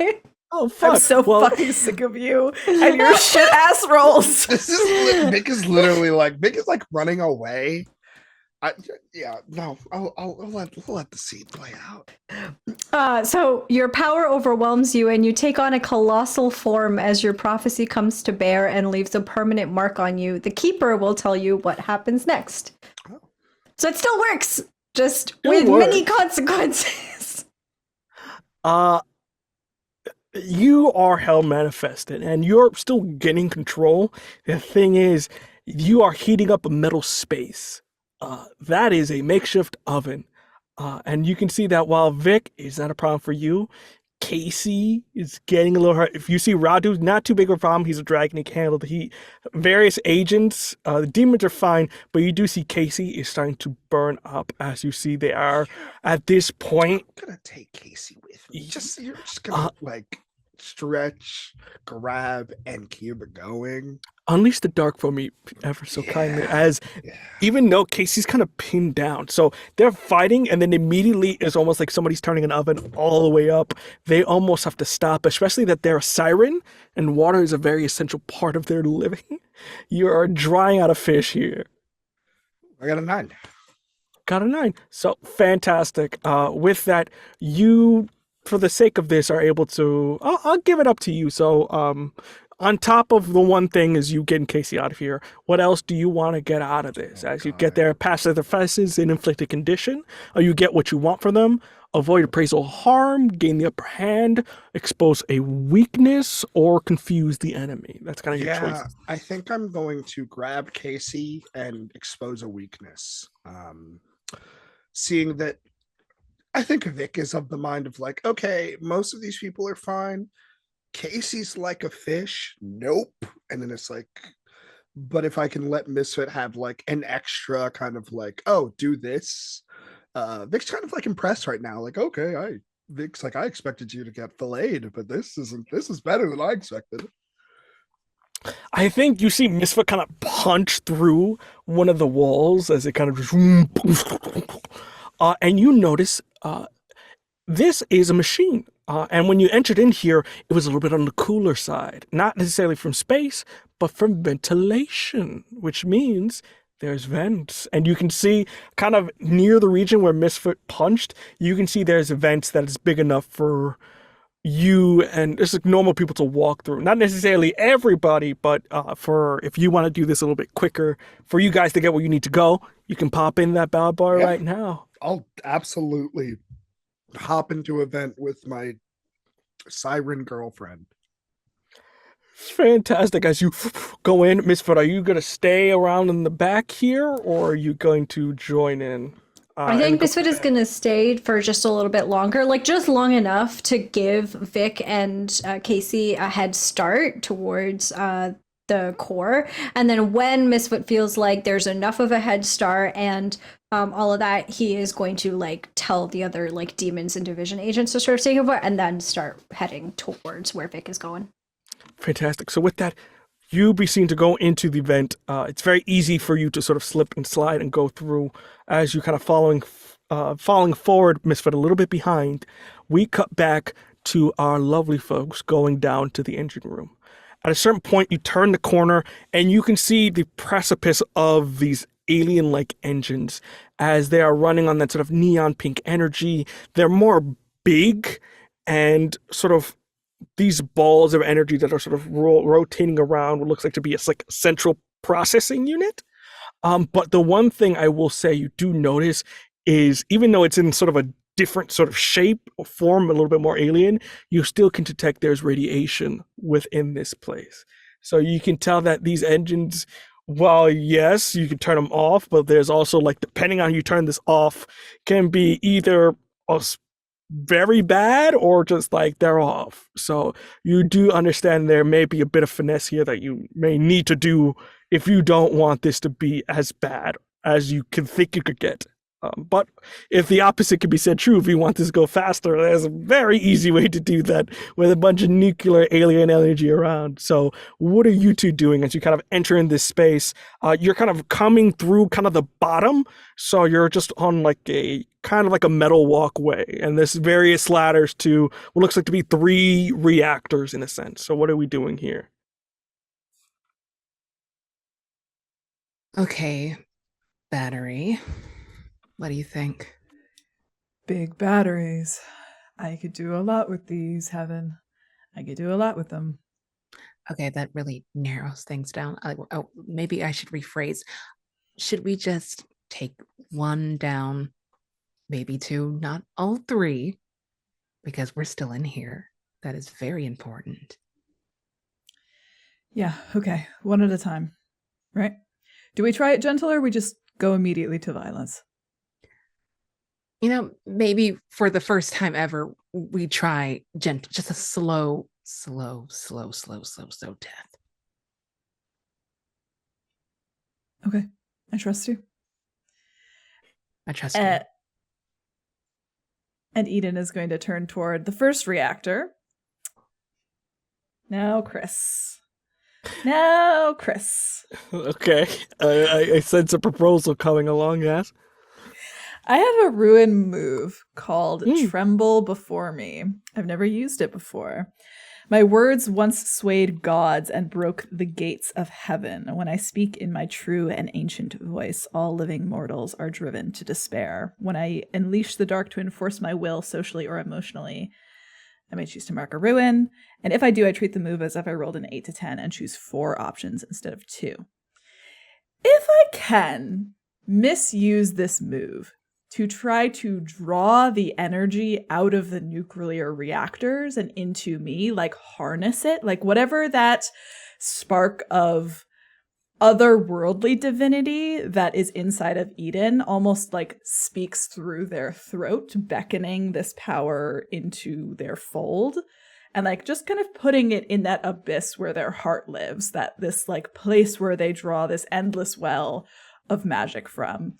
Oh fuck! I'm so fucking sick of you and your shit ass rolls. this is Vic is literally like Vic is like running away. I'll let the scene play out. So your power overwhelms you, and you take on a colossal form as your prophecy comes to bear and leaves a permanent mark on you. The keeper will tell you what happens next. Oh. So it still works, just Still with works. many consequences. You are hell manifested, and you're still getting control. The thing is, you are heating up a metal space. That is a makeshift oven. And you can see that while Vic is not a problem for you, Casey is getting a little hurt. If you see Radu, not too big of a problem. He's a dragon. He can handle the heat. Various agents, the demons are fine, but you do see Casey is starting to burn up. As you see, they are at this point. I'm gonna take Casey with me. You're just gonna like stretch, grab, and keep it going. Unleash the dark for me ever so kindly, as Yeah. even though Casey's kind of pinned down, so they're fighting, and then immediately it's almost like somebody's turning an oven all the way up. They almost have to stop, especially that they're a siren, and water is a very essential part of their living. You are drying out a fish here. I got a 9. Got a 9. So fantastic. With that, you, for the sake of this, are able to. I'll give it up to you. So, on top of the one thing is you getting Casey out of here. What else do you want to get out of this? As you get there, pass their defenses and inflict a condition, or you get what you want from them. Avoid appraisal harm, gain the upper hand, expose a weakness, or confuse the enemy. That's kind of your choice. I think I'm going to grab Casey and expose a weakness. Seeing that I think Vic is of the mind of like, okay, most of these people are fine. Casey's like a fish. Nope. And then it's like, but if I can let Misfit have like an extra kind of like, oh, do this. Vic's kind of like impressed right now. Like, okay, Vic's like, I expected you to get filleted, but this is better than I expected. I think you see Misfit kind of punch through one of the walls as it kind of just, and you notice this is a machine. And when you entered in here, it was a little bit on the cooler side, not necessarily from space, but from ventilation, which means there's vents. And you can see kind of near the region where Misfit punched, you can see there's vents that is big enough for you and just like normal people to walk through. Not necessarily everybody, but for if you want to do this a little bit quicker, for you guys to get where you need to go, you can pop in that bell bar right now. I'll absolutely hop into a vent with my siren girlfriend. Fantastic. As you go in, Misfit, are you going to stay around in the back here, or are you going to join in? I think Misfit is going to stay for just a little bit longer, like just long enough to give Vic and Casey a head start towards the core. And then when Misfit feels like there's enough of a head start and all of that, he is going to like tell the other like demons and division agents to sort of take over and then start heading towards where Vic is going. Fantastic. So with that, you be seen to go into the event. It's very easy for you to sort of slip and slide and go through as you kind of following forward, Misfit a little bit behind. We cut back to our lovely folks going down to the engine room. At a certain point, you turn the corner and you can see the precipice of these alien-like engines as they are running on that sort of neon pink energy. They're more big and sort of these balls of energy that are sort of rotating around what looks like to be a like central processing unit. But the one thing I will say you do notice is even though it's in sort of a different sort of shape or form, a little bit more alien, you still can detect there's radiation within this place. So you can tell that these engines, while yes, you can turn them off, but there's also like, depending on how you turn this off, can be either very bad or just like they're off. So you do understand there may be a bit of finesse here that you may need to do if you don't want this to be as bad as you can think you could get. But if the opposite could be said true, if you want this to go faster, there's a very easy way to do that with a bunch of nuclear alien energy around. So what are you two doing as you kind of enter in this space? You're kind of coming through kind of the bottom. So you're just on like a kind of like a metal walkway. And there's various ladders to what looks like to be 3 reactors in a sense. So what are we doing here? Okay, battery. What do you think? Big batteries. I could do a lot with these, Heaven. I could do a lot with them. Okay, that really narrows things down. Maybe I should rephrase. Should we just take 1 down, maybe 2, not all 3, because we're still in here? That is very important. Yeah, okay. 1 at a time. Right? Do we try it gentle or we just go immediately to violence? You know, maybe for the first time ever, we try gentle, just a slow death. Okay. I trust you. I trust you. And Eden is going to turn toward the first reactor Now, Chris. Now, Chris. Okay. I sense a proposal coming along, yes? I have a ruin move called Hmm. Tremble Before Me. I've never used it before. My words once swayed gods and broke the gates of heaven. When I speak in my true and ancient voice, all living mortals are driven to despair. When I unleash the dark to enforce my will socially or emotionally, I may choose to mark a ruin. And if I do, I treat the move as if I rolled an 8 to 10 and choose 4 options instead of 2. If I can misuse this move to try to draw the energy out of the nuclear reactors and into me, like harness it, like whatever that spark of otherworldly divinity that is inside of Eden almost like speaks through their throat, beckoning this power into their fold. And like just kind of putting it in that abyss where their heart lives, that this like place where they draw this endless well of magic from,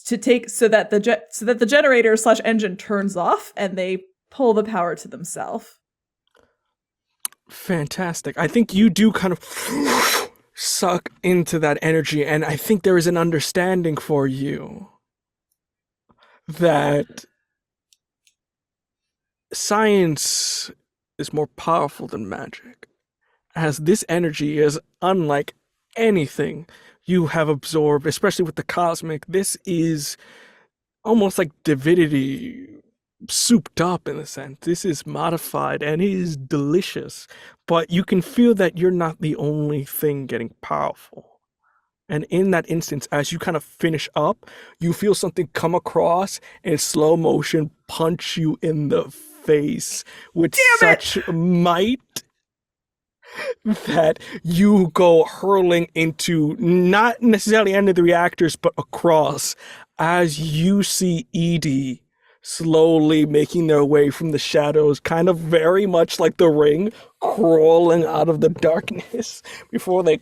to take so that the generator / engine turns off and they pull the power to themselves. Fantastic. I think you do kind of suck into that energy, and I think there is an understanding for you that science is more powerful than magic, as this energy is unlike anything you have absorbed, especially with the cosmic. This is almost like divinity souped up in a sense. This is modified and it is delicious, but you can feel that you're not the only thing getting powerful. And in that instance, as you kind of finish up, you feel something come across in slow motion, punch you in the face with such might that you go hurling into not necessarily end of the reactors, but across, as you see Edie slowly making their way from the shadows, kind of very much like the Ring, crawling out of the darkness before they...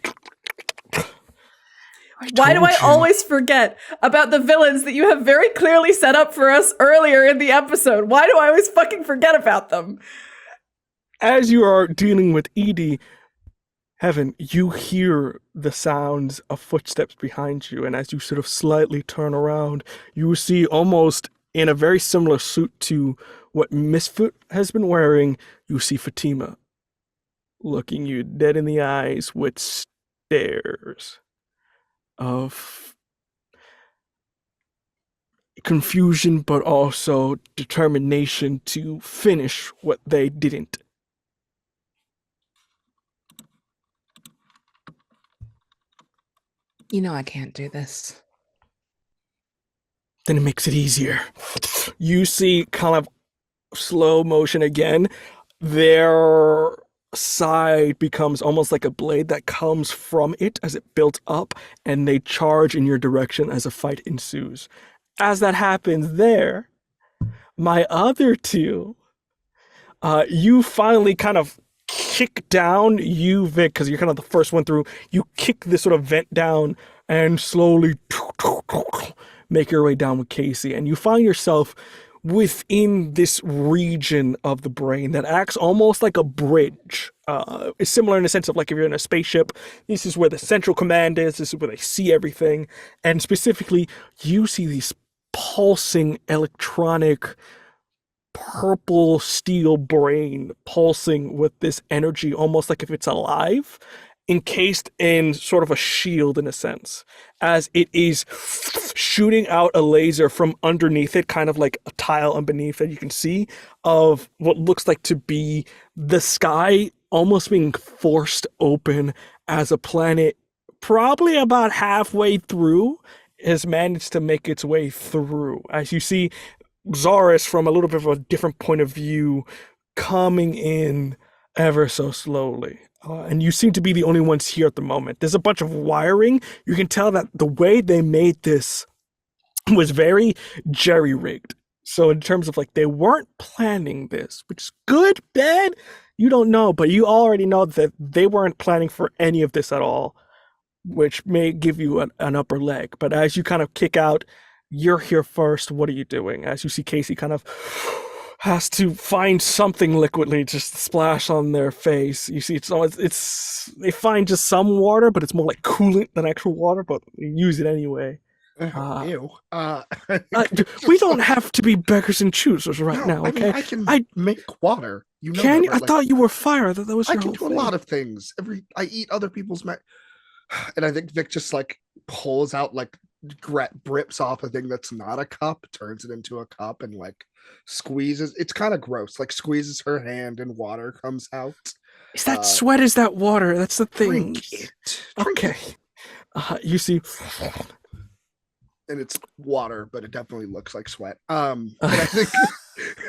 Why do I told you. always forget about the villains that you have very clearly set up for us earlier in the episode? Why do I always fucking forget about them? As you are dealing with Edie, Heaven, you hear the sounds of footsteps behind you, and as you sort of slightly turn around, you see, almost in a very similar suit to what Misfoot has been wearing, you see Fatima looking you dead in the eyes with stares of confusion, but also determination to finish what they didn't. You know I can't do this. Then it makes it easier. You see, kind of slow motion again, their side becomes almost like a blade that comes from it as it builds up, and they charge in your direction as a fight ensues. As that happens there, my other two, you finally kind of kick down, you, Vic, because you're kind of the first one through, you kick this sort of vent down and slowly make your way down with Casey, and you find yourself within this region of the brain that acts almost like a bridge. It's similar in the sense of like if you're in a spaceship, this is where the central command is, this is where they see everything, and specifically you see these pulsing electronic purple steel brain pulsing with this energy almost like if it's alive, encased in sort of a shield in a sense, as it is shooting out a laser from underneath it, kind of like a tile underneath it you can see, of what looks like to be the sky almost being forced open, as a planet probably about halfway through has managed to make its way through, as you see Zaris from a little bit of a different point of view coming in ever so slowly. And you seem to be the only ones here at the moment. There's a bunch of wiring. You can tell that the way they made this was very jerry-rigged. So in terms of like, they weren't planning this, which is good, bad, you don't know, but you already know that they weren't planning for any of this at all, which may give you an upper leg. But as you kind of kick out, you're here first, what are you doing? As you see Casey kind of has to find something liquidly just to splash on their face. You see, they find just some water, but it's more like coolant than actual water, but they use it anyway. Ew. We don't have to be beggars and choosers right No, now, I mean, okay? I can I- make water. You know Can that, you? I right? Like, thought you were fire. I thought that was I your can whole do a thing. lot of things. I eat other people's and I think Vic just like pulls out like rips off a thing that's not a cup, turns it into a cup, and like squeezes. It's kind of gross. Like squeezes her hand and water comes out. Is that sweat? Is that water? That's the thing. Drink it. Drink Okay. it. You see, And it's water, but it definitely looks like sweat. And I think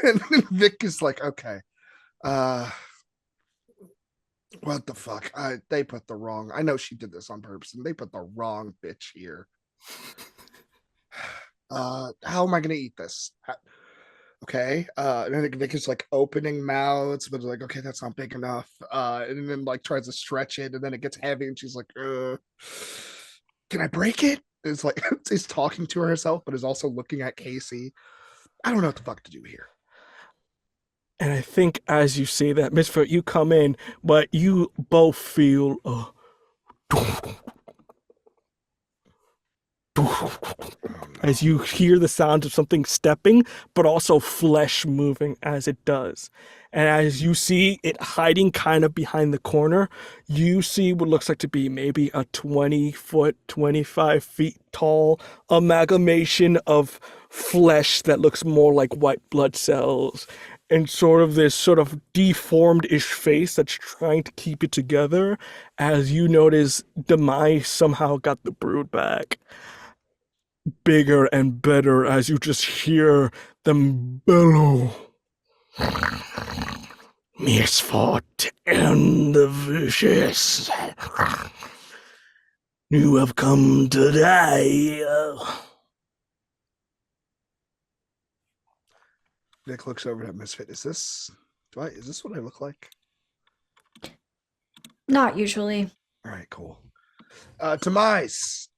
and then Vic is like, okay, what the fuck? They put the wrong. I know she did this on purpose, and they put the wrong bitch here. How am I gonna eat this? Okay. And I think Vic is like opening mouths, but like, okay, that's not big enough. And then like tries to stretch it, and then it gets heavy, and she's like, can I break it? It's like she's talking to herself, but is also looking at Casey. I don't know what the fuck to do here. and I think as you say that, Misfit, you come in, but you both feel as you hear the sound of something stepping, but also flesh moving as it does. And as you see it hiding kind of behind the corner, you see what looks like to be maybe a 20-foot, 25 feet tall amalgamation of flesh that looks more like white blood cells and sort of this sort of deformed-ish face that's trying to keep it together. As you notice, Demise somehow got the brood back. Bigger and better as you just hear them bellow. Misfort and the vicious. You have come to die. Vic looks over at Misfit. Is this what I look like? Not usually. All right, cool. Demise.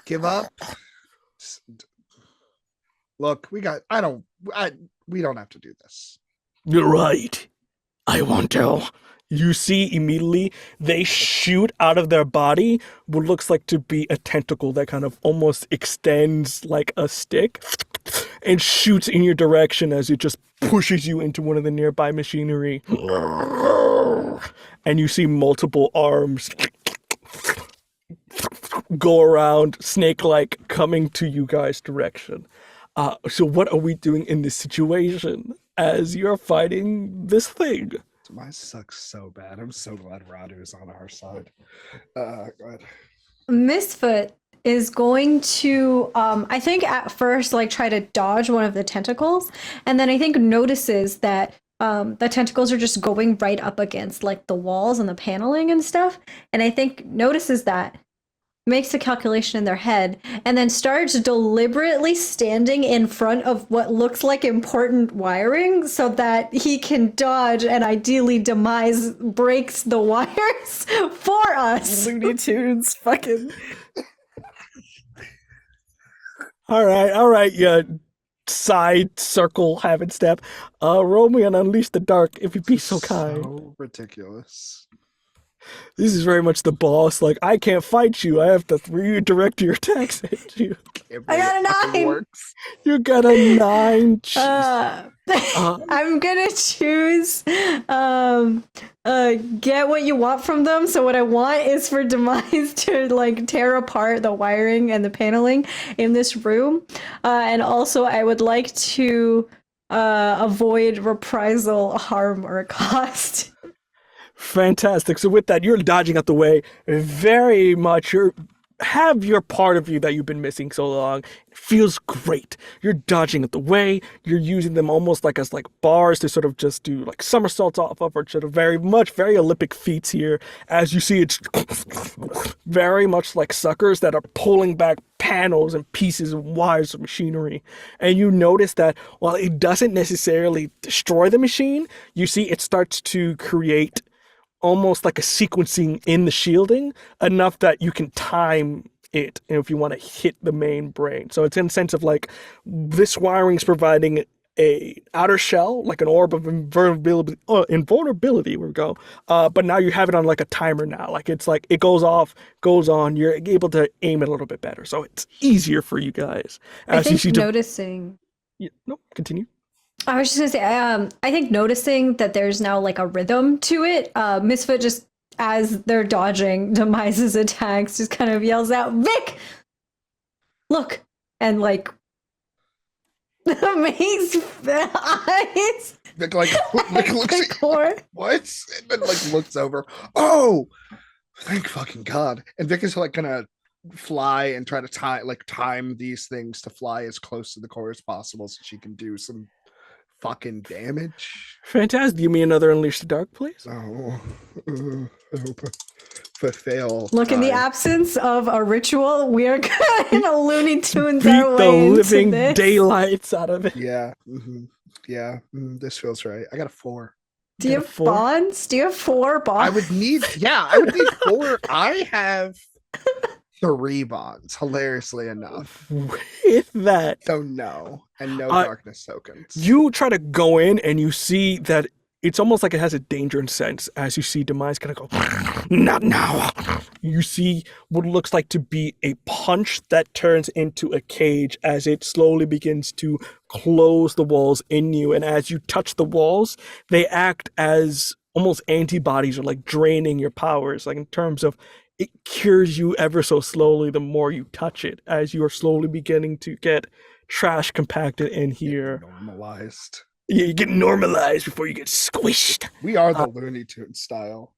Give up. Look, we don't have to do this. You're right. I want to. You see immediately they shoot out of their body what looks like to be a tentacle that kind of almost extends like a stick and shoots in your direction as it just pushes you into one of the nearby machinery. And you see multiple arms go around snake-like coming to you guys' direction. So what are we doing in this situation as you're fighting this thing? Demise sucks so bad. I'm so glad Radu is on our side. Go ahead. Misfoot is going to, I think at first, like try to dodge one of the tentacles, and then I think notices that the tentacles are just going right up against like the walls and the paneling and stuff, and I think notices that, makes a calculation in their head, and then starts deliberately standing in front of what looks like important wiring so that he can dodge and ideally Demise breaks the wires for us. Looney Tunes, fucking. All right, you side circle having step. Roll me and unleash the dark if you'd be so kind. So ridiculous. This is very much the boss. Like, I can't fight you. I have to redirect your attacks at you. I got a 9. Works. You got a 9. I'm gonna choose get what you want from them. So what I want is for Demise to like tear apart the wiring and the paneling in this room, and also I would like to avoid reprisal, harm, or cost. Fantastic. So with that, you're dodging out the way very much. You have your part of you that you've been missing so long. It feels great. You're dodging out the way. You're using them almost like as like bars to sort of just do like somersaults off of, or sort of very Olympic feats here. As you see, it's very much like suckers that are pulling back panels and pieces of wires of machinery. And you notice that while it doesn't necessarily destroy the machine, you see it starts to create almost like a sequencing in the shielding enough that you can time it if you want to hit the main brain. So it's in the sense of like this wiring's providing a outer shell, like an orb of invulnerability. Here we go. But now you have it on like a timer now. Like it's like it goes off, goes on. You're able to aim it a little bit better, so it's easier for you guys. I As you think see, noticing. no, continue. I was just gonna say, I think noticing that there's now like a rhythm to it. Misfit just, as they're dodging Demise's attacks, just kind of yells out, "Vic, look!" and like makes eyes. Vic like looks at Gore. what? And then like looks over. Oh, thank fucking God. And Vic is like gonna fly and try to time these things to fly as close to the core as possible so she can do some fucking damage. Fantastic. Give me another Unleash the Dark, please. Oh, I hope if I fail. Look, in the absence of a ritual, we are gonna Looney Tunes Beat our the way into living this. daylights out of it. Yeah. Yeah. This feels right. I got a 4. Do you have bonds? Do you have 4 bonds? I would need 4. I have 3 bonds, hilariously enough. With that, So no. And no darkness tokens. you try to go in and you see that it's almost like it has a danger sense as you see Demise kind of go, not now. You see what looks like to be a punch that turns into a cage as it slowly begins to close the walls in you. And as you touch the walls, they act as almost antibodies or like draining your powers, like in terms of it cures you ever so slowly the more you touch it, as you are slowly beginning to get trash compacted in here. Normalized. Yeah, you get normalized before you get squished. We are the Looney Tunes style.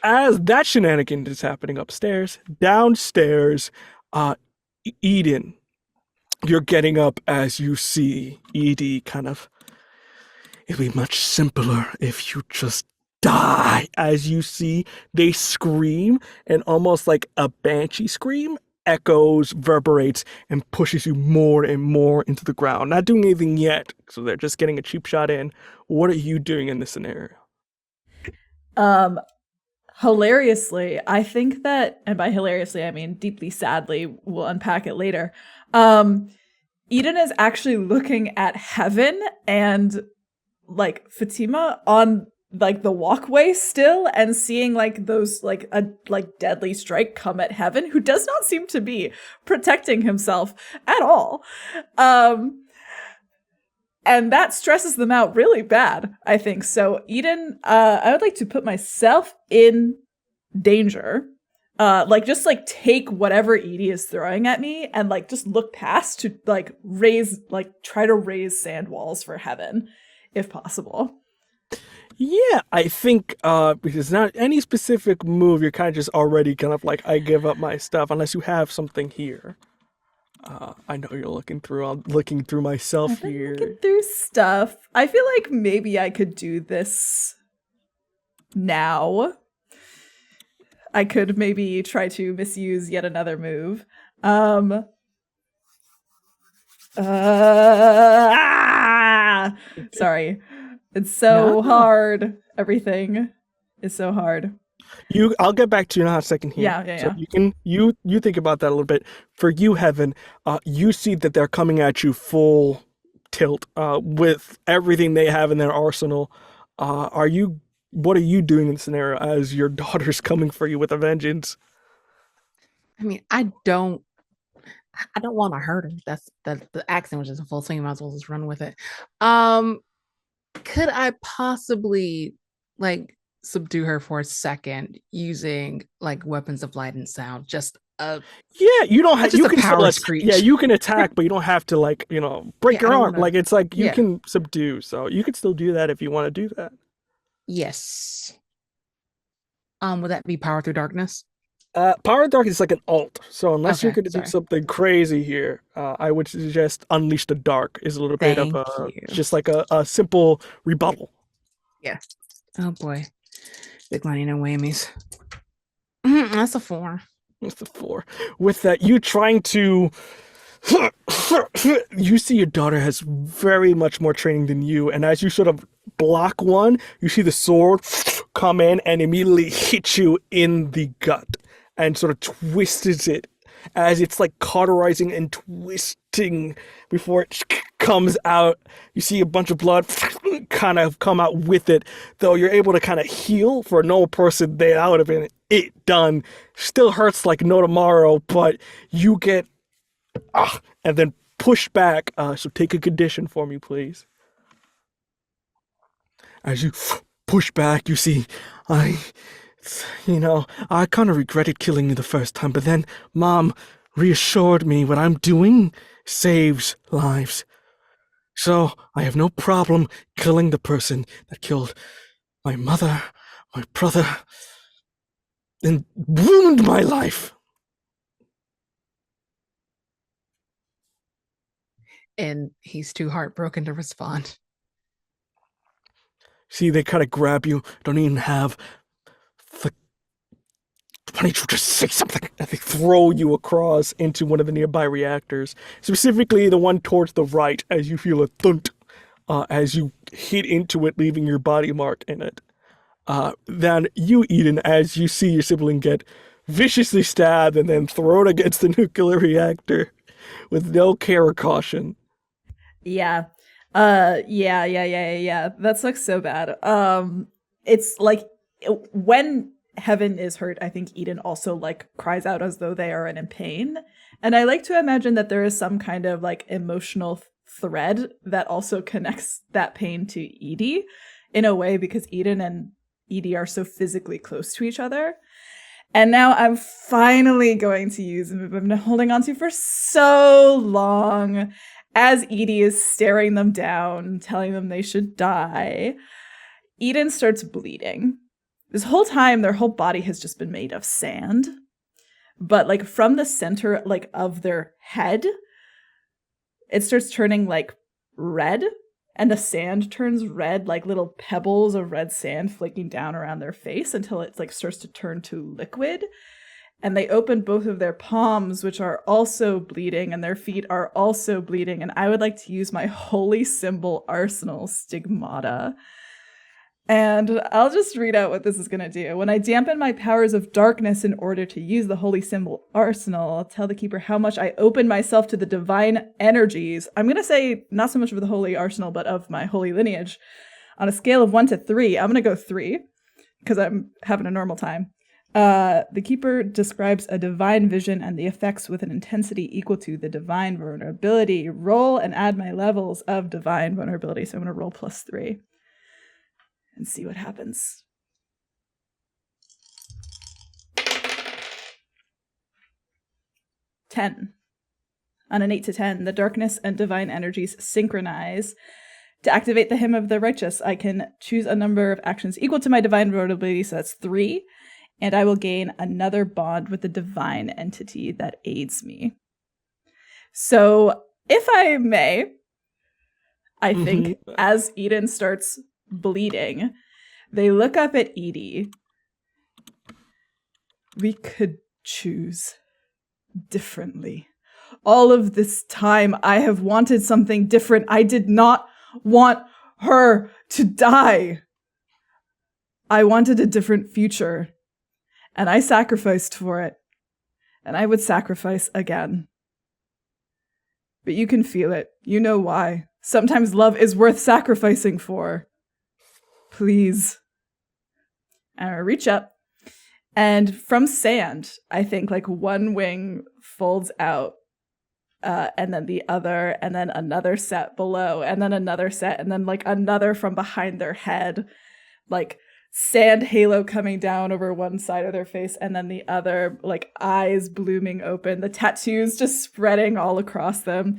As that shenanigan is happening upstairs, downstairs, Eden, you're getting up as you see Edie kind of, it'd be much simpler if you just die. As you see, they scream, and almost like a banshee scream, echoes, reverberates, and pushes you more and more into the ground. Not doing anything yet, so they're just getting a cheap shot in. What are you doing in this scenario? Hilariously, I think that, and by hilariously I mean deeply sadly, we'll unpack it later. Eden is actually looking at heaven and like Fatima on like the walkway still, and seeing like those like a deadly strike come at heaven, who does not seem to be protecting himself at all. And that stresses them out really bad, I think. So Eden, I would like to put myself in danger. Just take whatever Edie is throwing at me and like just look past to like try to raise sand walls for heaven, if possible. Yeah, I think because not any specific move, you're kind of just already kind of like, I give up my stuff unless you have something here. I know you're looking through. I'm looking through myself I've been here. looking through stuff. I feel like maybe I could do this now. I could maybe try to misuse yet another move. Sorry. It's so hard. Everything is so hard. I'll get back to you in a second here. Yeah. So you think about that a little bit. For you, Heaven, you see that they're coming at you full tilt with everything they have in their arsenal. What are you doing in the scenario as your daughter's coming for you with a vengeance? I mean, I don't want to hurt her. That's the accent was just in full swing. Might as well just run with it. Could I possibly like subdue her for a second using like weapons of light and sound? You don't have, just you a can power still screech. Yeah, you can attack, but you don't have to like break your arm. Like it's like you Yeah. can subdue, so you can still do that if you want to do that. Yes. Would that be power through darkness? Power of Dark is like an alt, so unless you're Okay, going to do sorry. something crazy here, I would suggest Unleash the Dark is a little bit of Thank you. just like a simple rebuttal. Yeah. Oh boy. Big money, no whammies. That's a 4. That's the 4. With that, you trying to... You see your daughter has very much more training than you, and as you sort of block one, you see the sword come in and immediately hit you in the gut and sort of twists it as it's like cauterizing and twisting before it comes out. You see a bunch of blood kind of come out with it, though you're able to kind of heal. For a normal person, that would have been it done. Still hurts like no tomorrow, but you get and then push back. So take a condition for me, please. As you push back, you see, I kind of regretted killing you the first time, but then Mom reassured me what I'm doing saves lives. So I have no problem killing the person that killed my mother, my brother, and ruined my life. And he's too heartbroken to respond. See, they kind of grab you, don't even have the... Why don't you just say something? And they throw you across into one of the nearby reactors, specifically the one towards the right, as you feel a thunk as you hit into it, leaving your body mark in it. Then you, Eden, as you see your sibling get viciously stabbed and then thrown against the nuclear reactor with no care or caution. Yeah. Yeah. That sucks so bad. It's like when Heaven is hurt, I think Eden also like cries out as though they are in pain. And I like to imagine that there is some kind of like emotional thread that also connects that pain to Edie in a way, because Eden and Edie are so physically close to each other. And now I'm finally going to use a move I've been holding on to for so long, as Edie is staring them down, telling them they should die. Eden starts bleeding. This whole time, their whole body has just been made of sand. But like from the center like of their head, it starts turning like red. And the sand turns red, like little pebbles of red sand flaking down around their face until it like starts to turn to liquid. And they open both of their palms, which are also bleeding, and their feet are also bleeding. And I would like to use my holy symbol arsenal, Stigmata. And I'll just read out what this is going to do. When I dampen my powers of darkness in order to use the holy symbol arsenal, I'll tell the keeper how much I open myself to the divine energies. I'm going to say not so much of the holy arsenal, but of my holy lineage. On a scale of 1 to 3, I'm going to go 3 because I'm having a normal time. The keeper describes a divine vision and the effects with an intensity equal to the divine vulnerability. Roll and add my levels of divine vulnerability. So I'm going to roll +3. And see what happens. 10. On an 8 to 10, the darkness and divine energies synchronize. To activate the Hymn of the Righteous, I can choose a number of actions equal to my divine vulnerability, so that's 3, and I will gain another bond with the divine entity that aids me. So, if I may, I think as Eden starts bleeding, they look up at Edie. We could choose differently. All of this time, I have wanted something different. I did not want her to die. I wanted a different future, and I sacrificed for it, and I would sacrifice again. But you can feel it. You know why. Sometimes love is worth sacrificing for. Please. And I reach up, and from sand, I think like one wing folds out, and then the other, and then another set below, and then another set, and then like another from behind their head, like sand halo coming down over one side of their face, and then the other, like eyes blooming open, the tattoos just spreading all across them.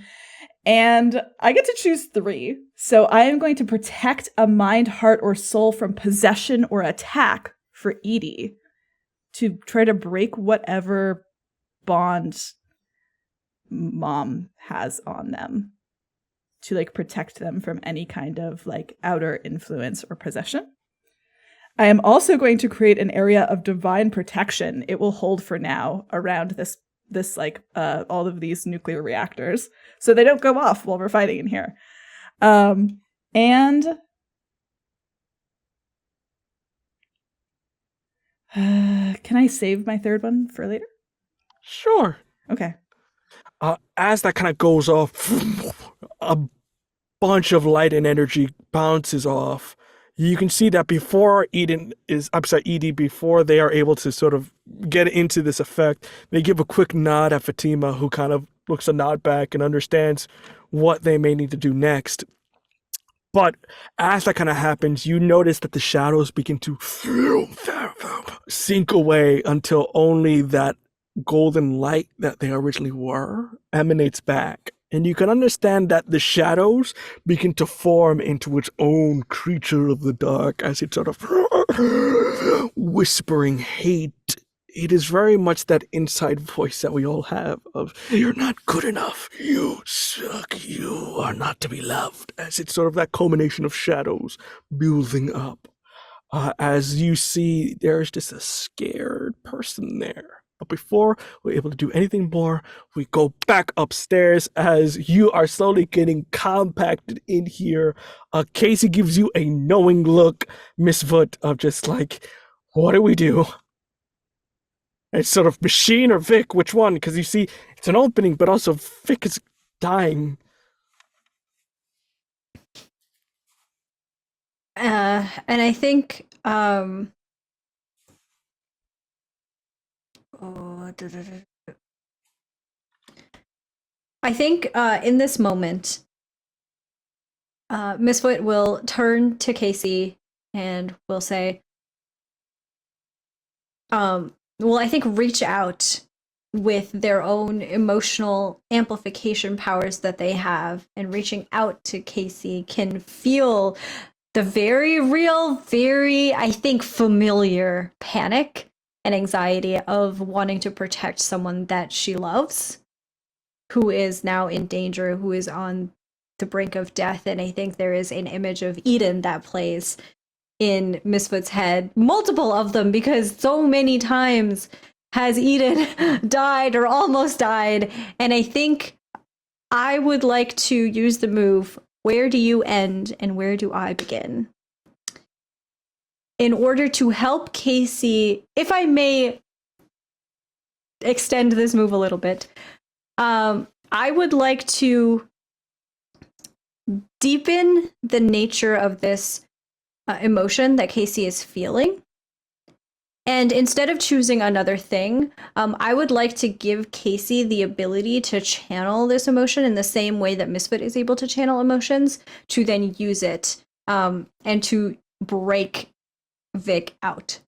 And I get to choose 3. So I am going to protect a mind, heart, or soul from possession or attack for Edie to try to break whatever bond Mom has on them, to like protect them from any kind of like outer influence or possession. I am also going to create an area of divine protection. It will hold for now around this like all of these nuclear reactors, so they don't go off while we're fighting in here. And can I save my third one for later? Sure. Okay. As that kind of goes off, a bunch of light and energy bounces off. You can see that before Edie, before they are able to sort of get into this effect, they give a quick nod at Fatima, who kind of looks a nod back and understands what they may need to do next. But as that kind of happens, you notice that the shadows begin to sink away until only that golden light that they originally were emanates back. And you can understand that the shadows begin to form into its own creature of the dark as it sort of whispering hate. It is very much that inside voice that we all have of, you're not good enough, you suck, you are not to be loved, as it's sort of that culmination of shadows building up. As you see, there's just a scared person there. But before we're able to do anything more, we go back upstairs as you are slowly getting compacted in here. Casey gives you a knowing look, Miss Foot, of just like, what do we do? It's sort of Machine or Vic, which one? Because you see, it's an opening, but also Vic is dying. And I think I think in this moment, Misfoot will turn to Casey and will say, well, I think reach out with their own emotional amplification powers that they have, and reaching out to Casey can feel the very real, very, I think, familiar panic and anxiety of wanting to protect someone that she loves, who is now in danger, who is on the brink of death. And I think there is an image of Eden that plays in Misfit's head, multiple of them, because so many times has Eden died or almost died. And I think I would like to use the move, where do you end and where do I begin? In order to help Casey, if I may extend this move a little bit, I would like to deepen the nature of this emotion that Casey is feeling. And instead of choosing another thing, I would like to give Casey the ability to channel this emotion in the same way that Misfit is able to channel emotions, to then use it and to break Vic out.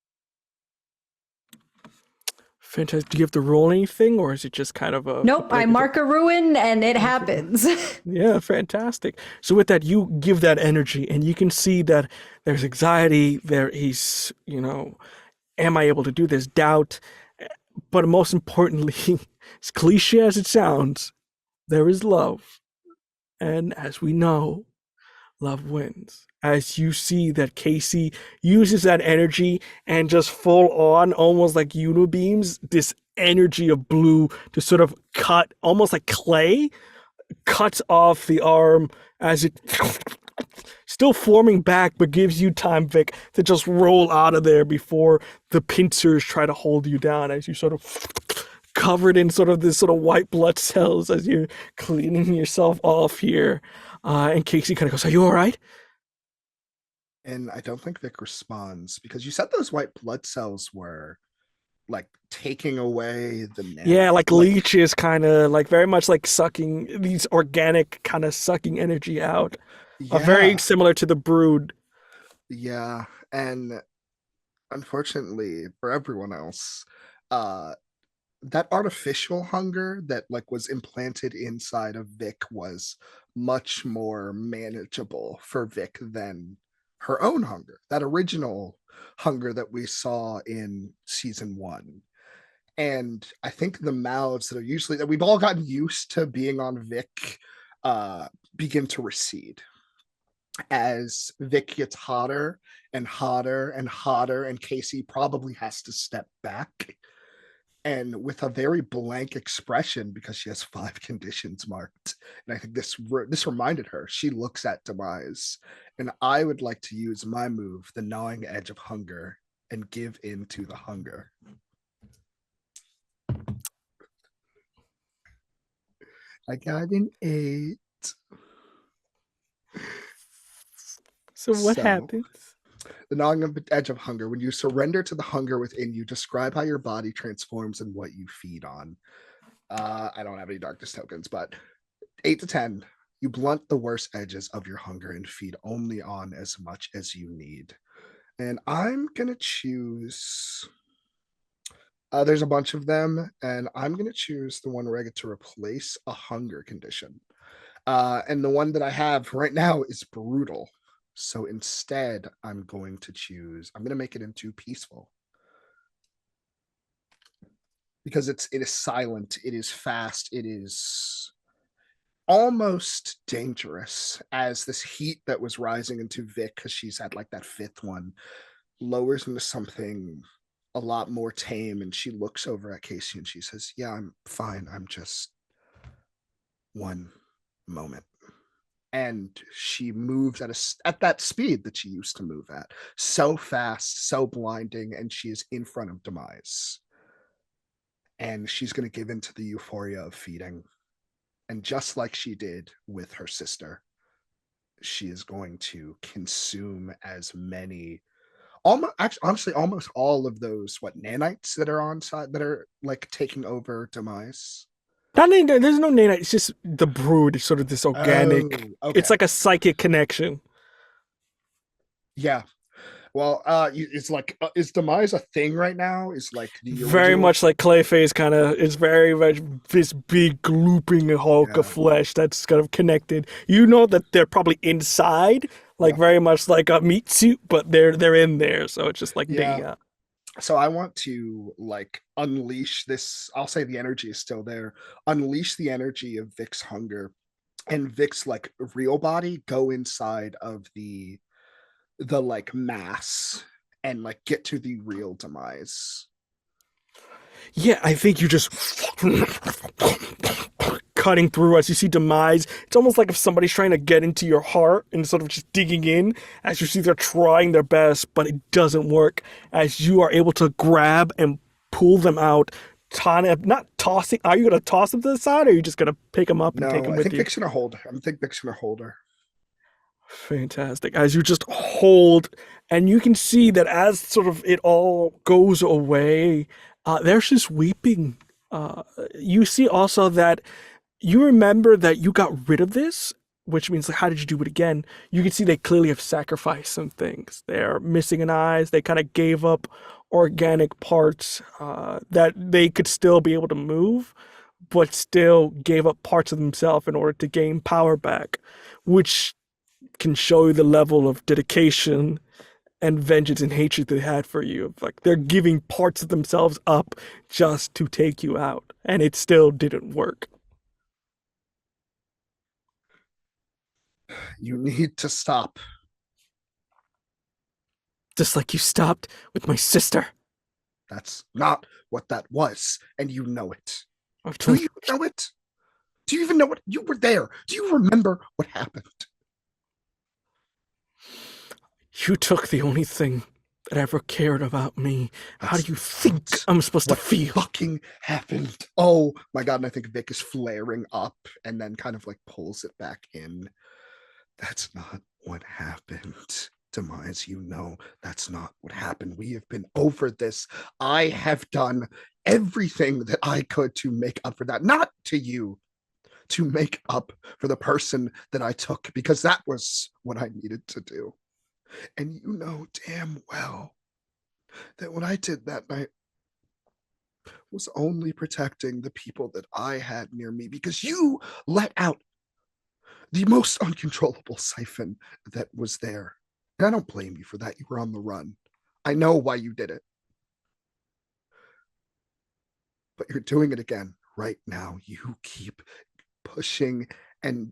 Fantastic. Do you have to roll anything, or is it just kind of a... Nope, I mark a ruin and it happens. Yeah, fantastic. So with that, you give that energy, and you can see that there's anxiety, there is, am I able to do this? Doubt. But most importantly, as cliche as it sounds, there is love. And as we know, love wins. As you see that Casey uses that energy and just full on, almost like unibeams, this energy of blue to sort of cut, almost like clay, cuts off the arm as it still forming back, but gives you time, Vic, to just roll out of there before the pincers try to hold you down as you sort of covered in sort of this sort of white blood cells as you're cleaning yourself off here. And Casey kind of goes, are you all right? And I don't think Vic responds because you said those white blood cells were like taking away the net. Yeah, like leeches, kind of like very much like sucking these organic kind of sucking energy out. Yeah. Very similar to the brood. Yeah. And unfortunately for everyone else, that artificial hunger that like was implanted inside of Vic was much more manageable for Vic than her own hunger, that original hunger that we saw in season 1. And I think the mouths that are usually that we've all gotten used to being on Vic begin to recede as Vic gets hotter and hotter and hotter, and Casey probably has to step back. And with a very blank expression, because she has 5 conditions marked, and I think this reminded her, she looks at Demise. And I would like to use my move, the Gnawing Edge of Hunger, and give in to the hunger. I got an 8. So what So, happens? the gnawing of the edge of hunger. When you surrender to the hunger within you, describe how your body transforms and what you feed on. I don't have any darkness tokens, but 8 to 10, you blunt the worst edges of your hunger and feed only on as much as you need. And I'm going to choose. There's a bunch of them, and I'm going to choose the one where I get to replace a hunger condition. And the one that I have right now is brutal. So instead, I'm going to make it into peaceful. Because it is silent, it is fast, it is almost dangerous as this heat that was rising into Vic, because she's had like that fifth one, lowers into something a lot more tame. And she looks over at Casey and she says, "Yeah, I'm fine. I'm just one moment." And she moves at that speed that she used to move at, so fast, so blinding, and she is in front of demise. And she's going to give into the euphoria of feeding. And just like she did with her sister, she is going to consume as many, almost actually, honestly, almost all of those nanites that are on side that are like taking over demise. There's no name. It's just the brood. It's sort of this organic. Oh, okay. It's like a psychic connection. Yeah. Well, it's like, is demise a thing right now? Is like the Very original? much like Clayface, kind of. It's very much this big looping hulk of Yeah. flesh that's kind of connected. You know that they're probably inside, like Yeah. very much like a meat suit, but they're in there. So it's just like Yeah. digging out. So I want to like unleash this. I'll say the energy is still there. Unleash the energy of Vic's hunger and Vic's like real body go inside of the like mass and like get to the real demise. Yeah, I think you just cutting through as you see demise. It's almost like if somebody's trying to get into your heart and sort of just digging in as you see they're trying their best, but it doesn't work. As you are able to grab and pull them out, not tossing. Are you going to toss them to the side, or are you just going to pick them up and take No, them I with think you? Vic's gonna hold her. I think Vic's gonna hold her. Fantastic. As you just hold, and you can see that as sort of it all goes away, there's just weeping. You see also that you remember that you got rid of this, which means like, how did you do it again? You can see they clearly have sacrificed some things. They're missing an eyes. They kind of gave up organic parts that they could still be able to move, but still gave up parts of themselves in order to gain power back, which can show you the level of dedication and vengeance and hatred they had for you. Like they're giving parts of themselves up just to take you out, and it still didn't work. You need to stop. Just like you stopped with my sister. That's not what that was, and you know it. I've Do told you know it? Do you even know what you were there? Do you remember what happened? you took the only thing that ever cared about me. How do That's you think not I'm supposed to what feel? fucking happened. Oh my god, and I think Vic is flaring up and then kind of like pulls it back in. That's not what happened. Demise, you know that's not what happened. We have been over this. I have done everything that I could to make up for that. Not to you, to make up for the person that I took, because that was what I needed to do. And you know damn well that what I did that night was only protecting the people that I had near me, because you let out the most uncontrollable siphon that was there. And I don't blame you for that. You were on the run. I know why you did it. But you're doing it again right now. You keep pushing and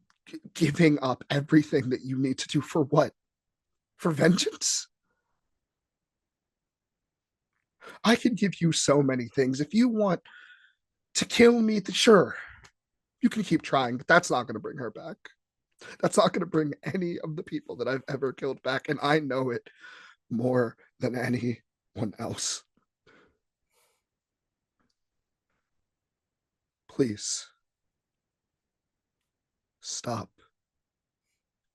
giving up everything that you need to do for what? For vengeance? I can give you so many things. If you want to kill me, sure, you can keep trying, but that's not going to bring her back. That's not going to bring any of the people that I've ever killed back. And I know it more than anyone else. Please, stop.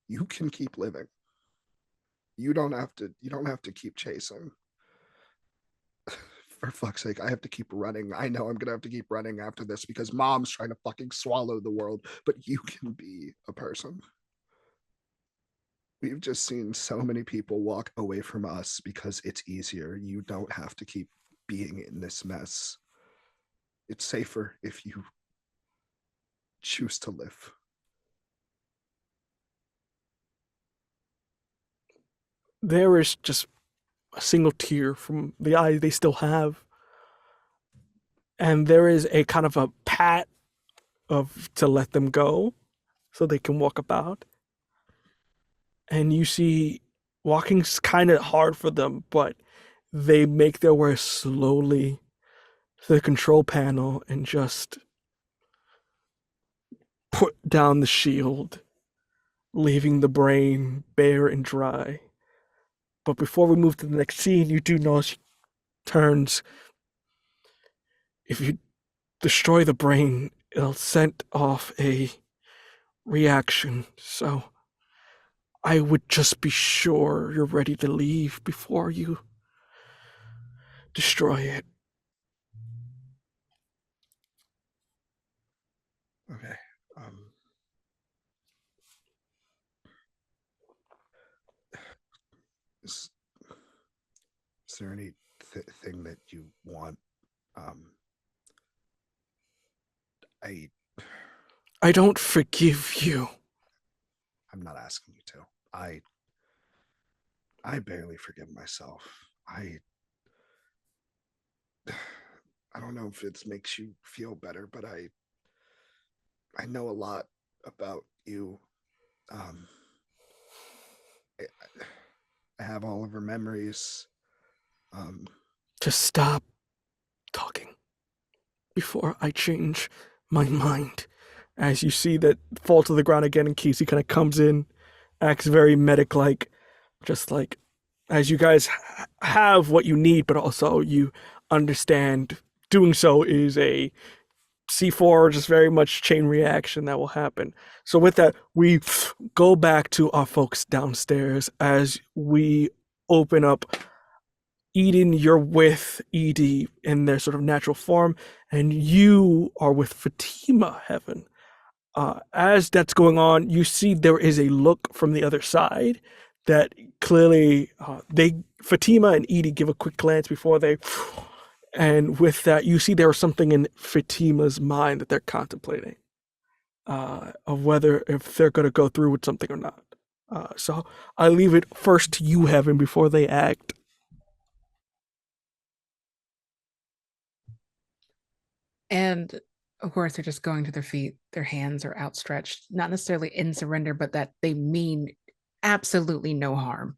You can keep living. You don't have to keep chasing. For fuck's sake, I have to keep running. I know I'm gonna have to keep running after this because mom's trying to fucking swallow the world, but you can be a person. We've just seen so many people walk away from us because it's easier. You don't have to keep being in this mess. It's safer if you choose to live. There is just a single tear from the eye they still have. And there is a kind of a pat of to let them go so they can walk about. And you see walking's kind of hard for them, but they make their way slowly to the control panel and just put down the shield, leaving the brain bare and dry. But before we move to the next scene, you do notice she turns. If you destroy the brain, it'll set off a reaction. So I would just be sure you're ready to leave before you destroy it. Okay. Is, is there any thing that you want? I I don't forgive you. I'm not asking you to. I barely forgive myself. I don't know if it makes you feel better, but I know a lot about you. Um, I, I have all of her memories. Just stop talking before I change my mind. As you see that fall to the ground again, and Casey kind of comes in, acts very medic-like, just like as you guys have what you need, but also you understand doing so is a C4, just very much chain reaction that will happen. So with that, we go back to our folks downstairs as we open up. Eden, you're with Edie in their sort of natural form, and you are with Fatima Heaven. As that's going on, you see there is a look from the other side that clearly Fatima and Edie give a quick glance before they, and with that, you see there was something in Fatima's mind that they're contemplating of whether if they're going to go through with something or not. So I leave it first to you, Heaven, before they act. And of course, they're just going to their feet. Their hands are outstretched, not necessarily in surrender, but that they mean absolutely no harm.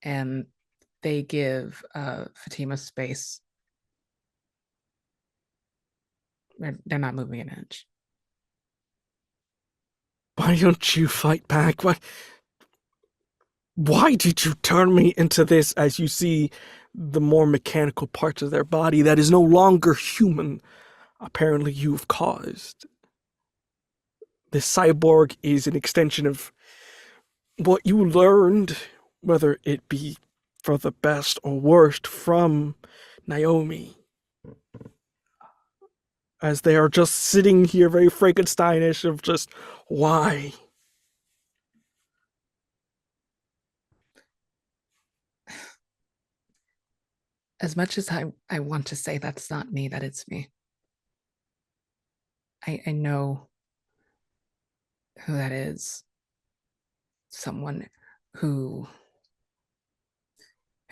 And they give Fatima space. They're not moving an inch. Why don't you fight back? Why did you turn me into this? As you see the more mechanical parts of their body that is no longer human, apparently you've caused. The cyborg is an extension of what you learned, whether it be for the best or worst, from Naomi. As they are just sitting here very Frankensteinish of just, why? As much as I want to say that's not me, that it's me. I know who that is. Someone who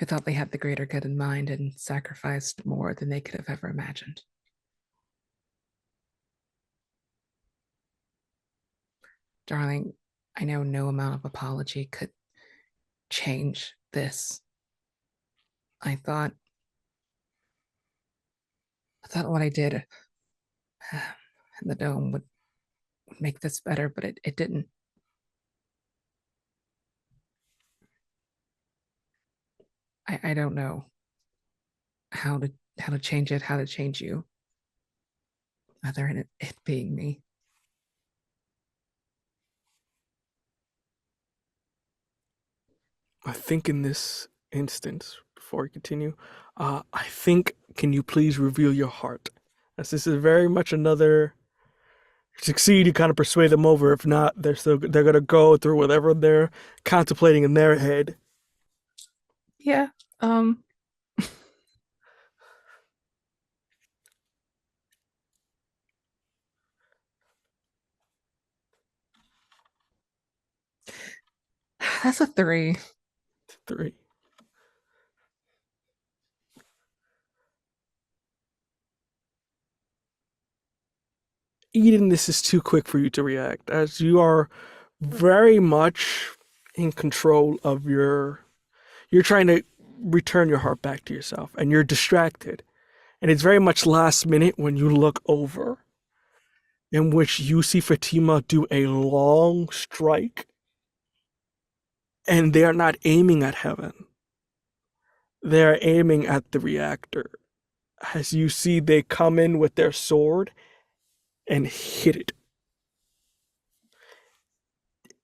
thought they had the greater good in mind and sacrificed more than they could have ever imagined. Darling, I know no amount of apology could change this. I thought what I did in the dome would make this better, but it didn't. I don't know how to change it, how to change you, other than it being me. I think in this instance, before we continue, I think, can you please reveal your heart? As this is very much another succeed, you kind of persuade them over. If not, they're gonna go through whatever they're contemplating in their head. Yeah. That's a 3. 3. Eden, this is too quick for you to react, as you are very much in control of your. You're trying to return your heart back to yourself, and you're distracted. And it's very much last minute when you look over, in which you see Fatima do a long strike, and they are not aiming at heaven. They are aiming at the reactor. As you see, they come in with their sword and hit it.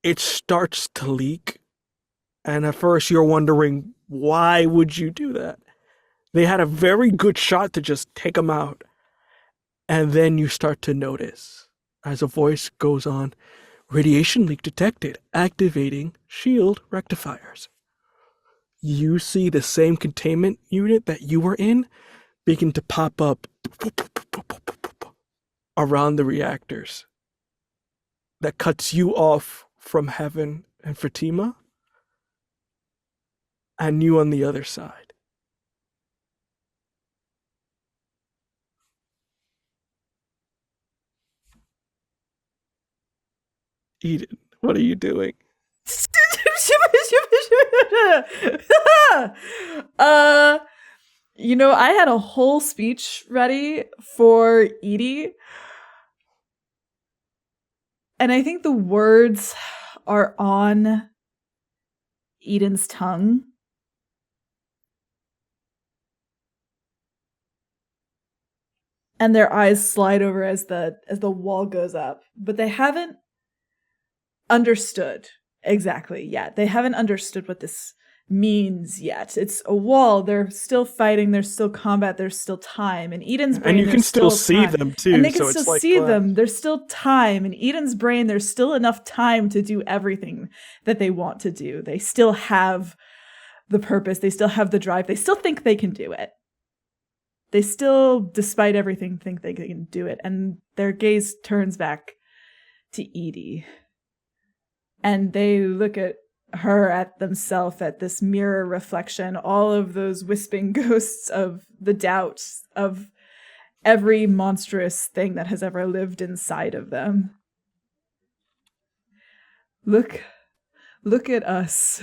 It starts to leak, and at first you're wondering, why would you do that? They had a very good shot to just take them out. And then you start to notice, as a voice goes on, radiation leak detected, activating shield rectifiers. You see the same containment unit that you were in begin to pop up around the reactors. That cuts you off from Heaven and Fatima, and you on the other side. Eden, what are you doing? I had a whole speech ready for Edie. And I think the words are on Eden's tongue. And their eyes slide over as the wall goes up. But they haven't understood exactly yet. They haven't understood what this means yet. It's a wall. They're still fighting. There's still combat. There's still time. In Eden's brain, And you can still see time. them too. And they can so still it's like see glass. them. There's still time. In Eden's brain, there's still enough time to do everything that they want to do. They still have the purpose. They still have the drive. They still think they can do it. They still, despite everything, think they can do it. And their gaze turns back to Edie. And they look at her, at themselves, at this mirror reflection, all of those wisping ghosts of the doubts of every monstrous thing that has ever lived inside of them. Look at us.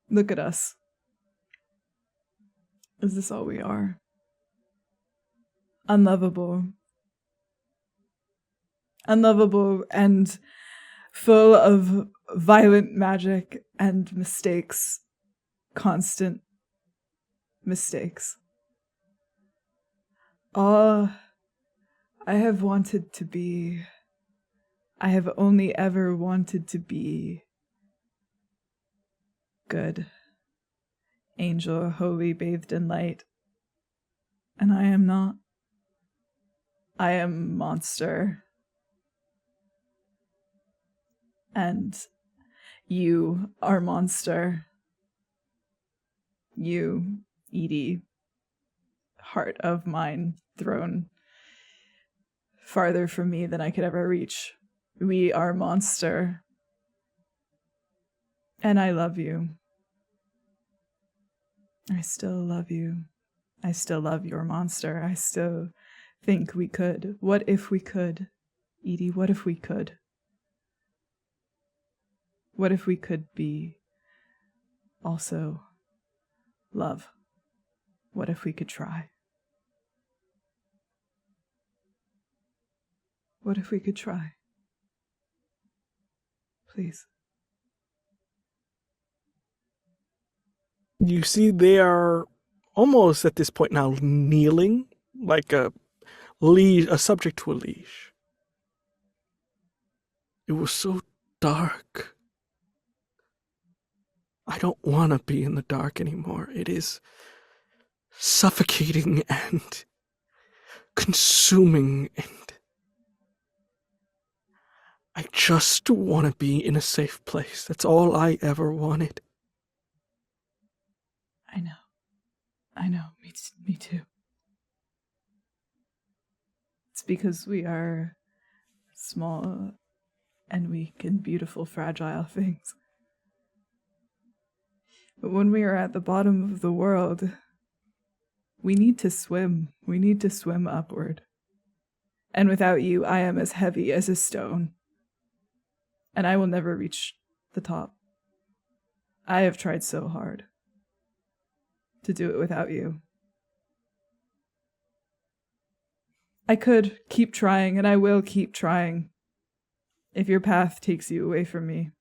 Look at us. Is this all we are? Unlovable. Unlovable and full of violent magic and mistakes. Constant mistakes. All I have wanted to be, I have only ever wanted to be good. Angel, holy, bathed in light. And I am not. I am monster. And you are monster. You, Edie, heart of mine, thrown farther from me than I could ever reach. We are monster. And I love you. I still love you. I still love your monster. I still think we could. What if we could? Edie, what if we could? What if we could be also love? What if we could try? What if we could try? Please. You see, they are almost at this point now kneeling like a subject to a leash. It was so dark. I don't want to be in the dark anymore. It is suffocating and consuming, and I just want to be in a safe place. That's all I ever wanted. I know. I know. Me too. It's because we are small and weak and beautiful, fragile things. But when we are at the bottom of the world, we need to swim. We need to swim upward. And without you, I am as heavy as a stone. And I will never reach the top. I have tried so hard to do it without you. I could keep trying, and I will keep trying if your path takes you away from me.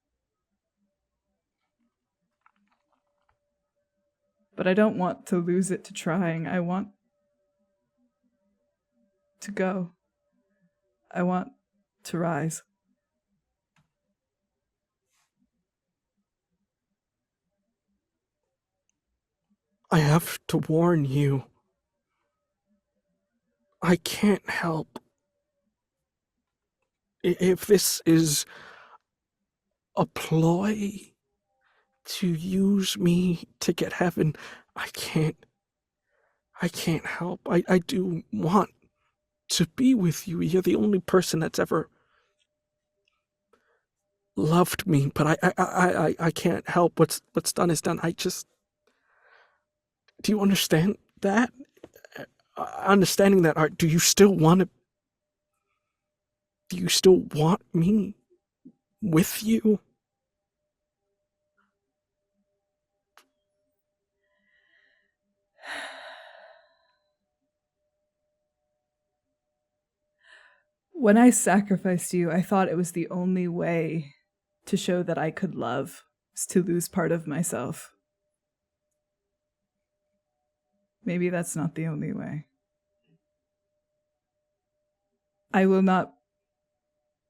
But I don't want to lose it to trying. I want to go. I want to rise. I have to warn you. I can't help. If this is a ploy to use me to get heaven, I can't help. I do want to be with you. You're the only person that's ever loved me, but I can't help. What's done is done. Do you understand that? Understanding that, do you still want me with you? When I sacrificed you, I thought it was the only way to show that I could love, is to lose part of myself. Maybe that's not the only way. I will not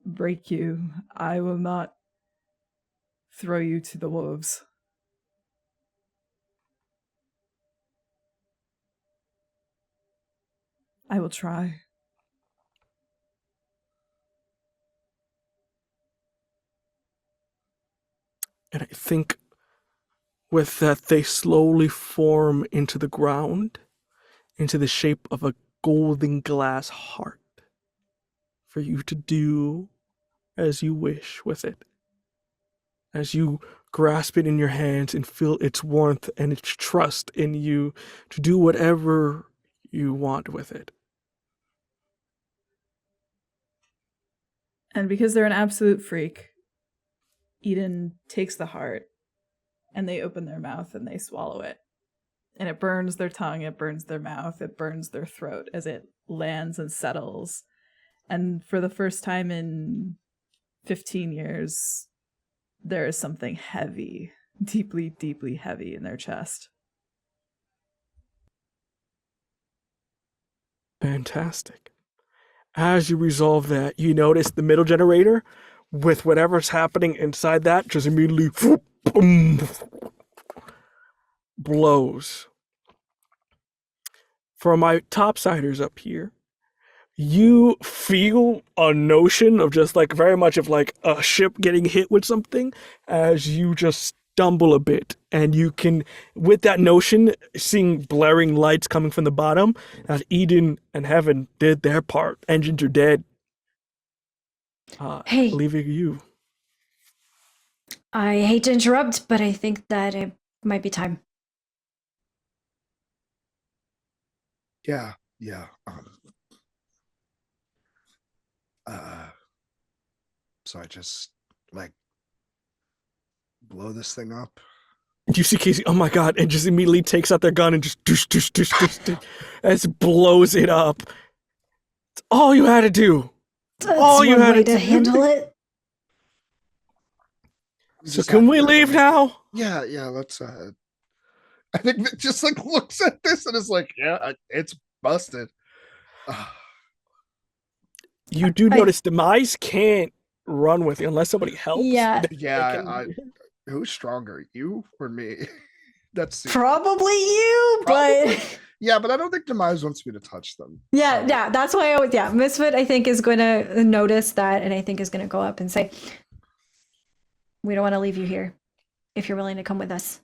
break you. I will not throw you to the wolves. I will try. And I think with that, they slowly form into the ground, into the shape of a golden glass heart, for you to do as you wish with it. As you grasp it in your hands and feel its warmth and its trust in you to do whatever you want with it. And because they're an absolute freak, Eden takes the heart and they open their mouth and they swallow it. And it burns their tongue, it burns their mouth, it burns their throat as it lands and settles. And for the first time in 15 years, there is something heavy, deeply, deeply heavy in their chest. Fantastic. As you resolve that, you notice the middle generator, with whatever's happening inside that, just immediately boom, blows. For my topsiders up here, you feel a notion of just like very much of like a ship getting hit with something as you just stumble a bit, and you can, with that notion, seeing blaring lights coming from the bottom, as Eden and Heaven did their part. Engines are dead. Hey. Leaving you. I hate to interrupt, but I think that it might be time. Yeah. So I just like blow this thing up. And you see Casey, oh my god, and just immediately takes out their gun and just and blows it up. It's all you had to do. That's all you one had way to to handle it. So can we leave now? Yeah, let's I think Vic just like looks at this and is like, yeah, it's busted. You do notice Demise can't run with you unless somebody helps. Yeah. Yeah, Who's stronger, you or me? That's Probably you, Probably. but Yeah, but I don't think Demise wants me to touch them. yeah, So, yeah. That's why Misfit I think is going to notice that, and I think is going to go up and say, "We don't want to leave you here. If you're willing to come with us."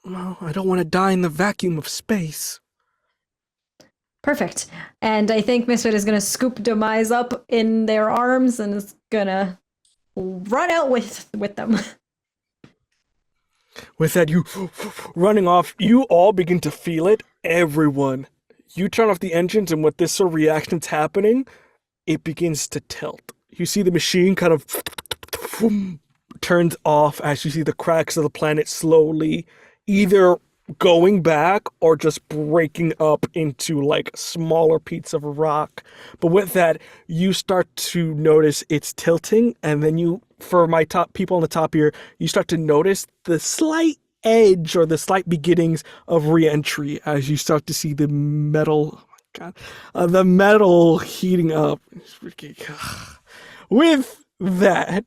Well, I don't want to die in the vacuum of space. Perfect. And I think Misfit is going to scoop Demise up in their arms and is going to run out with them. With that, you running off, you all begin to feel it. Everyone. You turn off the engines, and with this sort of reaction's happening, it begins to tilt. You see the machine kind of turns off as you see the cracks of the planet slowly either going back or just breaking up into like smaller pieces of rock. But with that, you start to notice it's tilting, and then you, for my top people on the top here, you start to notice the slight edge or the slight beginnings of re-entry as you start to see the metal, the metal heating up. With that,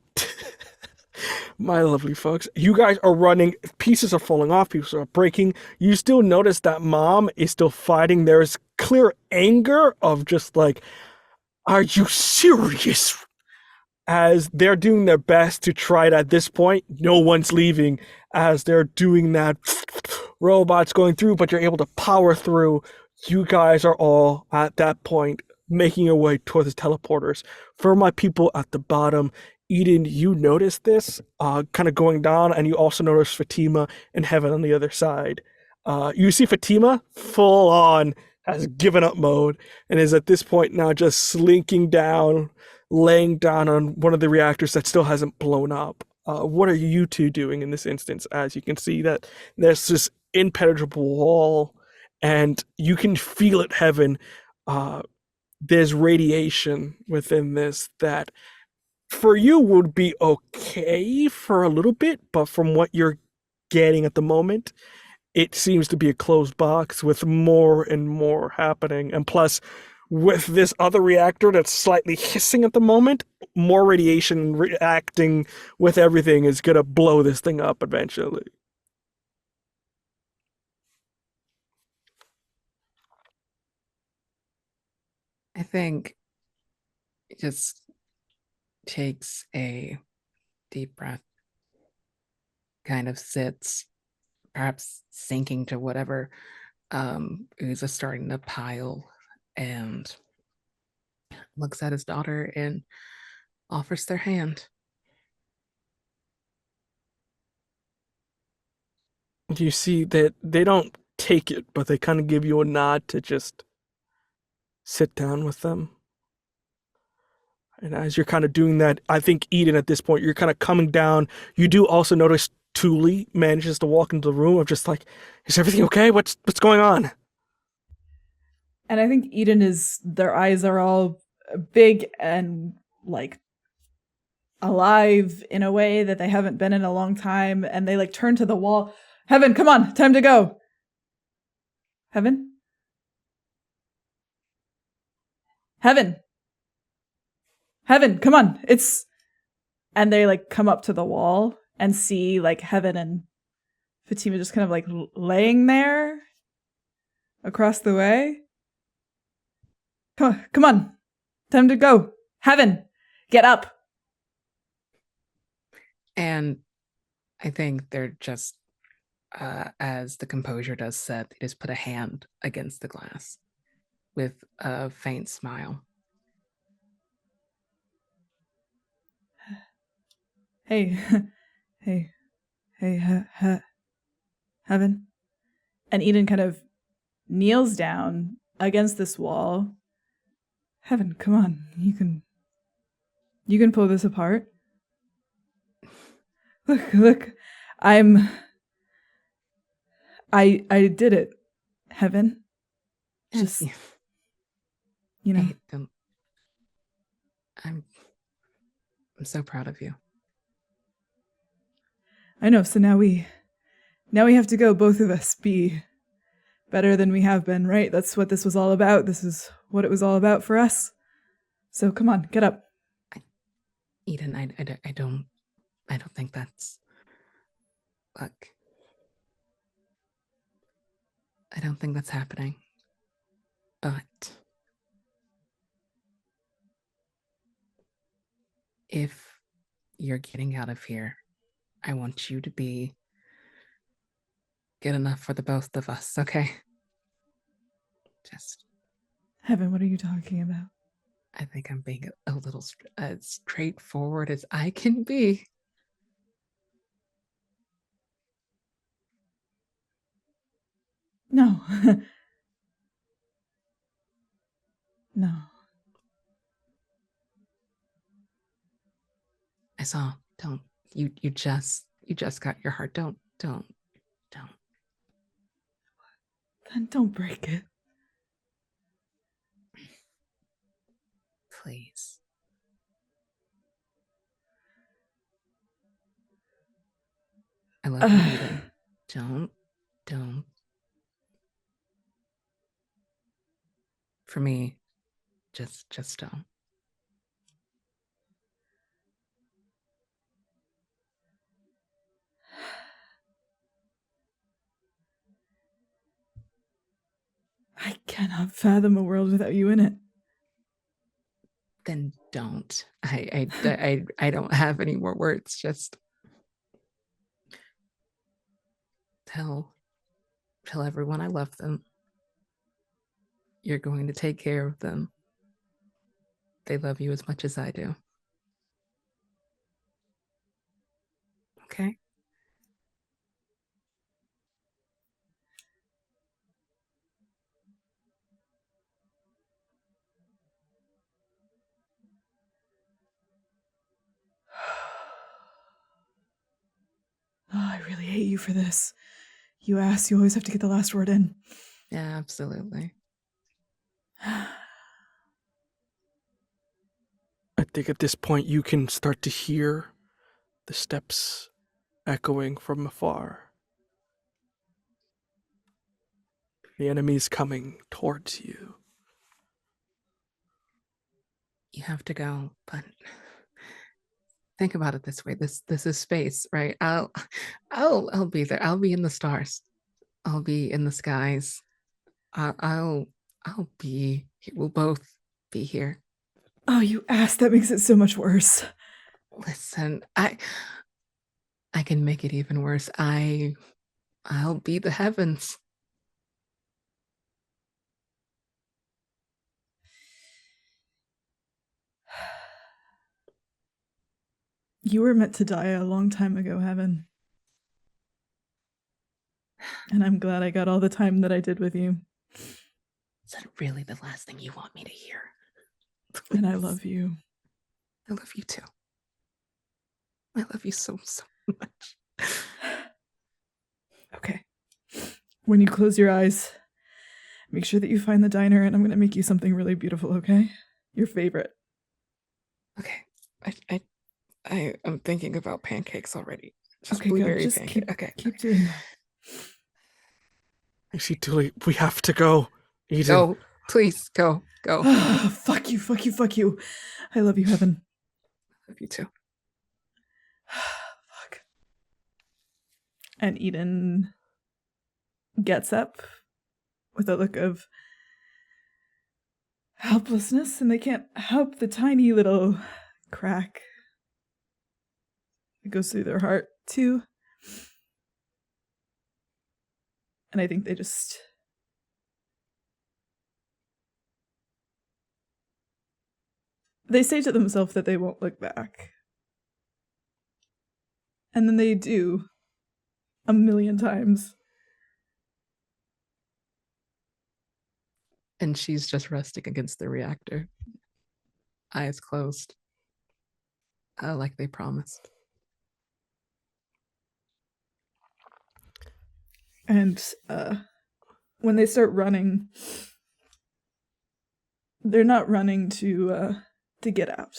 my lovely folks, you guys are running, pieces are falling off, pieces are breaking. You still notice that Mom is still fighting. There's clear anger of just like, are you serious? As they're doing their best to try it at this point, no one's leaving as they're doing that. Robots going through, but you're able to power through. You guys are all at that point making your way toward the teleporters. For my people at the bottom, Eden, you notice this kind of going down, and you also notice Fatima and Heaven on the other side. You see Fatima full on has given up mode and is at this point now just slinking down, laying down on one of the reactors that still hasn't blown up. What are you two doing in this instance? As you can see that there's this impenetrable wall, and you can feel it, Heaven. There's radiation within this that for you would be okay for a little bit, but from what you're getting at the moment, it seems to be a closed box with more and more happening. And plus, with this other reactor that's slightly hissing at the moment, more radiation reacting with everything is going to blow this thing up eventually. I think it just takes a deep breath, kind of sits, perhaps sinking to whatever is starting to pile, and looks at his daughter and offers their hand. You see that they don't take it, but they kind of give you a nod to just sit down with them. And as you're kind of doing that, I think Eden at this point, you're kind of coming down. You do also notice Thule manages to walk into the room of just like, is everything okay? What's going on? And I think Eden their eyes are all big and like alive in a way that they haven't been in a long time. And they like turn to the wall. Heaven, come on, time to go. Heaven? Heaven! Heaven, come on. And they like come up to the wall and see like Heaven and Fatima just kind of like laying there across the way. Come on. Time to go. Heaven, get up. And I think they're just, as the composure does set, they just put a hand against the glass with a faint smile. Hey, Heaven. And Eden kind of kneels down against this wall. Heaven, come on. You can pull this apart. Look. I did it. Heaven. Just, you know. Hey, I'm so proud of you. I know, so now we have to go, both of us, be better than we have been, right? That's what this was all about. This is what it was all about for us. So come on, get up. Eden, I don't think that's Look, I don't think that's happening. But if you're getting out of here, I want you to be good enough for the both of us, okay? Just, Heaven, what are you talking about? I think I'm being a little as straightforward as I can be. No. No. I saw. Don't. You just got your heart. Don't. Then don't break it. Please. I love you, Eden. Don't. For me, just don't. I cannot fathom a world without you in it. Then don't. I don't have any more words. Just tell everyone I love them. You're going to take care of them. They love you as much as I do. Okay? Oh, I really hate you for this. You ass, you always have to get the last word in. Yeah, absolutely. I think at this point you can start to hear the steps echoing from afar. The enemy's coming towards you. You have to go, but think about it this way. This is space, right? I'll be there. I'll be in the stars. I'll be in the skies. I'll be. We'll both be here. Oh, you ass, that makes it so much worse. Listen, I can make it even worse. I'll be the heavens. You were meant to die a long time ago, Heaven. And I'm glad I got all the time that I did with you. Is that really the last thing you want me to hear? And I love you. I love you too. I love you so much. Okay. When you close your eyes, make sure that you find the diner, and I'm going to make you something really beautiful, okay? Your favorite. Okay. I am thinking about pancakes already. Just Okay, blueberry good. Just pancake. keep doing that. I see, Tully, we have to go. Eden. Go. Please, go. Fuck you. I love you, Heaven. I love you too. Fuck. And Eden gets up with a look of helplessness, and they can't help the tiny little crack that goes through their heart, too. And I think they say to themselves that they won't look back. And then they do 1,000,000 times. And she's just resting against the reactor. Eyes closed. Like they promised. And when they start running, they're not running to get out.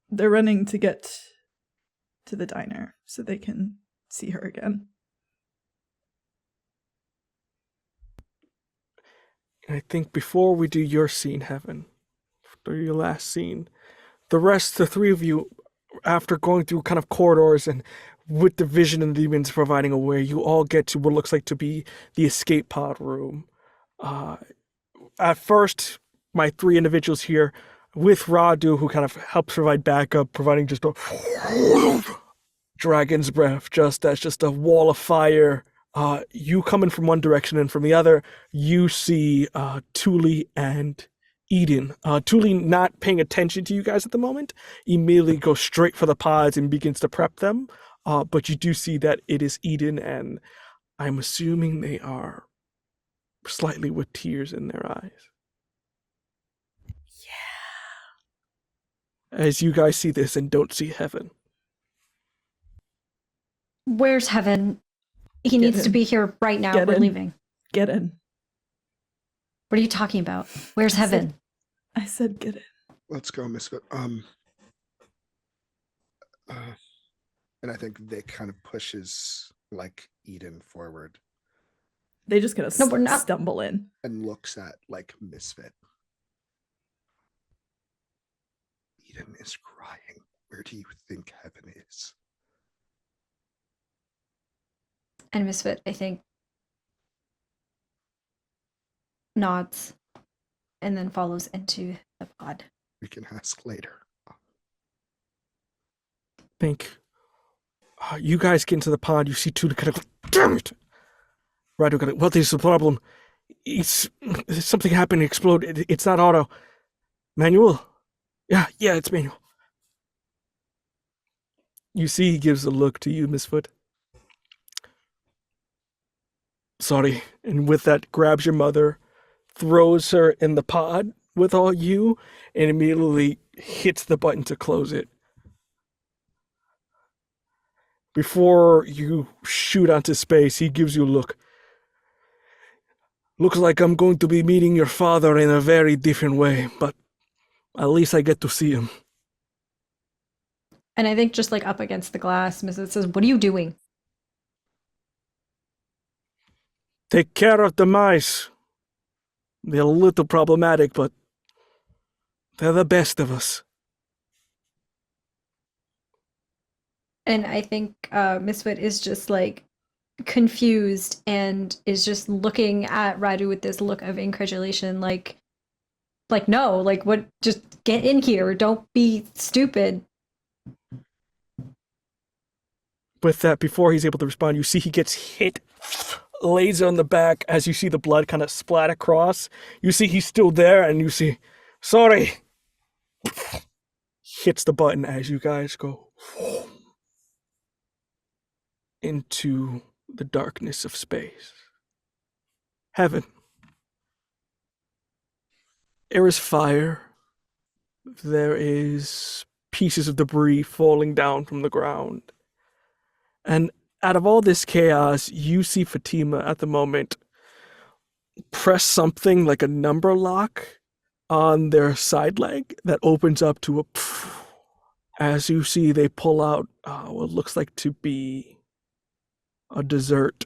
They're running to get to the diner so they can see her again. I think before we do your scene, Heaven, after your last scene, the three of you, after going through kind of corridors and with the vision and the demons providing a way, you all get to what looks like to be the escape pod room. At first, my three individuals here with Radu, who kind of helps provide backup, providing just a dragon's breath, just as just a wall of fire. You coming from one direction and from the other, you see Thule and Eden. Thule not paying attention to you guys at the moment, immediately goes straight for the pods and begins to prep them. But you do see that it is Eden, and I'm assuming they are slightly with tears in their eyes. Yeah. As you guys see this and don't see Heaven. Where's Heaven? He needs to in. be here right now. Get We're in. leaving. Get in. What are you talking about? Where's Heaven? I said get in. Let's go, Misfit. And I think Vic kind of pushes like Eden forward They just gonna No, we're not. stumble in. and looks at like Misfit. Eden is crying. Where do you think Heaven is? And Misfit, I think, nods and then follows into the pod. We can ask later. Think. You guys get into the pod, you see Thule kind of, damn it! Radu got it. Well, there's a problem. Something happened, it exploded. It's not auto. Manual? Yeah, it's manual. You see he gives a look to you, Misfoot. Sorry. And with that, grabs your mother, throws her in the pod with all you, and immediately hits the button to close it. Before you shoot onto space, he gives you a look. Looks like I'm going to be meeting your father in a very different way, but at least I get to see him. And I think just like up against the glass, Misfit says, "What are you doing?" Take care of the mice. They're a little problematic, but they're the best of us. And I think Misfit is just like confused and is just looking at Radu with this look of incredulation, like no, like what? Just get in here. Don't be stupid. With that, before he's able to respond, you see he gets hit, lays on the back as you see the blood kind of splat across. You see he's still there, and you see, sorry, hits the button as you guys go into the darkness of space. Heaven. There is fire. There is pieces of debris falling down from the ground. And out of all this chaos, you see Fatima at the moment press something like a number lock on their side leg that opens up to a... As you see, they pull out what looks like to be a dessert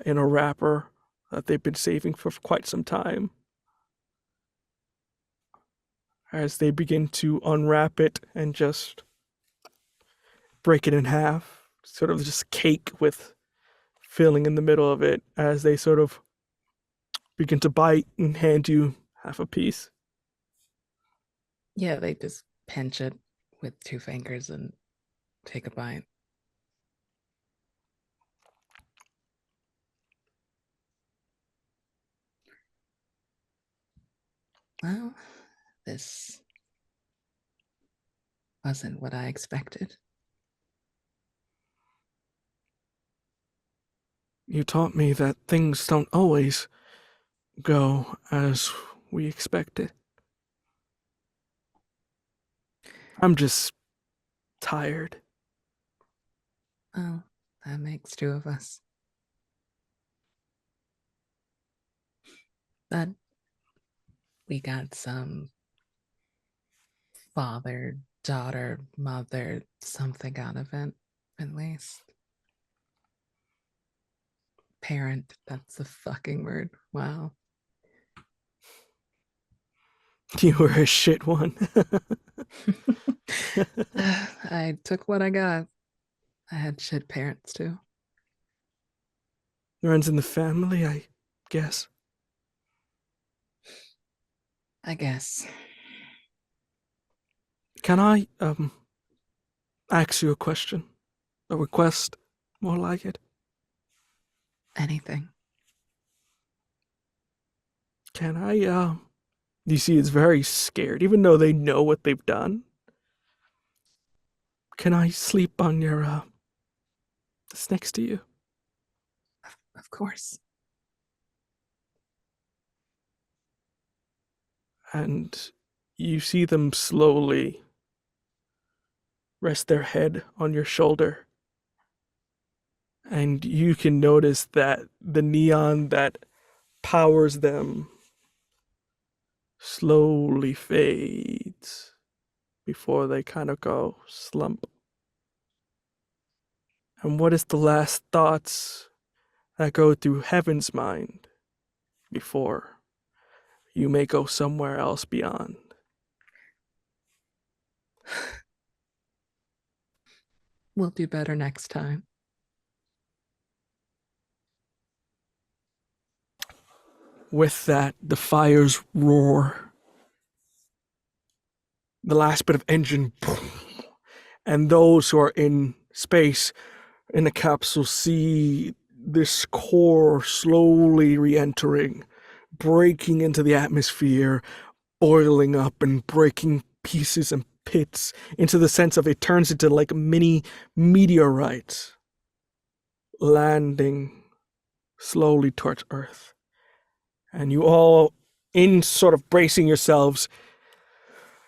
in a wrapper that they've been saving for quite some time. As they begin to unwrap it and just break it in half, sort of just cake with filling in the middle of it, as they sort of begin to bite and hand you half a piece. Yeah, they just pinch it with 2 fingers and take a bite. Well, this wasn't what I expected. You taught me that things don't always go as we expected. I'm just tired. Oh, that makes 2 of us. But we got some father, daughter, mother, something out of it, at least. Parent, that's the fucking word. Wow. You were a shit one. I took what I got. I had shit parents too. Runs in the family, I guess. I guess. Can I, ask you a question? A request? More like it? Anything. Can I, you see, it's very scared, even though they know what they've done. Can I sleep on your, just next to you? Of course. And you see them slowly rest their head on your shoulder. And you can notice that the neon that powers them slowly fades before they kind of go slump. And what is the last thoughts that go through Heaven's mind before you may go somewhere else beyond? We'll do better next time. With that, the fires roar. The last bit of engine, boom, and those who are in space in the capsule see this core slowly re-entering, breaking into the atmosphere, boiling up and breaking pieces and pits into the sense of it turns into like mini meteorites landing slowly towards Earth. And you all, in sort of bracing yourselves,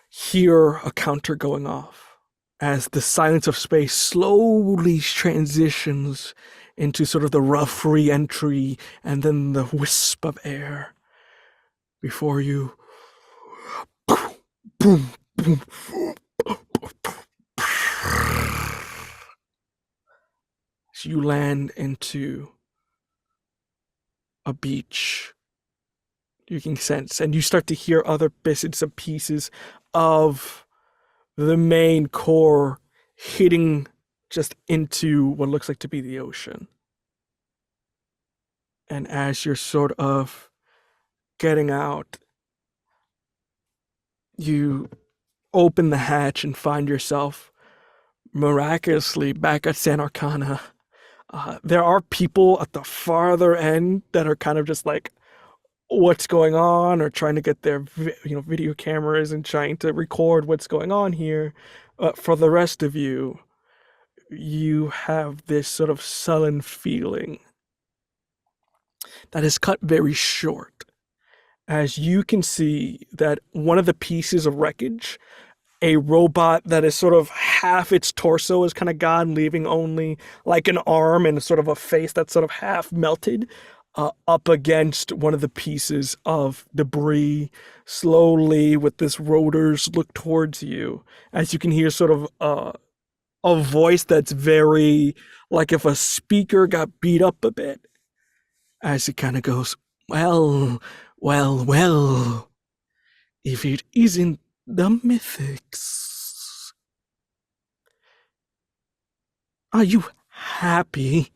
hear a counter going off as the silence of space slowly transitions into sort of the rough re-entry and then the wisp of air before you. Boom, boom. So you land into a beach. You can sense, and you start to hear other bits and pieces of the main core hitting just into what looks like to be the ocean. And as you're sort of getting out, you open the hatch and find yourself miraculously back at San Arcana. There are people at the farther end that are kind of just like, what's going on, or trying to get their video cameras and trying to record what's going on here. For the rest of you, you have this sort of sullen feeling that is cut very short, as you can see that one of the pieces of wreckage, a robot that is sort of half its torso is kind of gone, leaving only like an arm and sort of a face that's sort of half melted, up against one of the pieces of debris, slowly with this rotors look towards you, as you can hear sort of a voice that's very like if a speaker got beat up a bit, as it kind of goes, well, if it isn't the Mythics. Are you happy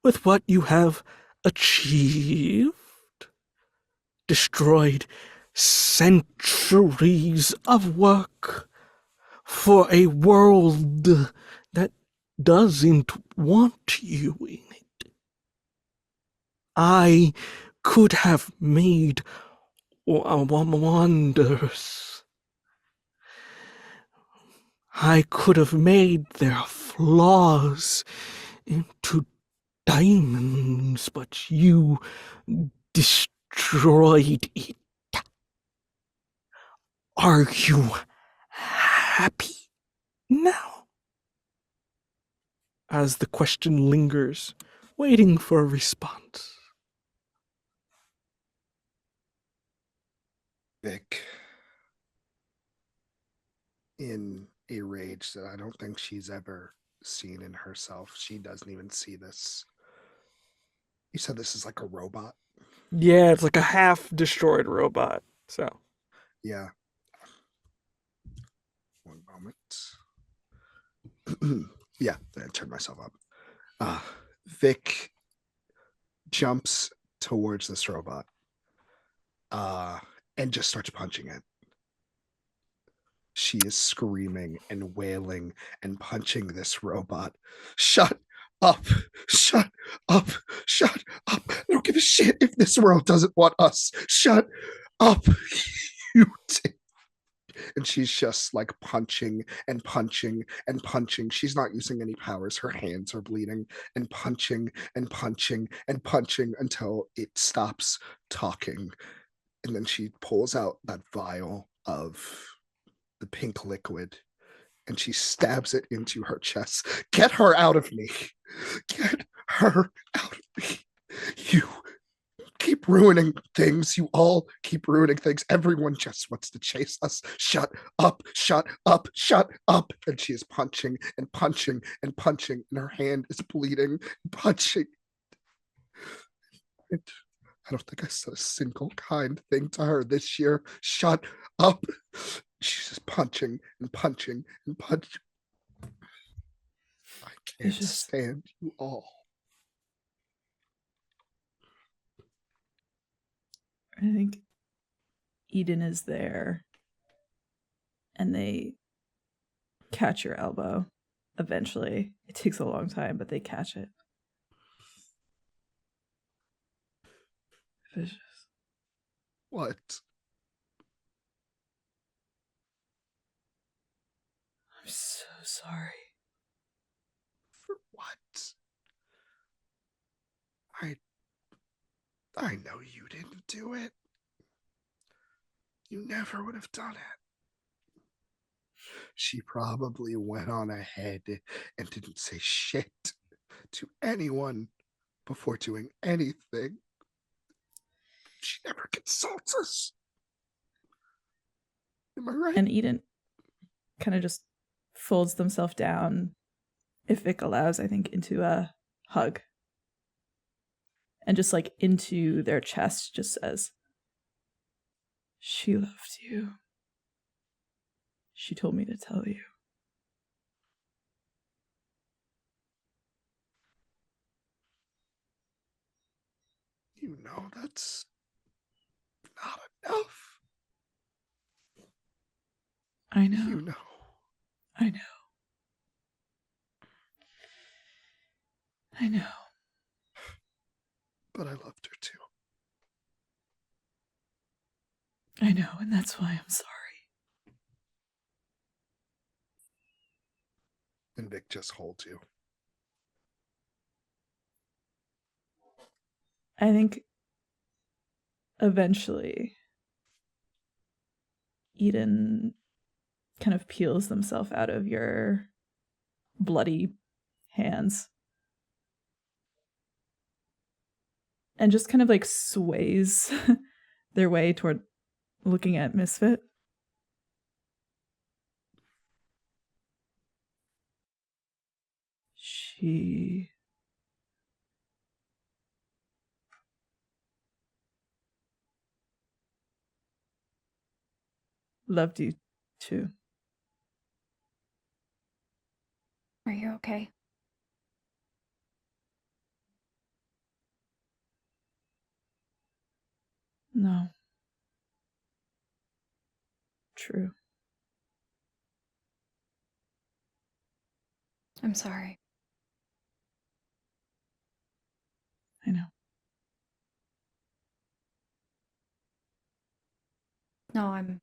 with what you have achieved? Destroyed centuries of work for a world that doesn't want you in it. I could have made wonders. I could have made their flaws into diamonds, but you destroyed it. Are you happy now? As the question lingers, waiting for a response. Vic, in a rage that I don't think she's ever seen in herself. She doesn't even see this. You said this is like a robot? Yeah, it's like a half destroyed robot. So Yeah. One moment. Yeah, I turned myself up. Vic jumps towards this robot and just starts punching it. She is screaming and wailing and punching this robot. Shut up, shut up, shut up. I don't give a shit if this world doesn't want us. Shut up, you and she's just like punching and punching and punching. She's not using any powers. Her hands are bleeding and punching and punching and punching until it stops talking. And then she pulls out that vial of the pink liquid and she stabs it into her chest. Get her out of me. Get her out of me. You keep ruining things. You all keep ruining things. Everyone just wants to chase us. Shut up, shut up, shut up. And she is punching and punching and punching, and her hand is bleeding, punching. And I don't think I said a single kind thing to her this year. Shut up. She's just punching and punching and punching. I can't stand you all. I think Eden is there and they catch your elbow eventually. It takes a long time, but they catch it. Vicious. What? I'm so sorry. For what? I know you didn't do it. You never would have done it. She probably went on ahead and didn't say shit to anyone before doing anything. She never consults us. Am I right? And Eden kind of just folds themselves down, if Vic allows, I think, into a hug. And just like into their chest just says, she loved you. She told me to tell you. You know that's not enough. I know. You know. I know. I know. But I loved her too. I know, and that's why I'm sorry. And Vic just holds you. I think eventually Eden kind of peels themselves out of your bloody hands and just kind of like sways their way toward looking at Misfit. She loved you too. Are you okay? No. True. I'm sorry. I know. No, I'm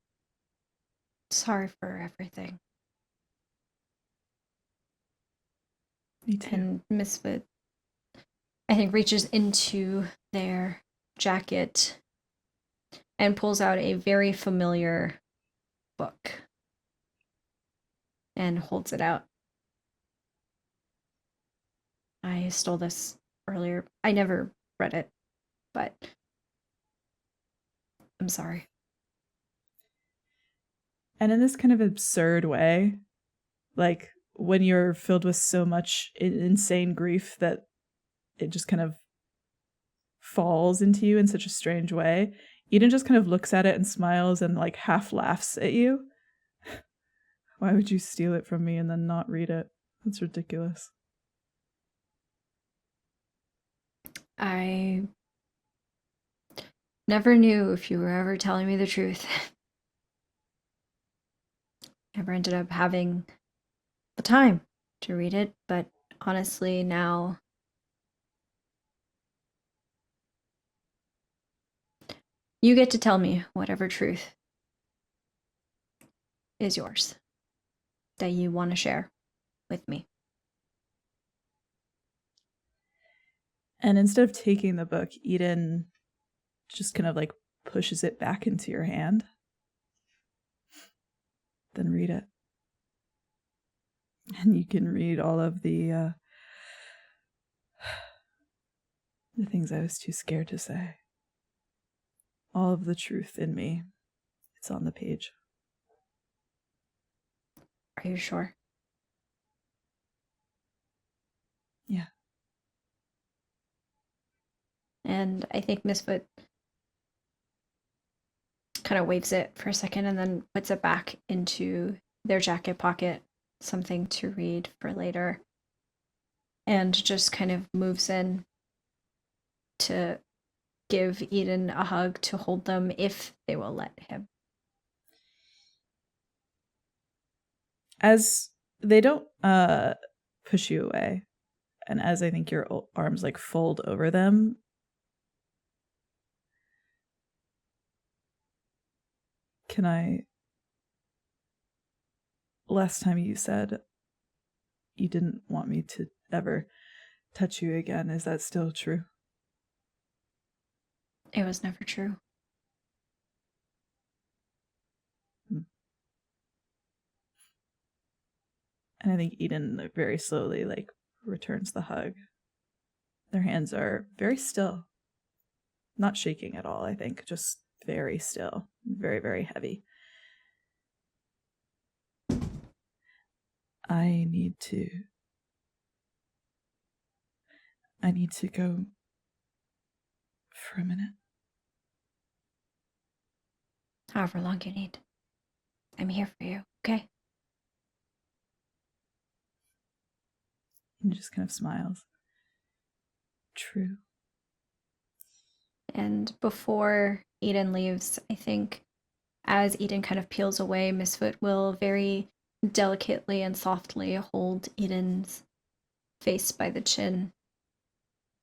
sorry for everything. Me too. And Misfit, I think, reaches into their jacket and pulls out a very familiar book and holds it out. I stole this earlier. I never read it, but I'm sorry. And in this kind of absurd way, like when you're filled with so much insane grief that it just kind of falls into you in such a strange way, Eden just kind of looks at it and smiles and like half laughs at you. Why would you steal it from me and then not read it? That's ridiculous. I never knew if you were ever telling me the truth. Never ended up having the time to read it, but honestly, now you get to tell me whatever truth is yours that you want to share with me. And instead of taking the book, Eden just kind of like pushes it back into your hand. Then read it. And you can read all of the things I was too scared to say. All of the truth in me. It's on the page. Are you sure? Yeah. And I think Misfoot kind of waves it for a second and then puts it back into their jacket pocket, something to read for later, and just kind of moves in to give Eden a hug to hold them if they will let him. As they don't push you away, and as I think your arms like fold over them, can I... Last time you said you didn't want me to ever touch you again. Is that still true? It was never true. And I think Eden very slowly like returns the hug. Their hands are very still. Not shaking at all, I think. Just very still. Very, very heavy. I need to go for a minute. However long you need. I'm here for you, okay? He just kind of smiles. True. And before Eden leaves, I think as Eden kind of peels away, Misfoot will very delicately and softly hold Eden's face by the chin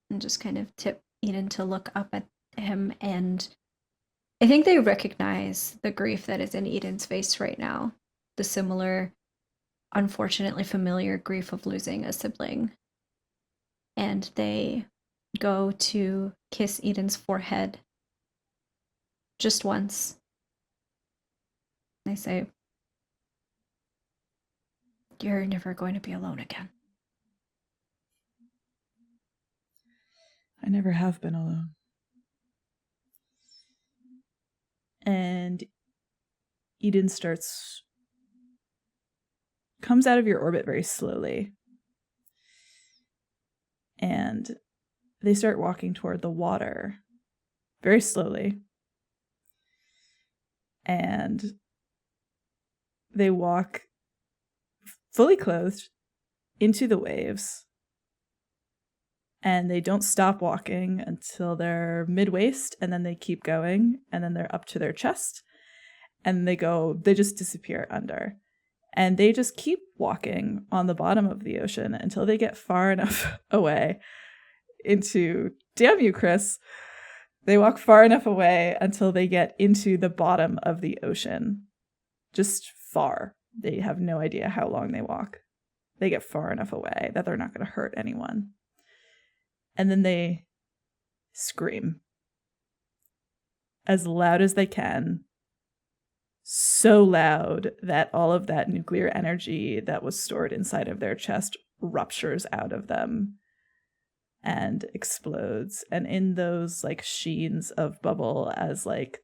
and just kind of tip Eden to look up at him. And I think they recognize the grief that is in Eden's face right now. The similar, unfortunately familiar grief of losing a sibling. And they go to kiss Eden's forehead just once. They say, "You're never going to be alone again." I never have been alone. And Eden comes out of your orbit very slowly. And they start walking toward the water very slowly. And they walk fully clothed into the waves. And they don't stop walking until they're mid-waist, and then they keep going, and then they're up to their chest, and they just disappear under. And they just keep walking on the bottom of the ocean until they get far enough away into... Damn you, Chris. They walk far enough away until they get into the bottom of the ocean. Just far. They have no idea how long they walk. They get far enough away that they're not going to hurt anyone. And then they scream as loud as they can. So loud that all of that nuclear energy that was stored inside of their chest ruptures out of them and explodes. And in those like sheens of bubble, as like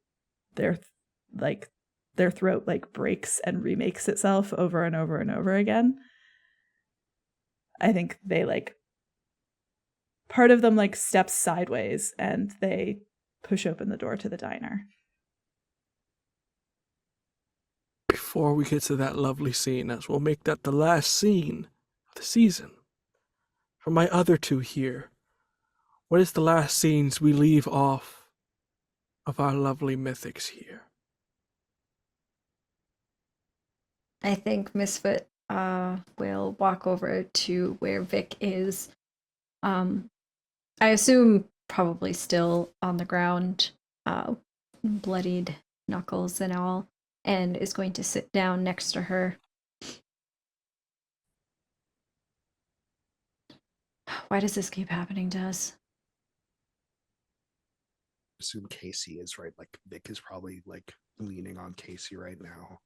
their throat like breaks and remakes itself over and over and over again, I think they like... part of them like steps sideways and they push open the door to the diner. Before we get to that lovely scene, as we'll make that the last scene of season. For my other two here, what is the last scenes we leave off of our lovely mythics here? I think Misfit will walk over to where Vic is. I assume probably still on the ground, bloodied knuckles and all, and is going to sit down next to her. Why does this keep happening to us? Assume Casey is right. Like Vic is probably like leaning on Casey right now.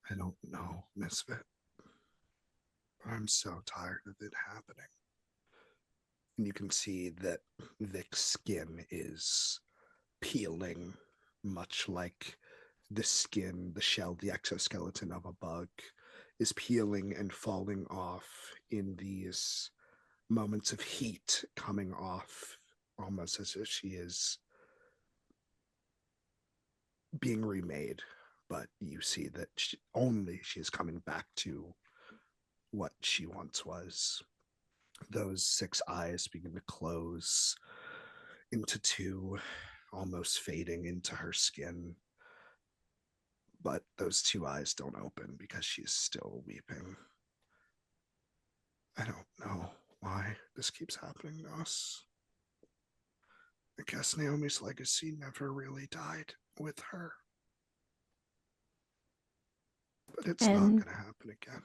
I don't know, Misfit. I'm so tired of it happening. And you can see that Vic's skin is peeling, much like the skin, the shell, the exoskeleton of a bug is peeling and falling off in these moments of heat coming off, almost as if she is being remade. But you see that she is coming back to what she once was. Those 6 eyes begin to close into 2, almost fading into her skin. But those 2 eyes don't open because she's still weeping. I don't know why this keeps happening to us. I guess Naomi's legacy never really died with her. But it's not going to happen again.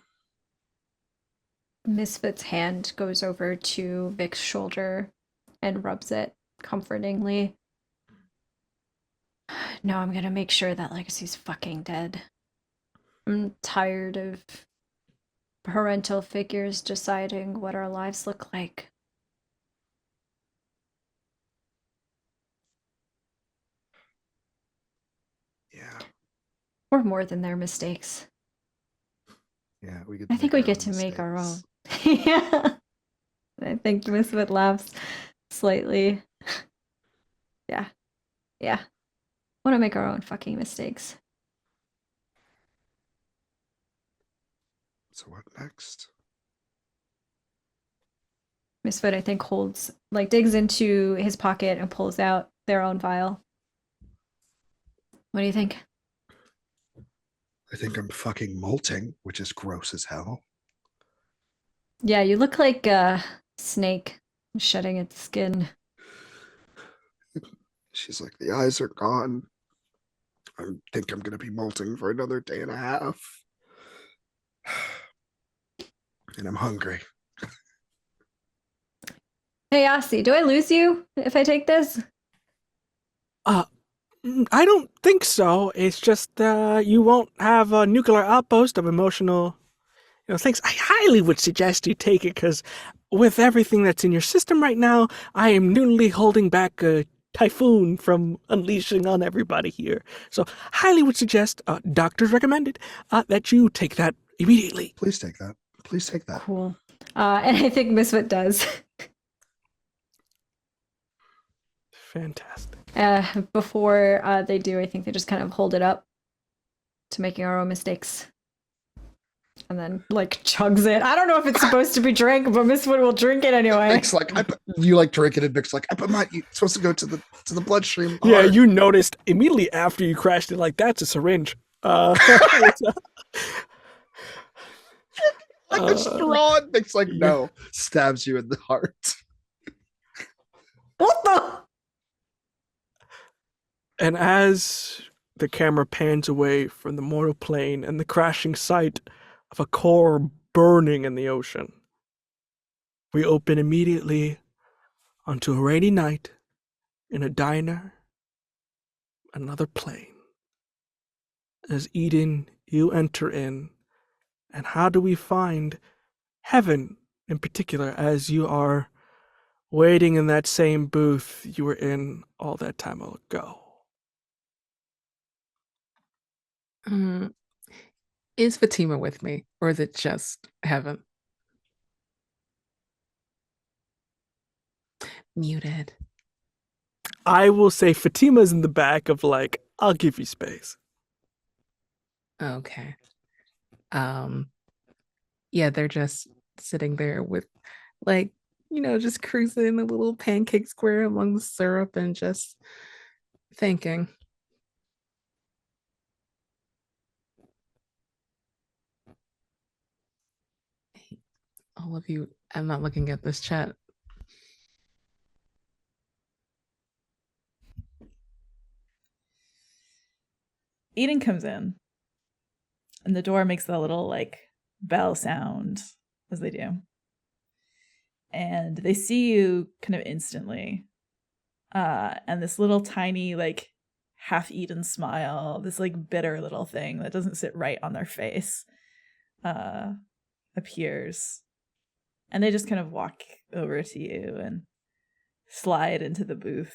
Misfit's hand goes over to Vic's shoulder and rubs it comfortingly. No, I'm gonna make sure that Legacy's fucking dead. I'm tired of parental figures deciding what our lives look like. Yeah. We're more than their mistakes. Yeah, we get. I think we get to make our own. Yeah. I think Misfit laughs slightly. Yeah. Yeah. Want to make our own fucking mistakes. So what next? Misfit, I think, digs into his pocket and pulls out their own vial. What do you think? I think I'm fucking molting, which is gross as hell. Yeah, you look like a snake shedding its skin. She's like, the eyes are gone. I think I'm going to be molting for another day and a half. And I'm hungry. Hey, Aussie, do I lose you if I take this? I don't think so. It's just you won't have a nuclear outburst of emotional things. I highly would suggest you take it because with everything that's in your system right now, I am newly holding back a typhoon from unleashing on everybody here. So highly would suggest, doctors recommended, that you take that immediately. Please take that. Please take that. Cool. And I think Misfit does. Fantastic. Before they do, I think they just kind of hold it up to making our own mistakes. And then, chugs it. I don't know if it's supposed to be drank, but Misfit will drink it anyway. Vic's like, you drink it, and Vic's like, I put my, it's supposed to go to the bloodstream. Yeah, hard. you noticed immediately after you crashed it, that's a syringe. Like a straw, and Vic's like, no. Stabs you in the heart. What the? And as the camera pans away from the mortal plane and the crashing sight of a core burning in the ocean, we open immediately onto a rainy night in a diner, another plane. As Eden, you enter in, and how do we find heaven in particular as you are waiting in that same booth you were in all that time ago? Is Fatima with me, or is it just heaven? Muted. I will say Fatima's in the back of I'll give you space. Okay. Yeah, they're just sitting there with, like, just cruising a little pancake square among the syrup and just thinking. All of you, I'm not looking at this chat. Eden comes in, and the door makes the little like bell sound as they do. And they see you kind of instantly. And this little tiny, like, half-eaten smile, this like bitter little thing that doesn't sit right on their face, appears. And they just kind of walk over to you and slide into the booth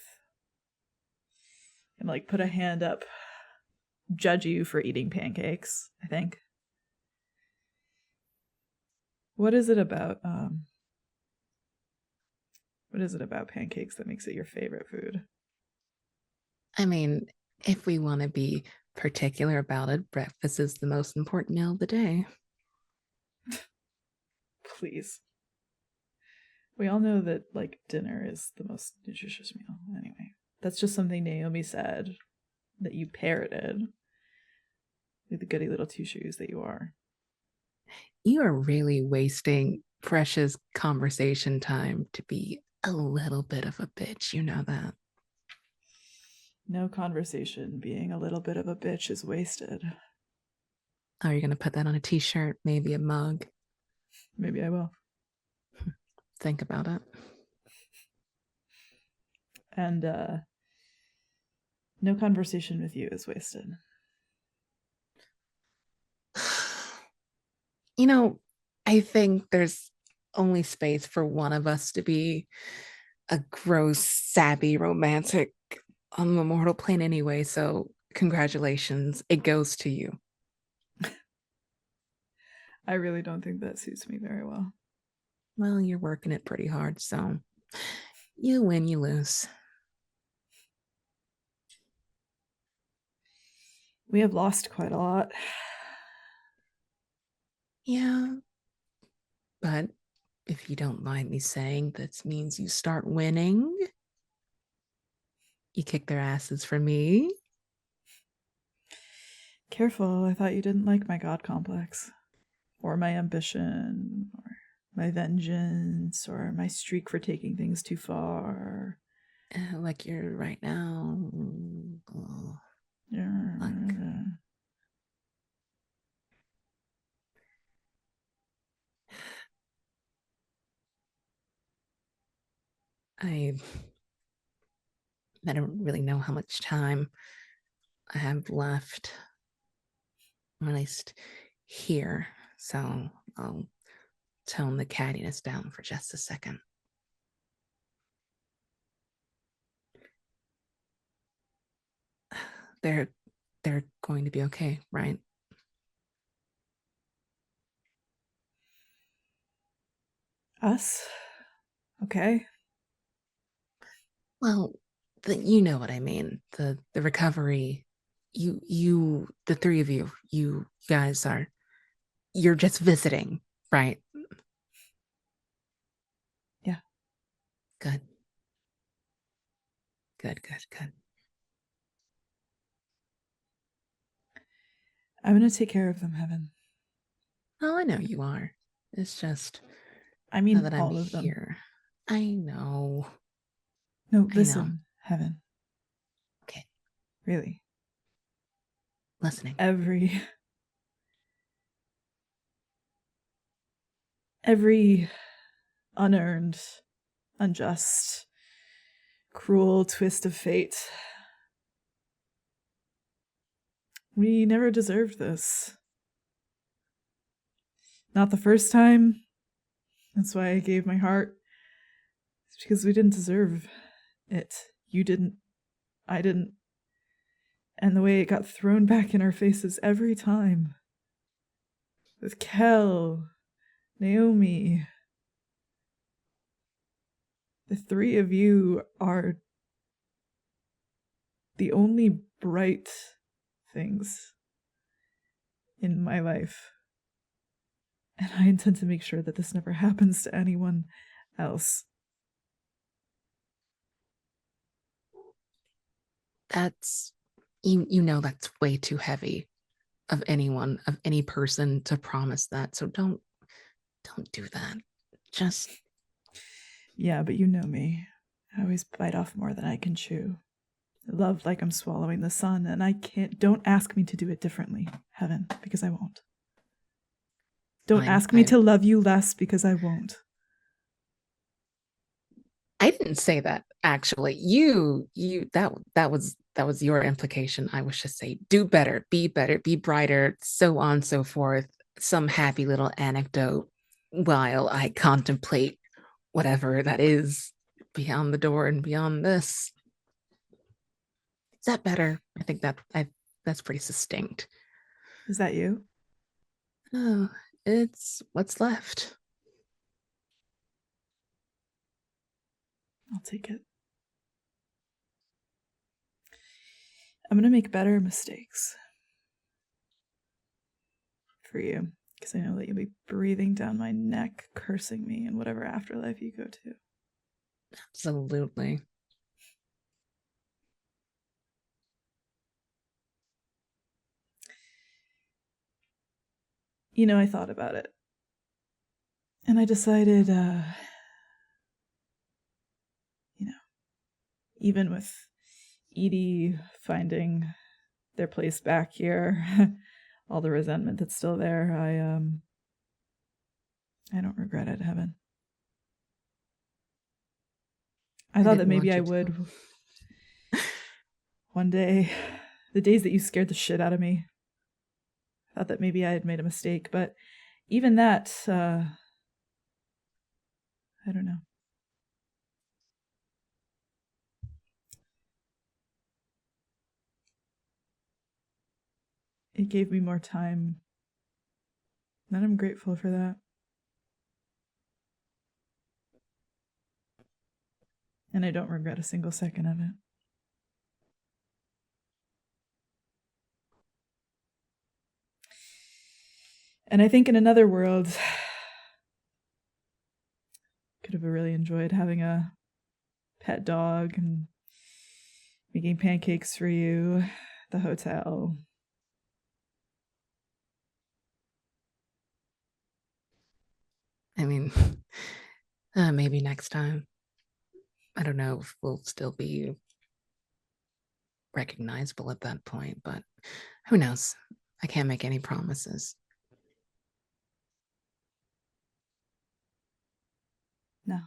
and like put a hand up, judge you for eating pancakes, I think. What is it about pancakes that makes it your favorite food? I mean, if we want to be particular about it, breakfast is the most important meal of the day. Please. We all know that like dinner is the most nutritious meal. Anyway, that's just something Naomi said that you parroted with the goody little two shoes that you are. You are really wasting precious conversation time to be a little bit of a bitch. You know that. No conversation being a little bit of a bitch is wasted. Are you going to put that on a t-shirt, maybe a mug? Maybe I will. Think about it. And no conversation with you is wasted. I think there's only space for one of us to be a gross, sappy, romantic on the mortal plane anyway, so congratulations. It goes to you. I really don't think that suits me very well. Well, you're working it pretty hard, so you win, you lose. We have lost quite a lot. Yeah. But if you don't mind me saying, that means you start winning. You kick their asses for me. Careful, I thought you didn't like my god complex. Or my ambition, or my vengeance, or my streak for taking things too far. Like you're right now. Oh, Yeah. fuck. I don't really know how much time I have left, at least here. So I'll tone the cattiness down for just a second. They're going to be okay, right? Us? Okay. Well, you know what I mean. The recovery. The three of you guys you're just visiting, right? Yeah. Good. Good. I'm gonna take care of them, Heaven. Oh, I know you are. It's just I now mean, that I'm all of them. here. I know. No, I listen, know. Heaven. Okay. Really. Listening. Every unearned, unjust, cruel twist of fate. We never deserved this. Not the first time. That's why I gave my heart. It's because we didn't deserve it. You didn't. I didn't. And the way it got thrown back in our faces every time. With Kel, Naomi. The three of you are the only bright things in my life. And I intend to make sure that this never happens to anyone else. That's you know that's way too heavy of anyone, of any person to promise that. So don't do that. Just Yeah, but you know me. I always bite off more than I can chew. I love like I'm swallowing the sun, and I can't. Don't ask me to do it differently, Heaven, because I won't. Don't fine. ask me to love you less, because I won't. I didn't say that actually. That was your implication. I was just saying do better, be brighter, so on so forth. Some happy little anecdote while I contemplate whatever that is beyond the door and beyond this. Is that better? I think that's pretty succinct. Is that you? Oh, it's what's left. I'll take it. I'm gonna make better mistakes for you, because I know that you'll be breathing down my neck, cursing me in whatever afterlife you go to. Absolutely. You know, I thought about it. And I decided, even with Edie finding their place back here, all the resentment that's still there, I don't regret it, Heaven. I thought that didn't maybe want I you to. would one day, the days that you scared the shit out of me. I thought that maybe I had made a mistake, but even that, I don't know. It gave me more time, and I'm grateful for that. And I don't regret a single second of it. And I think in another world, could have really enjoyed having a pet dog and making pancakes for you at the hotel. I mean, maybe next time. I don't know if we'll still be recognizable at that point, but who knows? I can't make any promises. No.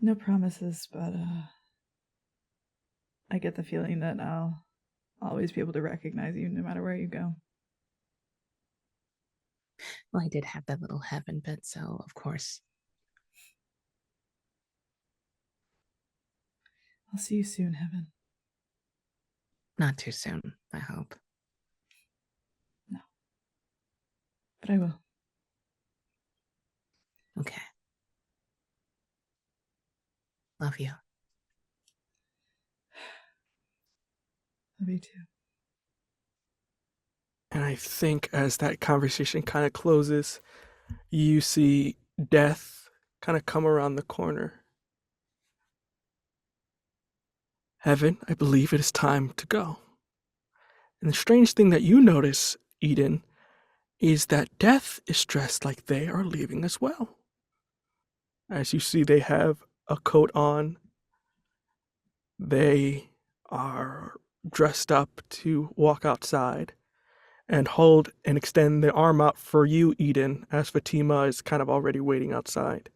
No promises, but I get the feeling that I'll always be able to recognize you no matter where you go. Well, I did have that little heaven bit, so of course. I'll see you soon, Heaven. Not too soon, I hope. No. But I will. Okay. Love you. Love you too. And I think as that conversation kind of closes, you see death kind of come around the corner. Heaven, I believe it is time to go. And the strange thing that you notice, Eden, is that death is dressed like they are leaving as well. As you see, they have a coat on. They are dressed up to walk outside and hold and extend their arm out for you, Eden, as Fatima is kind of already waiting outside.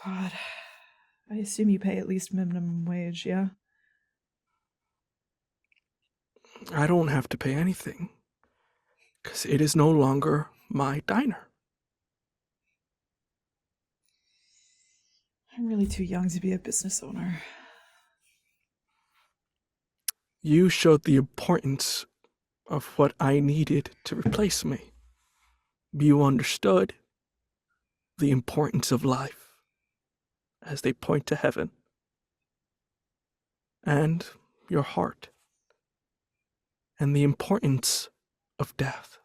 God. I assume you pay at least minimum wage, yeah? I don't have to pay anything, because it is no longer my diner. I'm really too young to be a business owner. You showed the importance of what I needed to replace me. You understood the importance of life, as they point to heaven, and your heart. and the importance of death.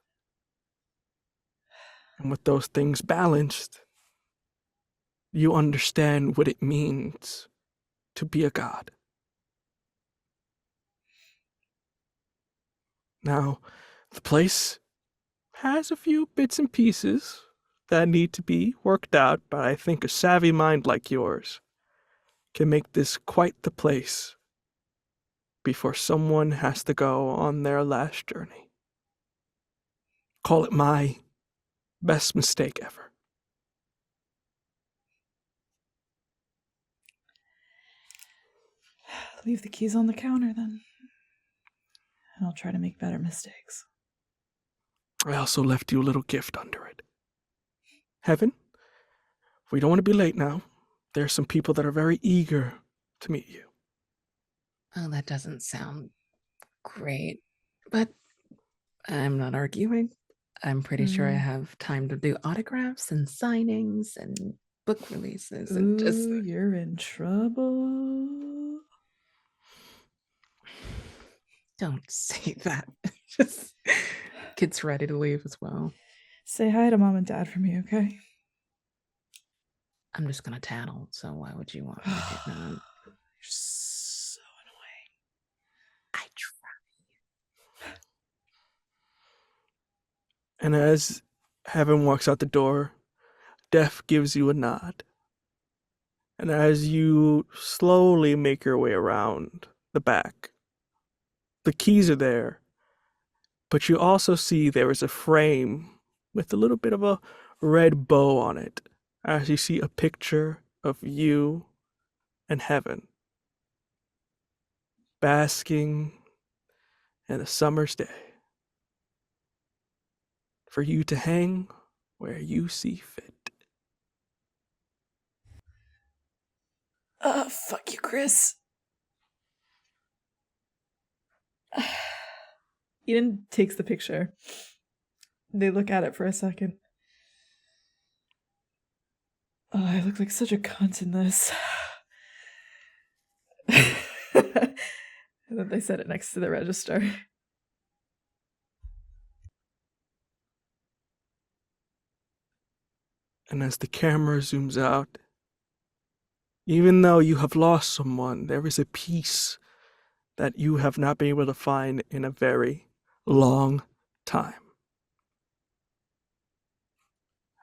And with those things balanced, you understand what it means to be a god. Now, the place has a few bits and pieces that need to be worked out, but I think a savvy mind like yours can make this quite the place before someone has to go on their last journey. Call it my best mistake ever. Leave the keys on the counter then. And I'll try to make better mistakes. I also left you a little gift under it. Heaven, we don't want to be late now. There's some people that are very eager to meet you. Oh, that doesn't sound great. But I'm not arguing. I'm pretty sure I have time to do autographs and signings and book releases and just. Ooh, you're in trouble. Don't say that. Just kids ready to leave as well. Say hi to Mom and Dad for me, okay? I'm just gonna tattle, so why would you want me to do that? You're so annoying. I try. And as Heaven walks out the door, Death gives you a nod. And as you slowly make your way around the back, the keys are there, but you also see there is a frame with a little bit of a red bow on it, as you see a picture of you and Heaven basking in a summer's day, for you to hang where you see fit. Fuck you, Chris. Eden takes the picture. They look at it for a second. Oh, I look like such a cunt in this. And then they set it next to the register. And as the camera zooms out, even though you have lost someone, there is a peace that you have not been able to find in a very long time.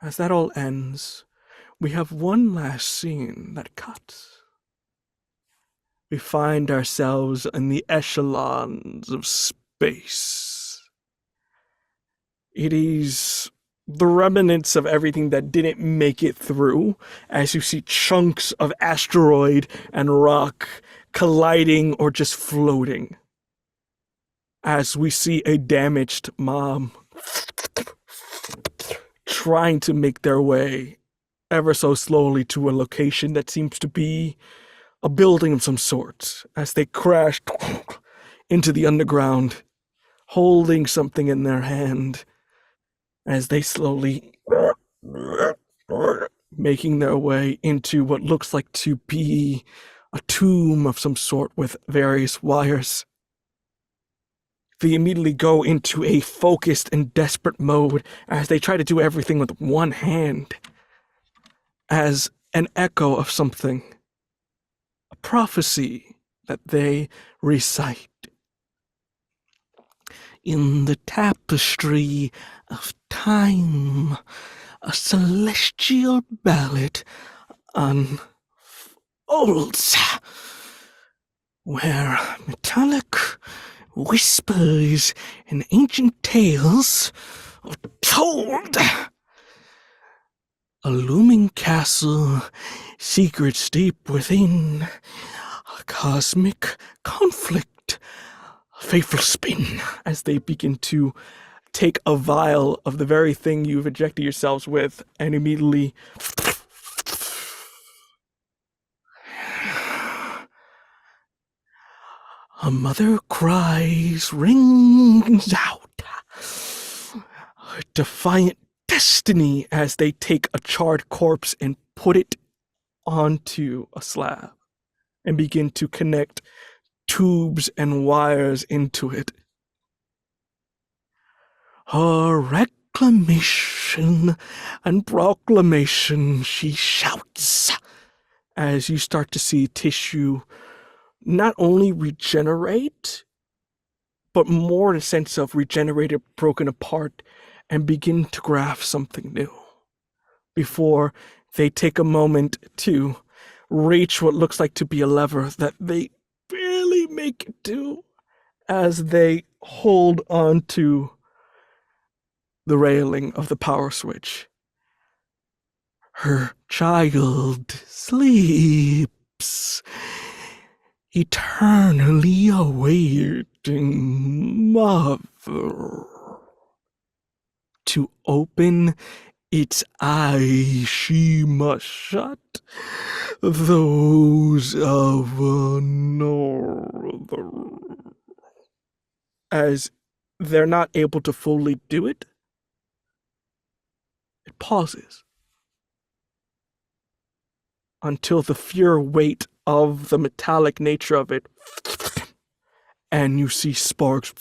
As that all ends, we have one last scene that cuts. We find ourselves in the echelons of space. It is the remnants of everything that didn't make it through, as you see chunks of asteroid and rock colliding or just floating. As we see a damaged mom trying to make their way ever so slowly to a location that seems to be a building of some sort, as they crash into the underground, holding something in their hand, as they slowly making their way into what looks like to be a tomb of some sort with various wires. They immediately go into a focused and desperate mode as they try to do everything with one hand, as an echo of something, a prophecy that they recite. In the tapestry of time, a celestial ballad unfolds, where metallic whispers and ancient tales are told. A looming castle, secrets deep within, a cosmic conflict, a fateful spin, as they begin to take a vial of the very thing you've injected yourselves with and immediately a mother cries rings out, a defiant destiny, as they take a charred corpse and put it onto a slab and begin to connect tubes and wires into it. her reclamation and proclamation she shouts as you start to see tissue not only regenerate, but more in a sense of regenerated, broken apart, and begin to graft something new. Before they take a moment to reach what looks like to be a lever that they barely make it do as they hold onto the railing of the power switch. Her child sleeps, eternally awaiting mother to open its eyes. She must shut those of another. As they're not able to fully do it, it pauses until the pure weight of the metallic nature of it, and you see sparks.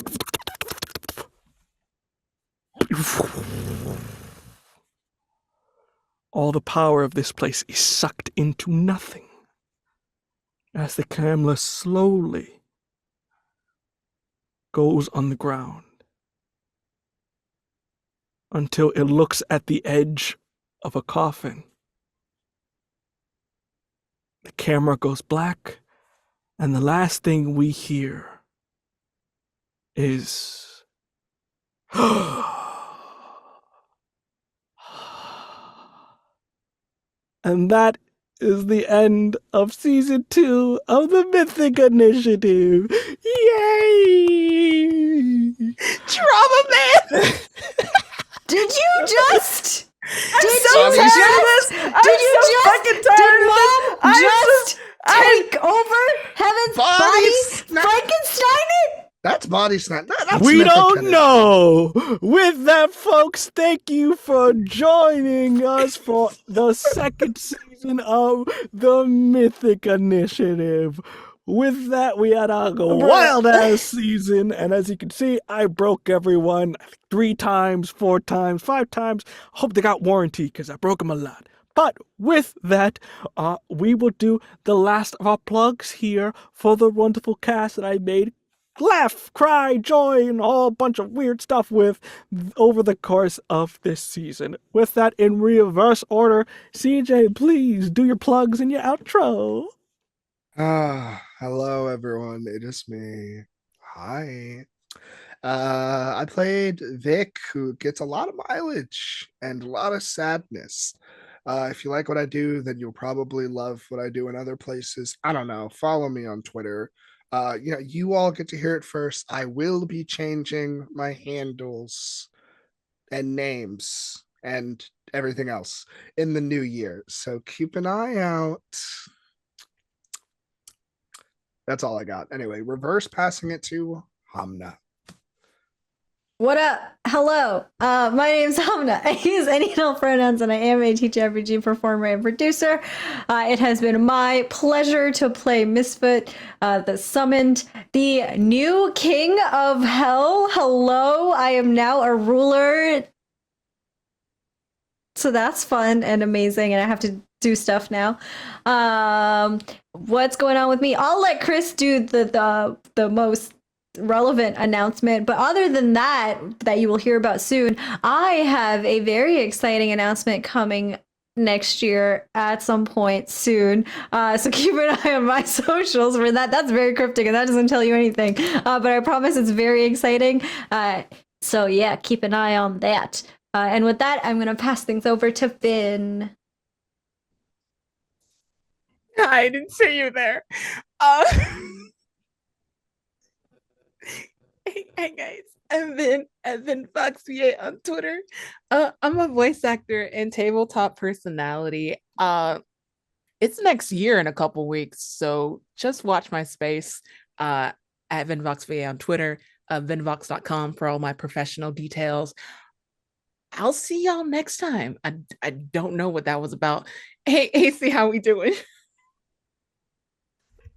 All the power of this place is sucked into nothing as the camera slowly goes on the ground until it looks at the edge of a coffin. The camera goes black, and the last thing we hear is and that is the end of season 2 of the Mythic Initiative. Yay! Trauma man! Did you just? Did so you tired of just? this. Did you so just? fucking tired Did of this. Mom just take over Heaven's Body body? snap. Frankenstein it? That's body snap. That's We Mythic don't Initiative. know. With that, folks, thank you for joining us for the second season of the Mythic Initiative. With that, we had a wild ass season, and as you can see, I broke everyone 3 times, 4 times, 5 times. Hope they got warranty because I broke them a lot. But with that, we will do the last of our plugs here for the wonderful cast that I made laugh, cry, joy, and a whole bunch of weird stuff with over the course of this season. With that, in reverse order, CJ, please do your plugs and your outro. Hello everyone, it is me. Hi. I played Vic, who gets a lot of mileage and a lot of sadness. If you like what I do, then you'll probably love what I do in other places. I don't know. Follow me on Twitter. You all get to hear it first. I will be changing my handles and names and everything else in the new year. So keep an eye out. That's all I got. Anyway, reverse passing it to Hamna. What up? Hello. My name's Hamna. I use any and all pronouns, and I am a TTRPG performer and producer. It has been my pleasure to play Misfit, the Summoned, the new King of Hell. Hello. I am now a ruler. So that's fun and amazing, and I have to do stuff now. What's going on with me? I'll let Chris do the most relevant announcement, but other than that you will hear about soon, I have a very exciting announcement coming next year at some point soon. So keep an eye on my socials for that. That's very cryptic and that doesn't tell you anything. But I promise it's very exciting. So yeah, keep an eye on that. And with that, I'm going to pass things over to Finn. I didn't see you there. Hey guys, I've been Foxy on Twitter. I'm a voice actor and tabletop personality. It's next year in a couple weeks, so just watch my space at VinVoxVA on Twitter, vinvox.com for all my professional details. I'll see y'all next time. I don't know what that was about. Hey, see how we doing?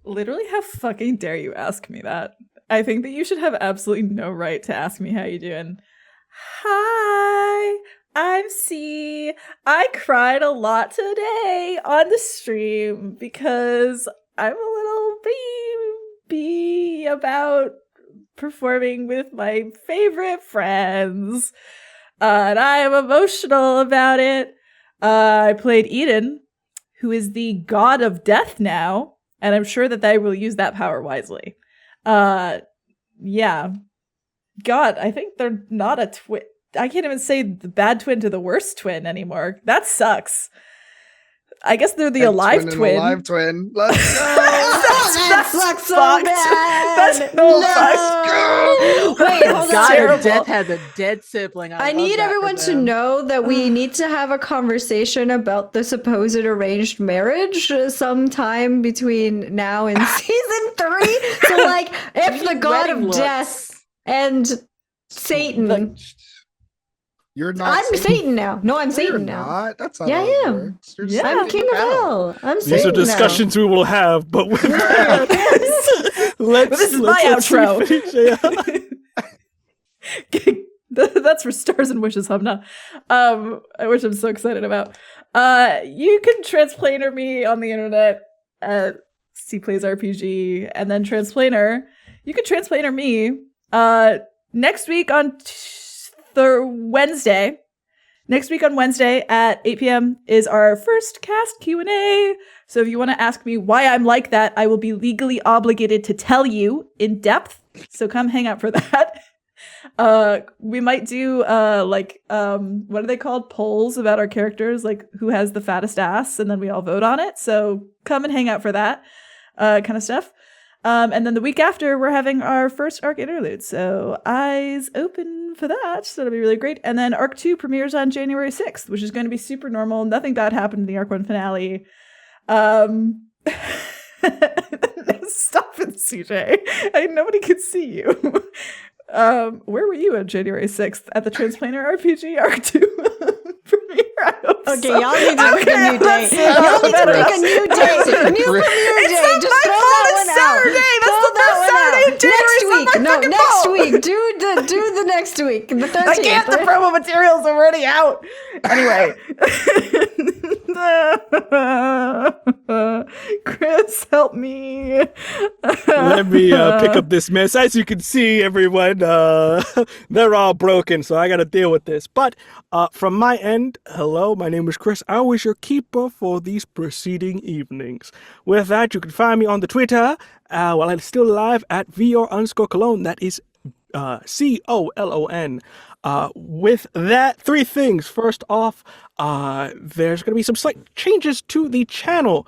Literally, how fucking dare you ask me that? I think that you should have absolutely no right to ask me how you doing. Hi, I'm C. I cried a lot today on the stream because I'm a little baby about performing with my favorite friends. And I am emotional about it. I played Eden, who is the god of death now, and I'm sure that they will use that power wisely. Yeah. God, I think they're not a twin. I can't even say the bad twin to the worst twin anymore. That sucks. I guess they're the alive and twin. alive twin. Let's go. That sucks so fucked. bad. That's so fucked. Wait, hold God, on. your Terrible. death had the dead sibling. I love need that for everyone to them. know that we need to have a conversation about the supposed arranged marriage sometime between now and season 3. So, like, if the god Wedding of looks. death and Satan. You're not. I'm Satan now. No, I'm No, you're Satan now. not. That's not Yeah, how I it am. works. You're Yeah. I'm Satan king of hell. I'm Satan These are now. discussions we will have, but let's But this is my let's outro. finish. Yeah. That's for Stars and Wishes, Humna. Which I'm so excited about. You can transplaner me on the internet at C Plays RPG, and then transplaner. You can transplaner me next week on Wednesday. Next week on Wednesday at 8 p.m. is our first cast Q&A. So if you want to ask me why I'm like that, I will be legally obligated to tell you in depth. So come hang out for that. We might do what are they called? Polls about our characters, like who has the fattest ass, and then we all vote on it. So come and hang out for that kind of stuff. And then the week after, we're having our first arc interlude. So eyes open for that. So that'll be really great. And then arc 2 premieres on January 6th, which is going to be super normal. Nothing bad happened in the arc 1 finale. Stop it, CJ. Nobody could see you. Where were you on January 6th? At the Transplanter RPG arc 2 premiere? I hope Okay, so. y'all need to pick a new day. that's it. Y'all need to That's pick a new day. A new Chris. premiere It's day. not Just my throw fault, that it's one out. Saturday. That's Throw the that first one Saturday out. in January. Next It's not week. my No, fucking next fault. week. Do the next week. The 13th. I can't. The promo materials are already out. Anyway. Chris, help me. Let me pick up this mess. As you can see, everyone, they're all broken, so I gotta deal with this. But from my end, hello, my name is Chris. I was your keeper for these preceding evenings. With that, you can find me on the Twitter while I'm still live at VR_Cologne. That is COLON. With that, 3 things. First off, there's going to be some slight changes to the channel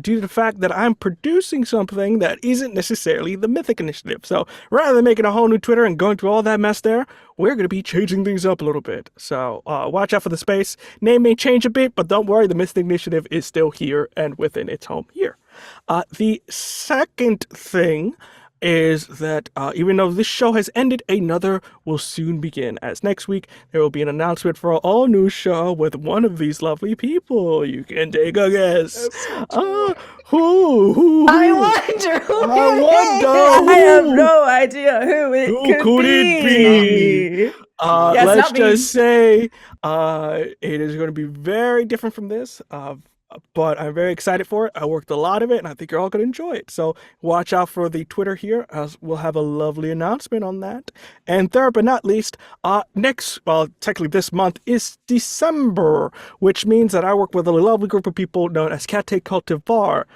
due to the fact that I'm producing something that isn't necessarily the Mythic initiative. So rather than making a whole new Twitter and going through all that mess there, we're going to be changing things up a little bit. So watch out for the space. Name may change a bit, but don't worry, the Mythic initiative is still here and within its home here. The second thing is that even though this show has ended, another will soon begin. As next week, there will be an announcement for an all-new show with one of these lovely people. You can take a guess. Who? I wonder who I it wonder I have who. no idea who it Who could it be. be? Yes, Let's not me. just say it is going to be very different from this. But I'm very excited for it. I worked a lot of it, and I think you're all going to enjoy it. So watch out for the Twitter here, as we'll have a lovely announcement on that. And third but not least, technically this month is December, which means that I work with a lovely group of people known as Cafe Cultivar,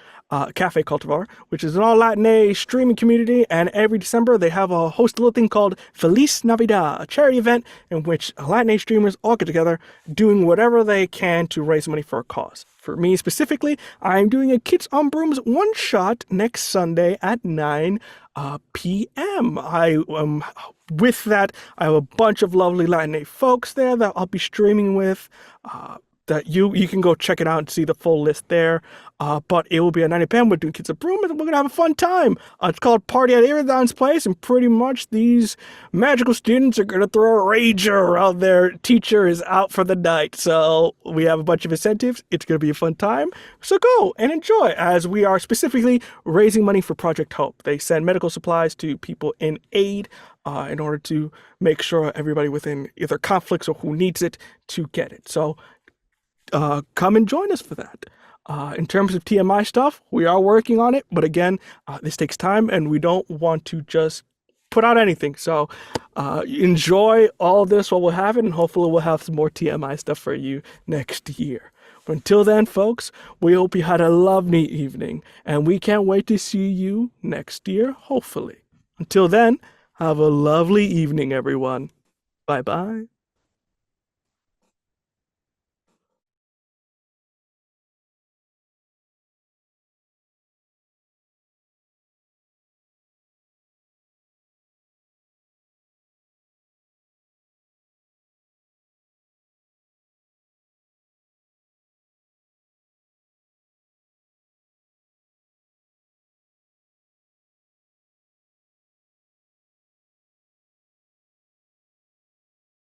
which is an all Latin streaming community, and every December they have a host little thing called Feliz Navidad, a charity event in which Latin streamers all get together doing whatever they can to raise money for a cause. For me specifically, I'm doing a Kids on Brooms one-shot next Sunday at 9 p.m. With that, I have a bunch of lovely Latin folks there that I'll be streaming with. that you can go check it out and see the full list there. But it will be at 9 p.m. We're doing Kids of Broom, and we're gonna have a fun time. It's called Party at Iridon's Place, and pretty much these magical students are gonna throw a rager while their teacher is out for the night. So we have a bunch of incentives. It's gonna be a fun time. So go and enjoy, as we are specifically raising money for Project Hope. They send medical supplies to people in aid in order to make sure everybody within either conflicts or who needs it to get it. So come and join us for that. In terms of TMI stuff, we are working on it, but again, this takes time, and we don't want to just put out anything. So enjoy all this while we have it, and hopefully we'll have some more TMI stuff for you next year. But until then, folks, we hope you had a lovely evening, and we can't wait to see you next year, hopefully. Until then, have a lovely evening, everyone. Bye-bye.